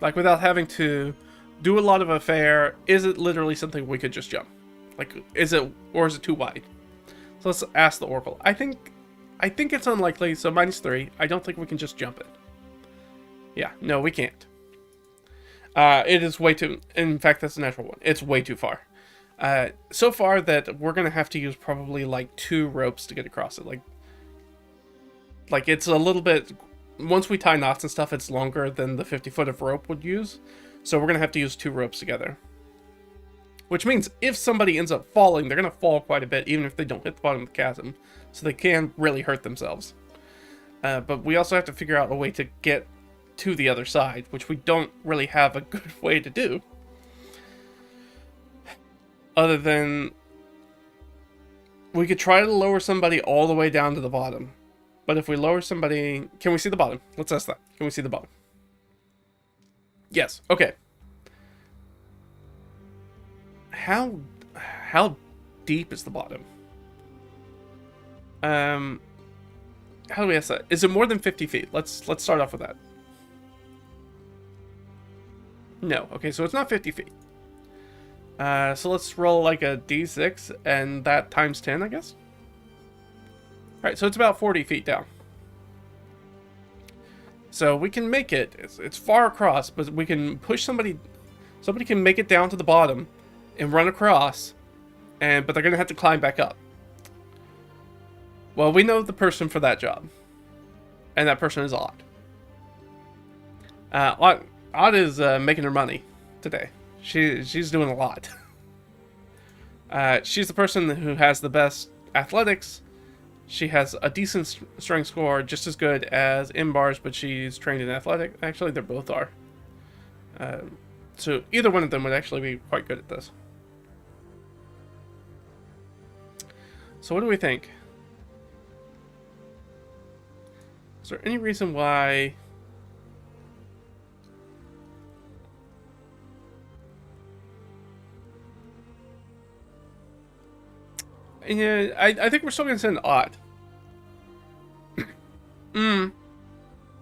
Like, without having to do a lot of affair, is it literally something we could just jump? Like, is it too wide? So let's ask the oracle. I think it's unlikely, so -3. I don't think we can just jump it. Yeah, no, we can't. It is way too, in fact, that's a natural one. It's way too far. So far that we're going to have to use probably like 2 ropes to get across it. Like it's a little bit, once we tie knots and stuff, it's longer than the 50 foot of rope would use. So we're going to have to use 2 ropes together. Which means if somebody ends up falling, they're going to fall quite a bit, even if they don't hit the bottom of the chasm. So they can really hurt themselves. But we also have to figure out a way to get to the other side, which we don't really have a good way to do. Other than, we could try to lower somebody all the way down to the bottom. But if we lower somebody... Can we see the bottom? Let's ask that. Can we see the bottom? Yes. Okay. How deep is the bottom? How do we ask that? Is it more than 50 feet? Let's start off with that. No. Okay, so it's not 50 feet. So let's roll like a d6, and that times 10, I guess? Alright, so it's about 40 feet down. So we can make it. It's far across, but we can push somebody... Somebody can make it down to the bottom and run across, but they're going to have to climb back up. Well, we know the person for that job. And that person is Odd. Odd is making her money today. She's doing a lot. She's the person who has the best athletics. She has a decent strength score, just as good as Inbar's, but she's trained in athletic. Actually, they both are. So either one of them would actually be quite good at this. So what do we think? Is there any reason why... Yeah, I think we're still going to send Odd.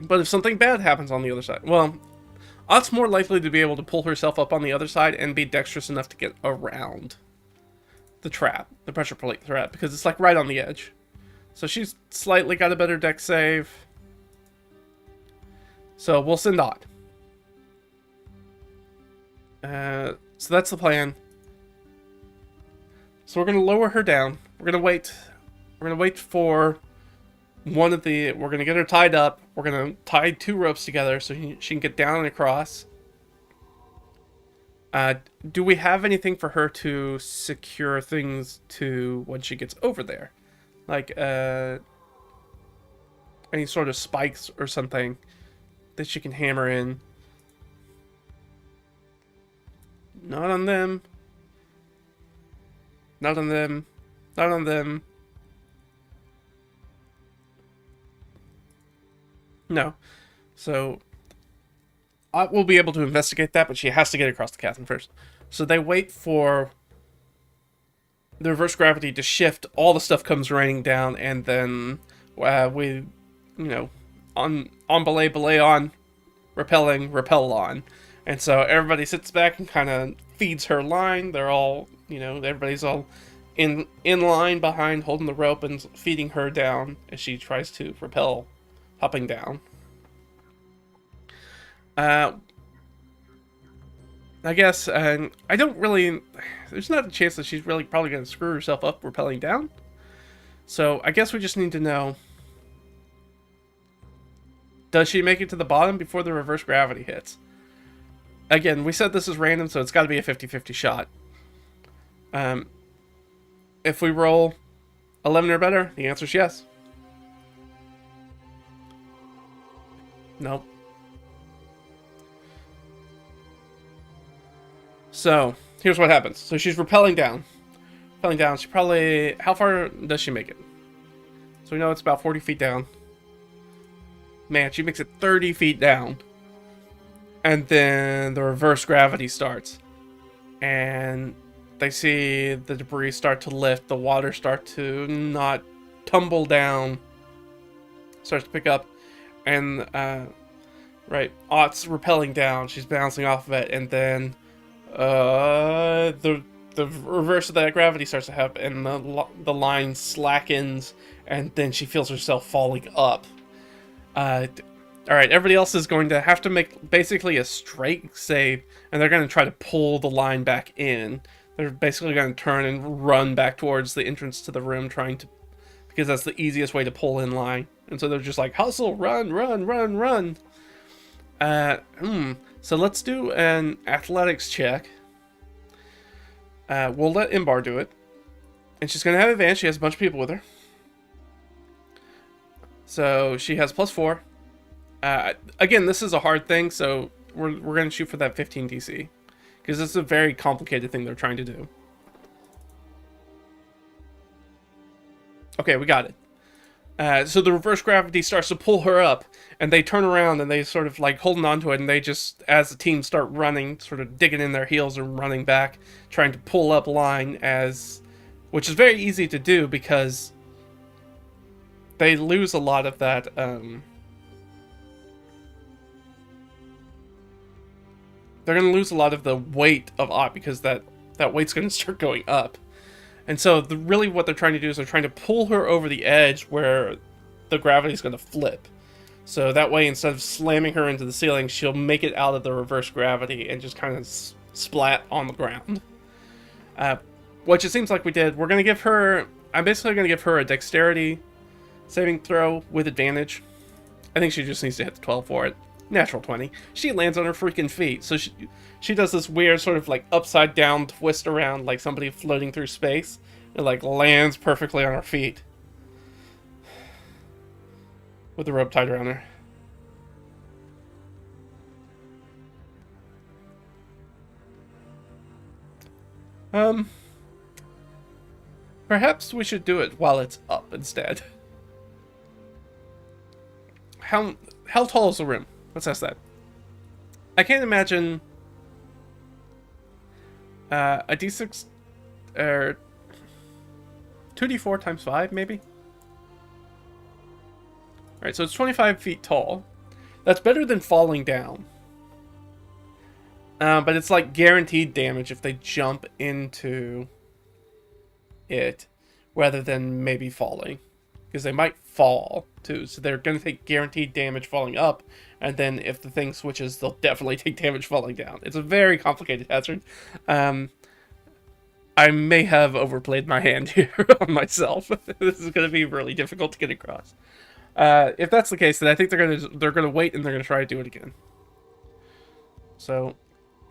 But if something bad happens on the other side... Well, Odd's more likely to be able to pull herself up on the other side and be dexterous enough to get around the trap. The pressure plate trap. Because it's like right on the edge. So she's slightly got a better dex save. So we'll send Odd. So that's the plan. So we're going to lower her down. We're going to wait. We're going to wait for one of the... We're going to get her tied up. We're going to tie 2 ropes together so she can get down and across. Do we have anything for her to secure things to when she gets over there? Like, any sort of spikes or something that she can hammer in? Not on them. Not on them. Not on them. No. So, will be able to investigate that, but she has to get across the chasm first. So they wait for the reverse gravity to shift, all the stuff comes raining down, and then we, on belay on, repel on. And so everybody sits back and kind of feeds her line. They're all, everybody's all in line behind, holding the rope and feeding her down as she tries to repel, hopping down. I guess, I don't really... There's not a chance that she's really probably going to screw herself up rappelling down. So, I guess we just need to know... Does she make it to the bottom before the reverse gravity hits? Again, we said this is random, so it's got to be a 50-50 shot. If we roll 11 or better, the answer is yes. Nope. So, here's what happens. So she's rappelling down. Rappelling down. She probably... How far does she make it? So we know it's about 40 feet down. Man, she makes it 30 feet down. And then the reverse gravity starts. And they see the debris start to lift. The water start to not tumble down. Starts to pick up. And, right, Ott's rappelling down. She's bouncing off of it. And then... the reverse of that gravity starts to happen, and the line slackens, and then she feels herself falling up. Alright, everybody else is going to have to make basically a straight save, and they're going to try to pull the line back in. They're basically going to turn and run back towards the entrance to the room, because that's the easiest way to pull in line. And so they're just like, hustle, run, run, run, run. So let's do an athletics check. We'll let Inbar do it. And she's going to have advantage. She has a bunch of people with her. So she has +4. Again, this is a hard thing, so we're going to shoot for that 15 DC. Because this is a very complicated thing they're trying to do. Okay, we got it. So the reverse gravity starts to pull her up, and they turn around and they sort of like holding onto it, and they just, as the team start running, sort of digging in their heels and running back, trying to pull up line, which is very easy to do because they lose a lot of that, they're going to lose a lot of the weight of Ott because that weight's going to start going up. And so, really what they're trying to do is they're trying to pull her over the edge where the gravity's going to flip. So that way, instead of slamming her into the ceiling, she'll make it out of the reverse gravity and just kind of splat on the ground. Which it seems like we did. We're going to give her... I'm basically going to give her a dexterity saving throw with advantage. I think she just needs to hit the 12 for it. Natural 20. She lands on her freaking feet. So she does this weird sort of like upside down twist around like somebody floating through space. It like lands perfectly on her feet. With the rope tied around her. Perhaps we should do it while it's up instead. How tall is the room? Let's ask that. I can't imagine a d6 or 2d4 times 5 maybe. Alright, so it's 25 feet tall. That's better than falling down. But it's like guaranteed damage if they jump into it rather than maybe falling. Because they might fall too. So they're going to take guaranteed damage falling up. And then if the thing switches, they'll definitely take damage falling down. It's a very complicated hazard. I may have overplayed my hand here on myself. This is going to be really difficult to get across. If that's the case, then I think they're gonna wait and they're gonna try to do it again. So,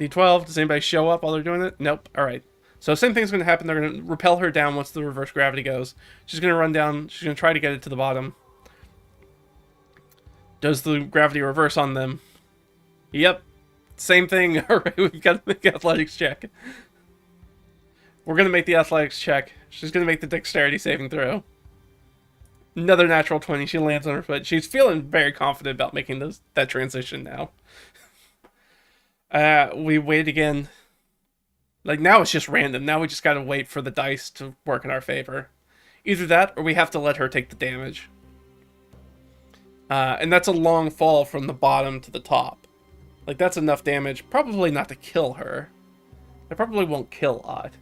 D12. Does anybody show up while they're doing it? Nope. All right. So same thing's gonna happen. They're gonna repel her down once the reverse gravity goes. She's gonna run down. She's gonna try to get it to the bottom. Does the gravity reverse on them? Yep. Same thing. All right. We've got to make an athletics check. We're gonna make the athletics check. She's gonna make the dexterity saving throw. Another natural 20. She lands on her foot. She's feeling very confident about making that transition now. We wait again. Like, now it's just random. Now we just gotta wait for the dice to work in our favor. Either that, or we have to let her take the damage. And that's a long fall from the bottom to the top. Like, that's enough damage. Probably not to kill her. It probably won't kill Odd.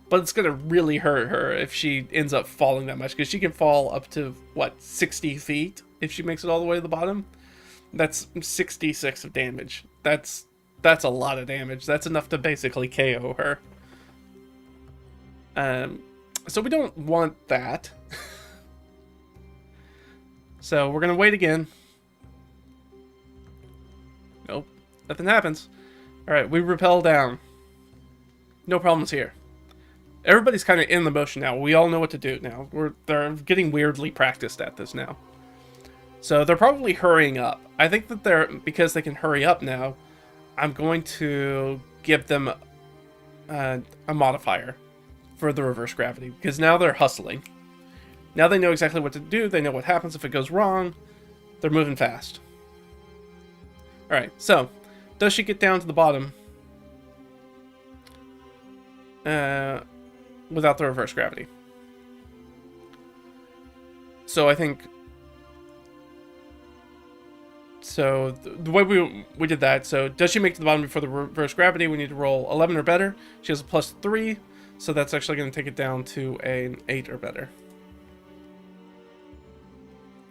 But it's gonna really hurt her if she ends up falling that much. Because she can fall up to, what, 60 feet? If she makes it all the way to the bottom? That's 66 of damage. That's a lot of damage. That's enough to basically KO her. So we don't want that. So we're gonna wait again. Nope, nothing happens. Alright, we rappel down. No problems here. Everybody's kind of in the motion now. We all know what to do now. They're getting weirdly practiced at this now. So they're probably hurrying up. I think that because they can hurry up now, I'm going to give them a modifier for the reverse gravity, because now they're hustling. Now they know exactly what to do. They know what happens if it goes wrong. They're moving fast. Alright, so does she get down to the bottom without the reverse gravity? So I think... So the way we did that, so does she make it to the bottom before the reverse gravity? We need to roll 11 or better. She has a +3, so that's actually going to take it down to an 8 or better.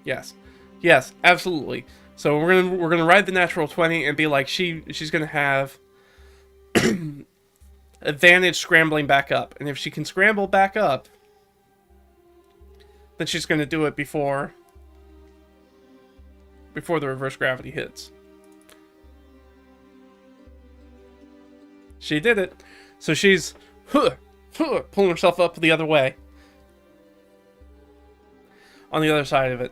Yes, yes, absolutely. So we're gonna ride the natural 20 and be like she's gonna have advantage scrambling back up, and if she can scramble back up, then she's gonna do it before the reverse gravity hits. She did it. So she's pulling herself up the other way. On the other side of it.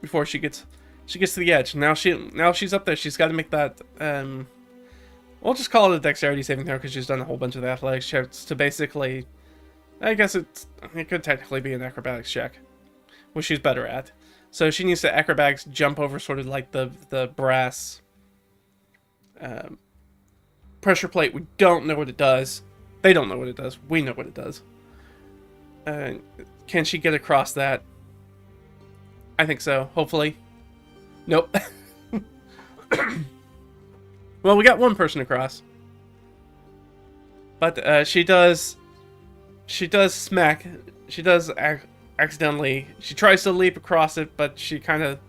Before she gets to the edge. Now she's up there. She's got to make that we'll just call it a dexterity saving throw because she's done a whole bunch of the athletics checks to basically, I guess it could technically be an acrobatics check, which she's better at. So she needs to acrobatics jump over sort of like the brass pressure plate. We don't know what it does. They don't know what it does. We know what it does. Can she get across that? I think so. Hopefully. Nope. Well, we got one person across. But she does smack. She does accidentally. She tries to leap across it, but she kind of...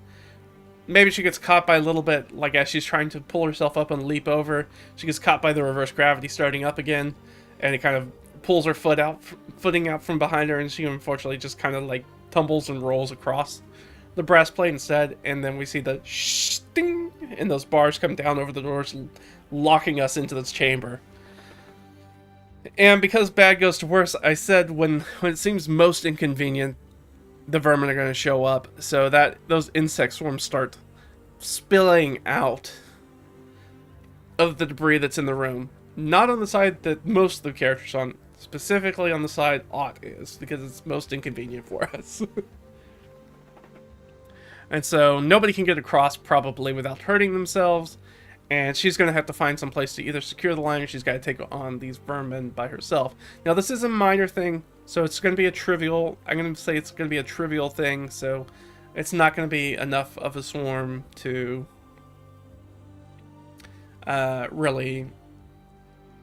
Maybe she gets caught by a little bit, like as she's trying to pull herself up and leap over. She gets caught by the reverse gravity starting up again, and it kind of pulls her footing out from behind her, and she unfortunately just kind of like tumbles and rolls across the brass plate instead. And then we see the ding, and those bars come down over the doors, locking us into this chamber. And because bad goes to worse, I said when it seems most inconvenient, the vermin are going to show up, so that those insect swarms start spilling out of the debris that's in the room. Not on the side that most of the characters on, specifically on the side Ott is, because it's most inconvenient for us. And so nobody can get across probably without hurting themselves, and she's going to have to find some place to either secure the line or she's got to take on these vermin by herself. Now this is a minor thing, so it's going to be a trivial... I'm going to say it's going to be a trivial thing, so it's not going to be enough of a swarm to really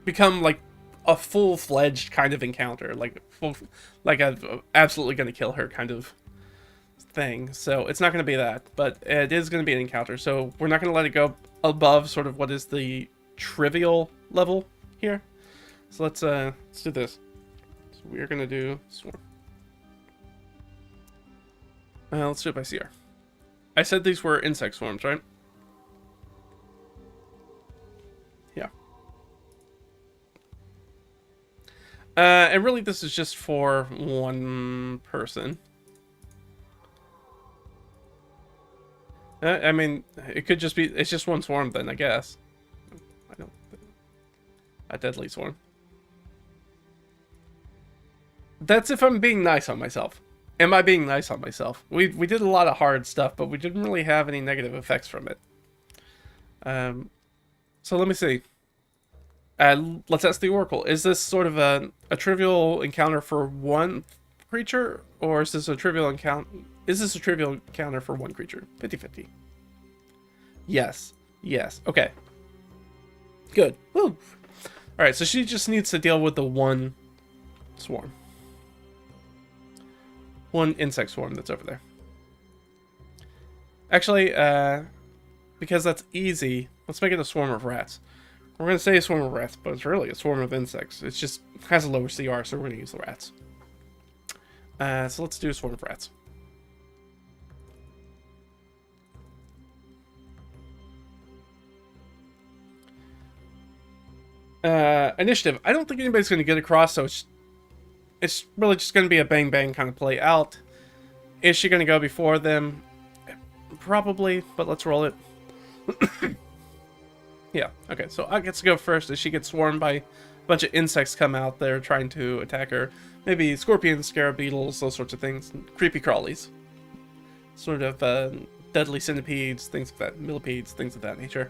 become like a full-fledged kind of encounter, like a absolutely going to kill her kind of thing. So it's not going to be that, but it is going to be an encounter. So we're not going to let it go above sort of what is the trivial level here. So let's do this. So we're going to do swarm. Let's do it by CR. I said these were insect swarms, right? Yeah. And really this is just for one person. I mean, it could just be, it's just one swarm then, I guess. I don't... A deadly swarm. That's if I'm being nice on myself. Am I being nice on myself? We did a lot of hard stuff, but we didn't really have any negative effects from it. So let me see. Let's ask the Oracle. Is this sort of a trivial encounter for one creature, or is this a trivial encounter? Is this a trivial encounter for one creature? 50-50. Yes. Yes. Okay. Good. Woo. All right. So she just needs to deal with the one swarm, one insect swarm that's over there. Actually, because that's easy, let's make it a swarm of rats. We're going to say a swarm of rats, but it's really a swarm of insects. It just has a lower CR, so we're going to use the rats. So let's do a swarm of rats. Initiative. I don't think anybody's going to get across, so it's really just going to be a bang-bang kind of play out. Is she going to go before them? Probably, but let's roll it. Yeah, okay, so I get to go first as she gets swarmed by a bunch of insects come out there trying to attack her. Maybe scorpions, scarab beetles, those sorts of things. Creepy crawlies. Sort of deadly centipedes, things of that, millipedes, things of that nature.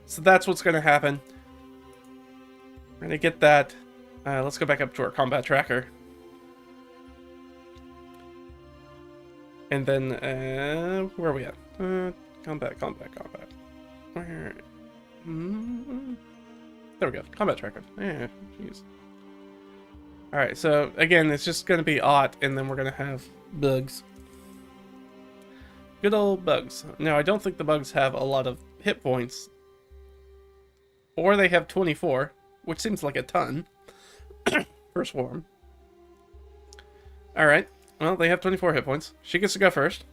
So that's what's going to happen. We're going to get that. Let's go back up to our combat tracker. And then, where are we at? Combat. Where? There we go. Combat tracker. Yeah, jeez. Alright, so again, it's just going to be odd, and then we're going to have bugs. Good old bugs. Now, I don't think the bugs have a lot of hit points. Or they have 24, which seems like a ton. For swarm. Alright. Well, they have 24 hit points. She gets to go first.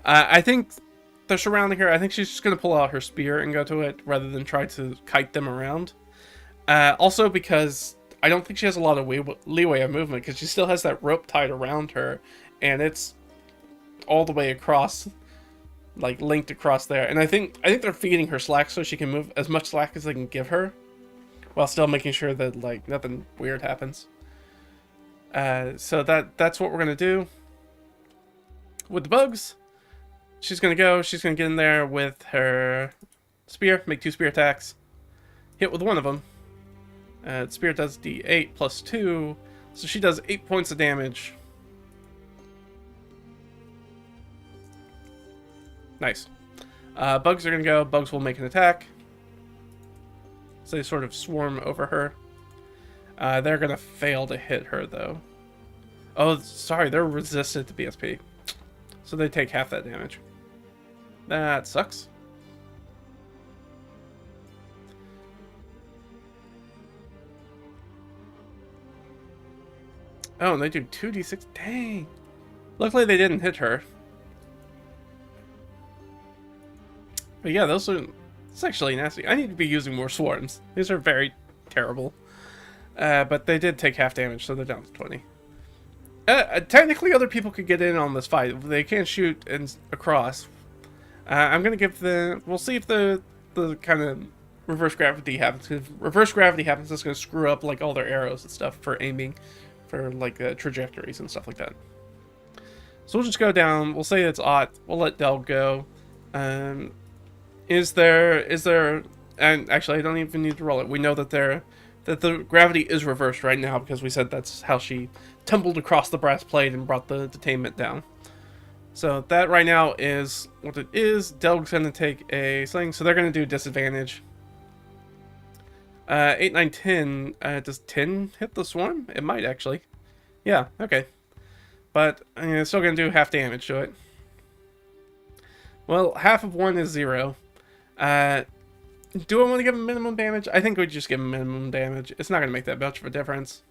I think they're surrounding her. I think she's just going to pull out her spear and go to it rather than try to kite them around. Also because I don't think she has a lot of leeway of movement because she still has that rope tied around her. And it's all the way across, like linked across there. And I think they're feeding her slack so she can move as much slack as they can give her, while still making sure that like nothing weird happens. So that's what we're gonna do with the bugs. She's gonna get in there with her spear, make 2 spear attacks, hit with one of them. Spear does D8 plus 2, so she does 8 points of damage. Nice. Bugs are gonna go. Bugs will make an attack. So they sort of swarm over her. They're gonna fail to hit her though. Oh, sorry, they're resistant to BSP. So they take half that damage. That sucks. Oh, and they do 2d6. Dang. Luckily they didn't hit her. But yeah, those are... It's actually nasty. I need to be using more swarms. These are very terrible. But they did take half damage, so they're down to 20. Technically, other people could get in on this fight. They can't shoot across. I'm going to give the... We'll see if the kind of reverse gravity happens. If reverse gravity happens, it's going to screw up like all their arrows and stuff for aiming. For like trajectories and stuff like that. So we'll just go down. We'll say it's odd. We'll let Delg go. Is there... And actually, I don't even need to roll it. We know that the gravity is reversed right now because we said that's how she tumbled across the brass plate and brought the detainment down. So that right now is what it is. Delg's going to take a sling, so they're going to do disadvantage. 8, 9, 10. Does 10 hit the swarm? It might actually. Yeah, okay. But it's still going to do half damage to it. Well, half of 1 is 0. Do I want to give him minimum damage? I think we just give him minimum damage. It's not going to make that much of a difference.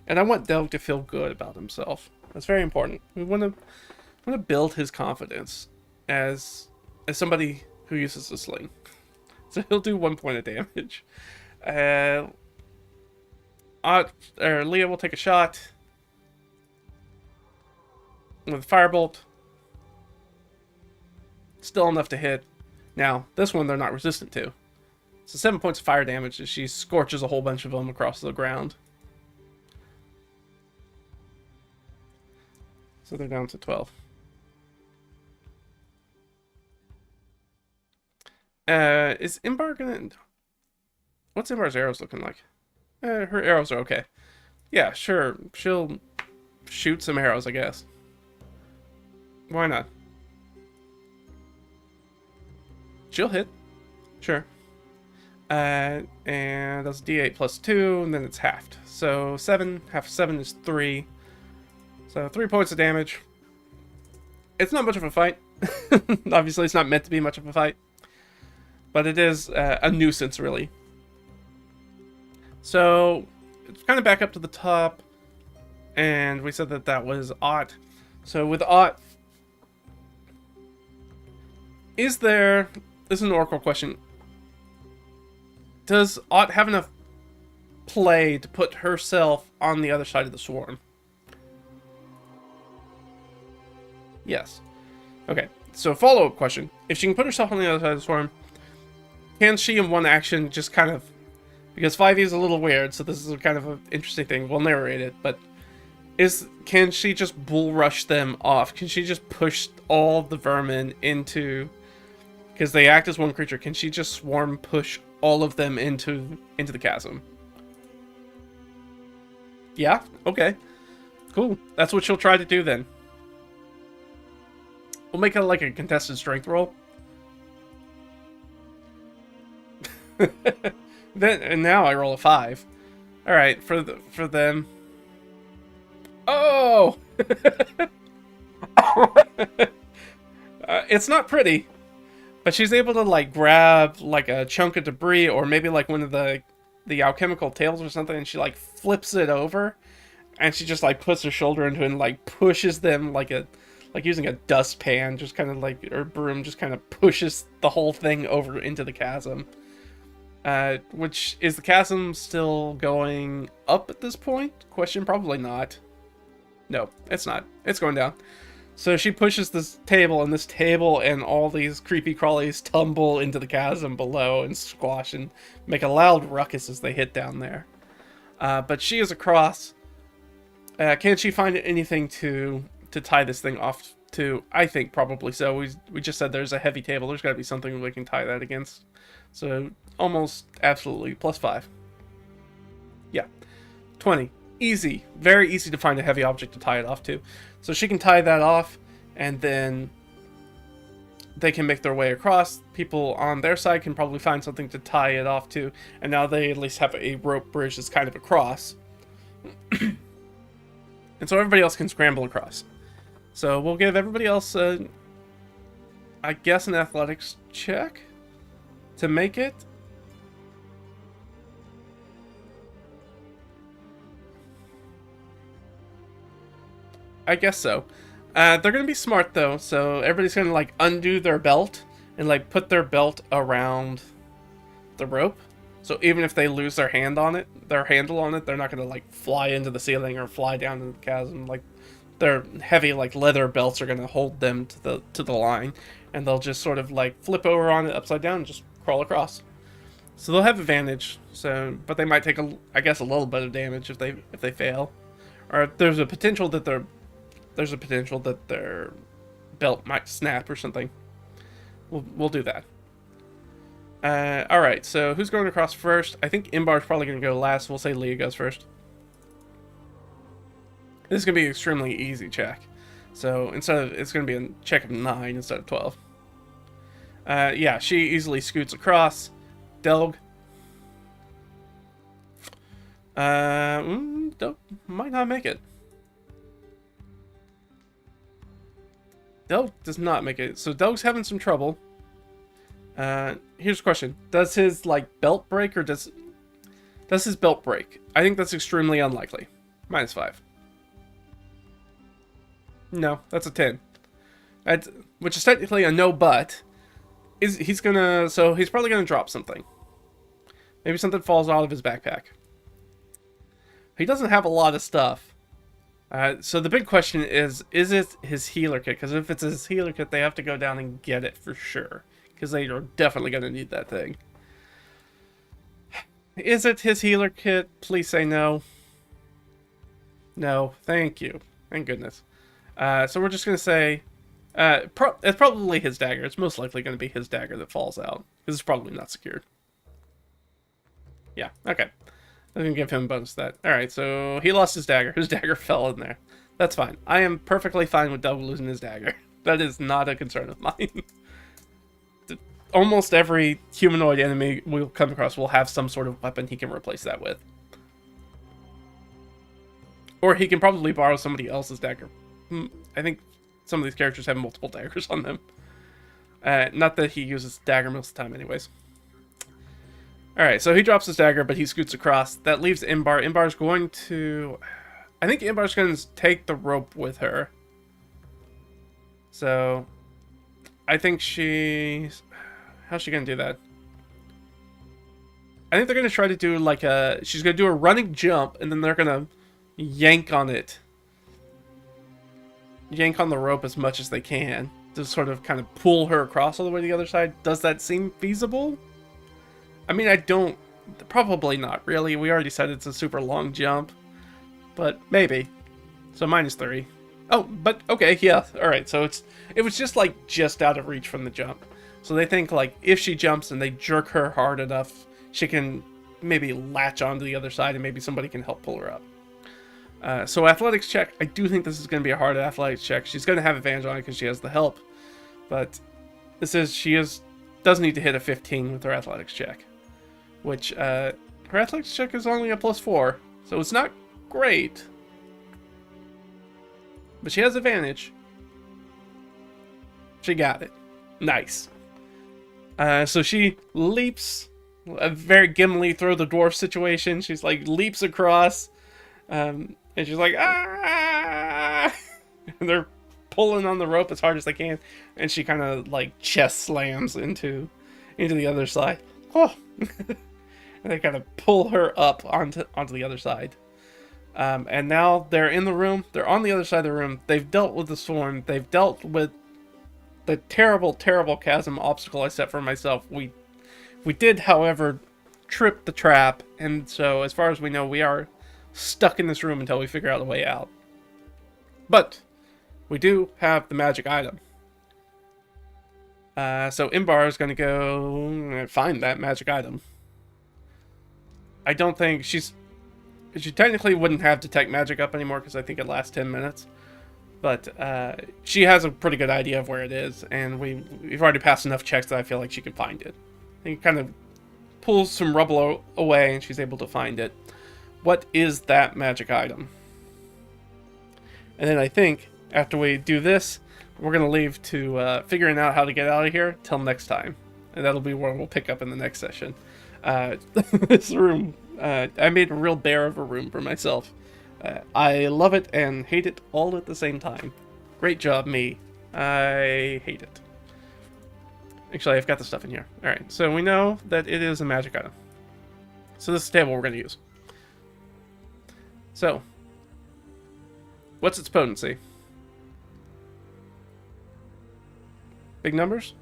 And I want Delg to feel good about himself. That's very important. We want to build his confidence as somebody who uses a sling. So he'll do 1 point of damage. Leah will take a shot with Firebolt. Still enough to hit. Now, this one they're not resistant to. So 7 points of fire damage as she scorches a whole bunch of them across the ground. So they're down to 12. Is Inbar gonna... What's Inbar's arrows looking like? Her arrows are okay. Yeah, sure. She'll shoot some arrows, I guess. Why not? She'll hit. Sure. And that's D8 plus 2, and then it's halved. So 7, half of 7 is 3. So 3 points of damage. It's not much of a fight. Obviously, it's not meant to be much of a fight. But it is a nuisance, really. So, it's kind of back up to the top. And we said that that was Ott. So with Ott, is there... This is an oracle question. Does Ott have enough play to put herself on the other side of the swarm? Yes. Okay, so follow-up question. If she can put herself on the other side of the swarm, can she in one action just kind of... Because 5e is a little weird, so this is kind of an interesting thing. We'll narrate it, but... Can she just bull rush them off? Can she just push all the vermin into... Because they act as one creature. Can she just swarm push all of them into the chasm? Yeah? Okay. Cool. That's what she'll try to do then. We'll make it like a contested strength roll. And now I roll a 5. Alright, for them. Oh! It's not pretty. But she's able to, like, grab, like, a chunk of debris, or maybe, like, one of the alchemical tails or something, and she, like, flips it over, and she just, like, puts her shoulder into it and, like, pushes them like using a dustpan, just kind of, like, or broom, just kind of pushes the whole thing over into the chasm. Which, is the chasm still going up at this point? Question, probably not. No, it's not. It's going down. So she pushes this table and all these creepy crawlies tumble into the chasm below and squash and make a loud ruckus as they hit down there. But she is across. Can she find anything to tie this thing off to? I think probably so. We just said there's a heavy table. There's got to be something we can tie that against. So almost absolutely +5. Yeah, 20. Easy. Very easy to find a heavy object to tie it off to. So she can tie that off, and then they can make their way across. People on their side can probably find something to tie it off to, and now they at least have a rope bridge that's kind of across. And so everybody else can scramble across. So we'll give everybody else, I guess, an athletics check to make it. I guess so. They're gonna be smart though, so everybody's gonna like undo their belt and like put their belt around the rope. So even if they lose their handle on it, they're not gonna like fly into the ceiling or fly down into the chasm. Like their heavy like leather belts are gonna hold them to the line, and they'll just sort of like flip over on it upside down and just crawl across. So they'll have advantage. So, but they might take I guess a little bit of damage if they fail, or there's a potential that their belt might snap or something. We'll do that. Alright, so who's going across first? I think Inbar's probably going to go last. We'll say Leah goes first. This is going to be an extremely easy check. So it's going to be a check of 9 instead of 12. Yeah, she easily scoots across. Delg. Delg might not make it. Delg does not make it. So Delg's having some trouble. Here's the question. Does his, like, belt break, or does his belt break? I think that's extremely unlikely. -5. No, that's a 10. Which is technically a no, but he's probably gonna drop something. Maybe something falls out of his backpack. He doesn't have a lot of stuff. So the big question is it his healer kit? Because if it's his healer kit, they have to go down and get it for sure. Because they are definitely going to need that thing. Is it his healer kit? Please say no. No, thank you. Thank goodness. So we're just going to say It's probably his dagger. It's most likely going to be his dagger that falls out, because it's probably not secured. Yeah, okay. I'm going to give him a bonus to that. Alright, so he lost his dagger. His dagger fell in there. That's fine. I am perfectly fine with Delg losing his dagger. That is not a concern of mine. Almost every humanoid enemy we'll come across will have some sort of weapon he can replace that with. Or he can probably borrow somebody else's dagger. I think some of these characters have multiple daggers on them. Not that he uses dagger most of the time anyways. Alright, so he drops his dagger, but he scoots across. That leaves Inbar. Inbar's going to... I think Inbar's going to take the rope with her. So... I think she's... How's she going to do that? I think they're going to try to do like a... She's going to do a running jump, and then they're going to yank on it. Yank on the rope as much as they can. To sort of kind of pull her across all the way to the other side. Does that seem feasible? I mean, I don't... Probably not, really. We already said it's a super long jump. But maybe. So -3. Oh, but okay, yeah. Alright, so it was just like just out of reach from the jump. So they think like if she jumps and they jerk her hard enough, she can maybe latch onto the other side and maybe somebody can help pull her up. So athletics check. I do think this is going to be a hard athletics check. She's going to have advantage on it because she has the help. But she does need to hit a 15 with her athletics check. Which, her athletics check is only a +4, so it's not great. But she has advantage. She got it. Nice. So she leaps, a very Gimli throw the dwarf situation. She's like, leaps across, and she's like, ah! And they're pulling on the rope as hard as they can, and she kind of like chest slams into the other side. Oh! And they kind of pull her up onto the other side. And now they're in the room. They're on the other side of the room. They've dealt with the storm. They've dealt with the terrible, terrible chasm obstacle I set for myself. We did, however, trip the trap. And so, as far as we know, we are stuck in this room until we figure out a way out. But we do have the magic item. So Inbar is going to go find that magic item. I don't think she technically wouldn't have detect magic up anymore because I think it lasts 10 minutes. But she has a pretty good idea of where it is, and we've already passed enough checks that I feel like she can find it. He kind of pulls some rubble away, and she's able to find it. What is that magic item? And then I think after we do this, we're going to leave to figuring out how to get out of here till next time. And that'll be where we'll pick up in the next session. This room, I made a real bear of a room for myself. I love it and hate it all at the same time. Great job, me. I hate it. Actually, I've got the stuff in here. Alright, so we know that it is a magic item. So this is the table we're going to use. So, what's its potency? Big numbers?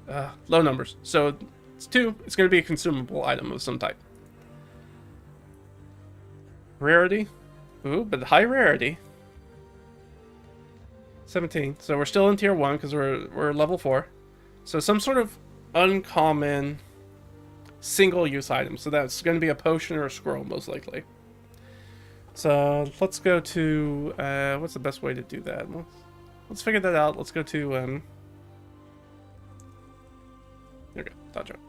Low numbers. So, it's 2. It's going to be a consumable item of some type. Rarity? Ooh, but high rarity. 17. So we're still in tier 1 because we're level 4. So some sort of uncommon single-use item. So that's going to be a potion or a scroll, most likely. So let's go to... what's the best way to do that? Let's figure that out. Let's go to... there we go. Dodge up.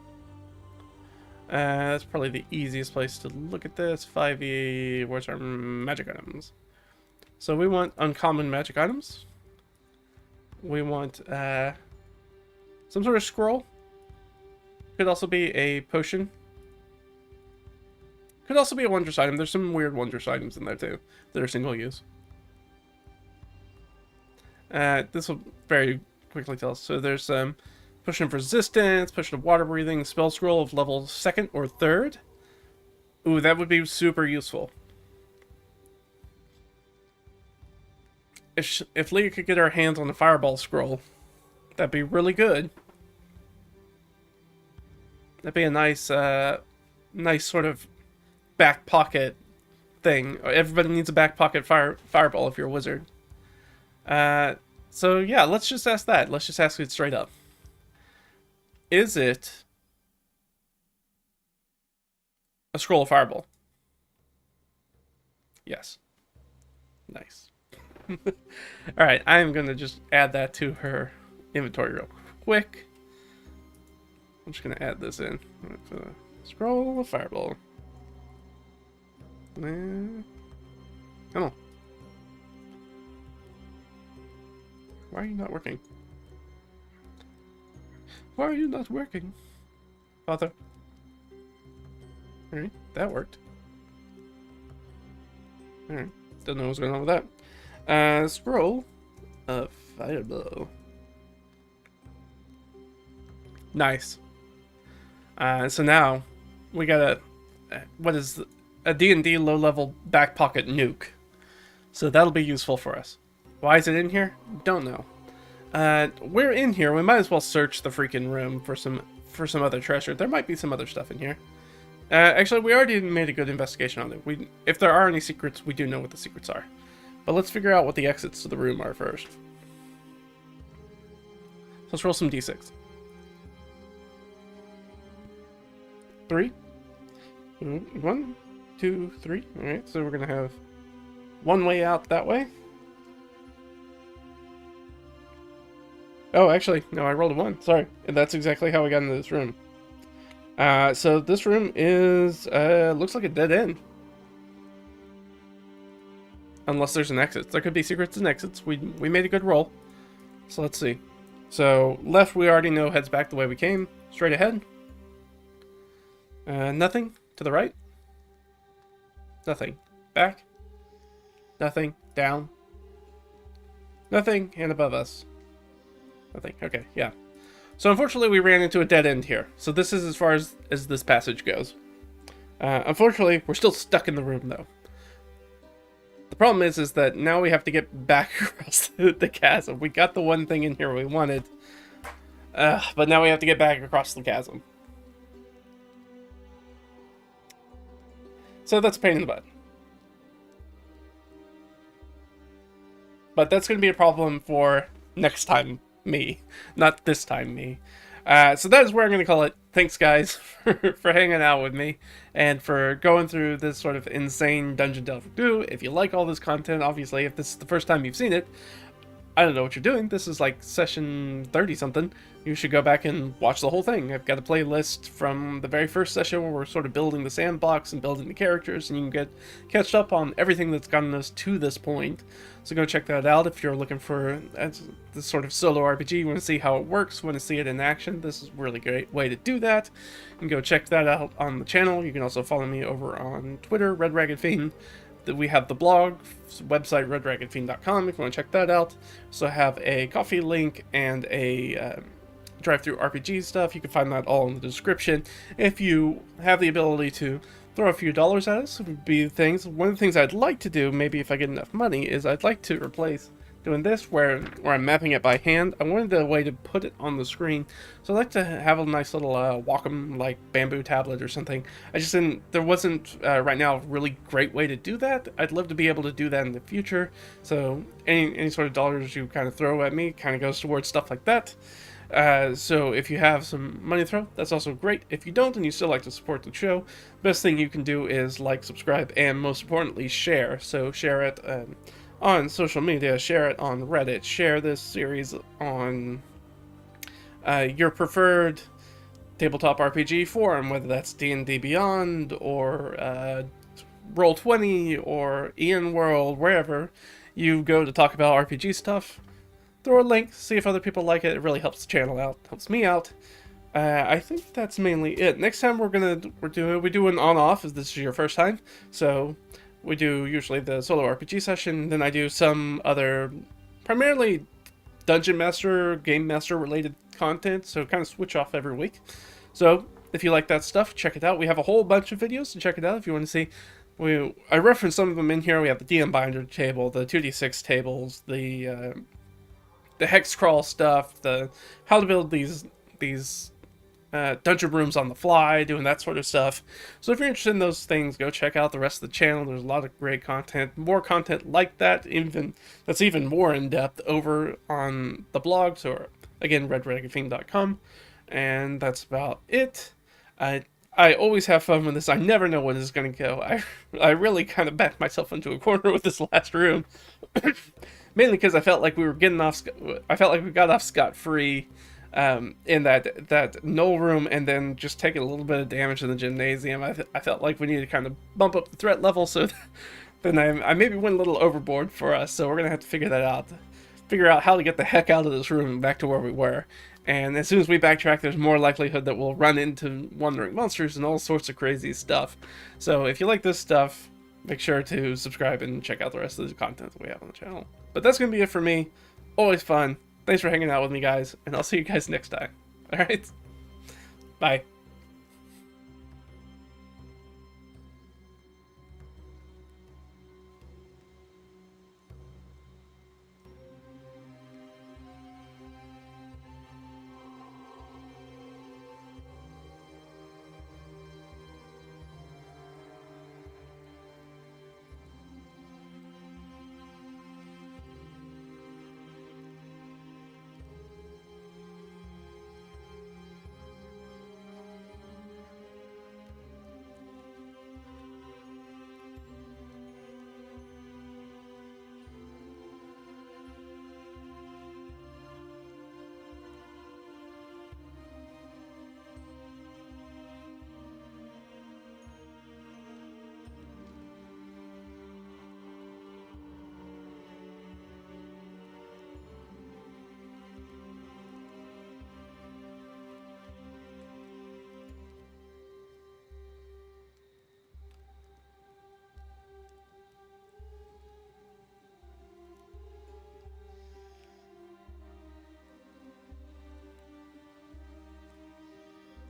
That's probably the easiest place to look at this. 5e, where's our magic items? So we want uncommon magic items. We want some sort of scroll. Could also be a potion. Could also be a wondrous item. There's some weird wondrous items in there too that are single use. This will very quickly tell us. So there's potion of resistance, potion of water breathing, spell scroll of level 2nd or 3rd. Ooh, that would be super useful. If Leah could get her hands on the fireball scroll, that'd be really good. That'd be a nice, nice sort of back pocket thing. Everybody needs a back pocket fireball if you're a wizard. So yeah, let's just ask that. Let's just ask it straight up. Is it a scroll of fireball? Yes. Nice. Alright, I'm gonna just add that to her inventory real quick. I'm just gonna add this in. Scroll of fireball. Come on. Why are you not working? Why are you not working? Father. Alright, that worked. Alright, don't know what's going on with that. Scroll of fireball. Nice. So now we got a D&D low-level back pocket nuke. So that'll be useful for us. Why is it in here? Don't know. We're in here. We might as well search the freaking room for some other treasure. There might be some other stuff in here. Actually, we already made a good investigation on it. If there are any secrets, we do know what the secrets are. But let's figure out what the exits to the room are first. So let's roll some d6. 3. 1, 2, 3. Alright, so we're going to have one way out that way. Oh, actually, no, I rolled a 1. Sorry. And that's exactly how we got into this room. So this room is, looks like a dead end. Unless there's an exit. There could be secrets and exits. We made a good roll. So let's see. So left we already know heads back the way we came. Straight ahead. Nothing. To the right. Nothing. Back. Nothing. Down. Nothing. And above us. Nothing. Okay, yeah. So unfortunately we ran into a dead end here. So this is as far as this passage goes. Unfortunately, we're still stuck in the room though. The problem is that now we have to get back across the chasm. We got the one thing in here we wanted. But now we have to get back across the chasm. So that's a pain in the butt. But that's going to be a problem for next time me, not this time me. So that is where I'm going to call it. Thanks, guys, for hanging out with me and for going through this sort of insane Dungeon Delver 2. If you like all this content, obviously, if this is the first time you've seen it, I don't know what you're doing. This is like session 30-something. You should go back and watch the whole thing. I've got a playlist from the very first session where we're sort of building the sandbox and building the characters, and you can catch up on everything that's gotten us to this point. So go check that out if you're looking for this sort of solo RPG. You want to see how it works, want to see it in action. This is a really great way to do that. You can go check that out on the channel. You can also follow me over on Twitter, Red Ragged Fiend. We have the blog, website, redragonfiend.com, if you want to check that out. So I have a coffee link and a DriveThruRPG stuff. You can find that all in the description. If you have the ability to throw a few dollars at us, it would be things. One of the things I'd like to do, maybe if I get enough money, is I'd like to replace doing this where I'm mapping it by hand. I wanted a way to put it on the screen, so I'd like to have a nice little Wacom like bamboo tablet or something. I just didn't, there wasn't right now a really great way to do that. I'd love to be able to do that in the future, so any sort of dollars you kind of throw at me kind of goes towards stuff like that. So if you have some money to throw, that's also great. If you don't and you still like to support the show, best thing you can do is like, subscribe, and most importantly share. So share it on social media, share it on Reddit, share this series on your preferred tabletop RPG forum, whether that's D&D Beyond or Roll20 or Ian World, wherever you go to talk about RPG stuff. Throw a link, see if other people like it. It really helps the channel out, helps me out. I think that's mainly it. Next time we do an on-off, if this is your first time. So we do usually the solo RPG session, then I do some other, primarily Dungeon Master, Game Master related content, so kind of switch off every week. So if you like that stuff, check it out. We have a whole bunch of videos to check it out if you want to see. I referenced some of them in here. We have the DM Binder table, the 2d6 tables, the hex crawl stuff, the how to build these dungeon rooms on the fly, doing that sort of stuff. So if you're interested in those things, go check out the rest of the channel. There's a lot of great content, more content like that, that's even more in depth over on the blog. So again, reddragonfiend.com, and that's about it. I always have fun with this. I never know when this is going to go. I really kind of backed myself into a corner with this last room. Mainly because I felt like we got off scot-free in that gnoll room, and then just taking a little bit of damage in the gymnasium. I felt like we needed to kind of bump up the threat level, so then I maybe went a little overboard for us, so we're going to have to figure that out. Figure out how to get the heck out of this room and back to where we were. And as soon as we backtrack, there's more likelihood that we'll run into wandering monsters and all sorts of crazy stuff. So if you like this stuff, make sure to subscribe and check out the rest of the content that we have on the channel. But that's going to be it for me. Always fun. Thanks for hanging out with me, guys, and I'll see you guys next time. Alright? Bye.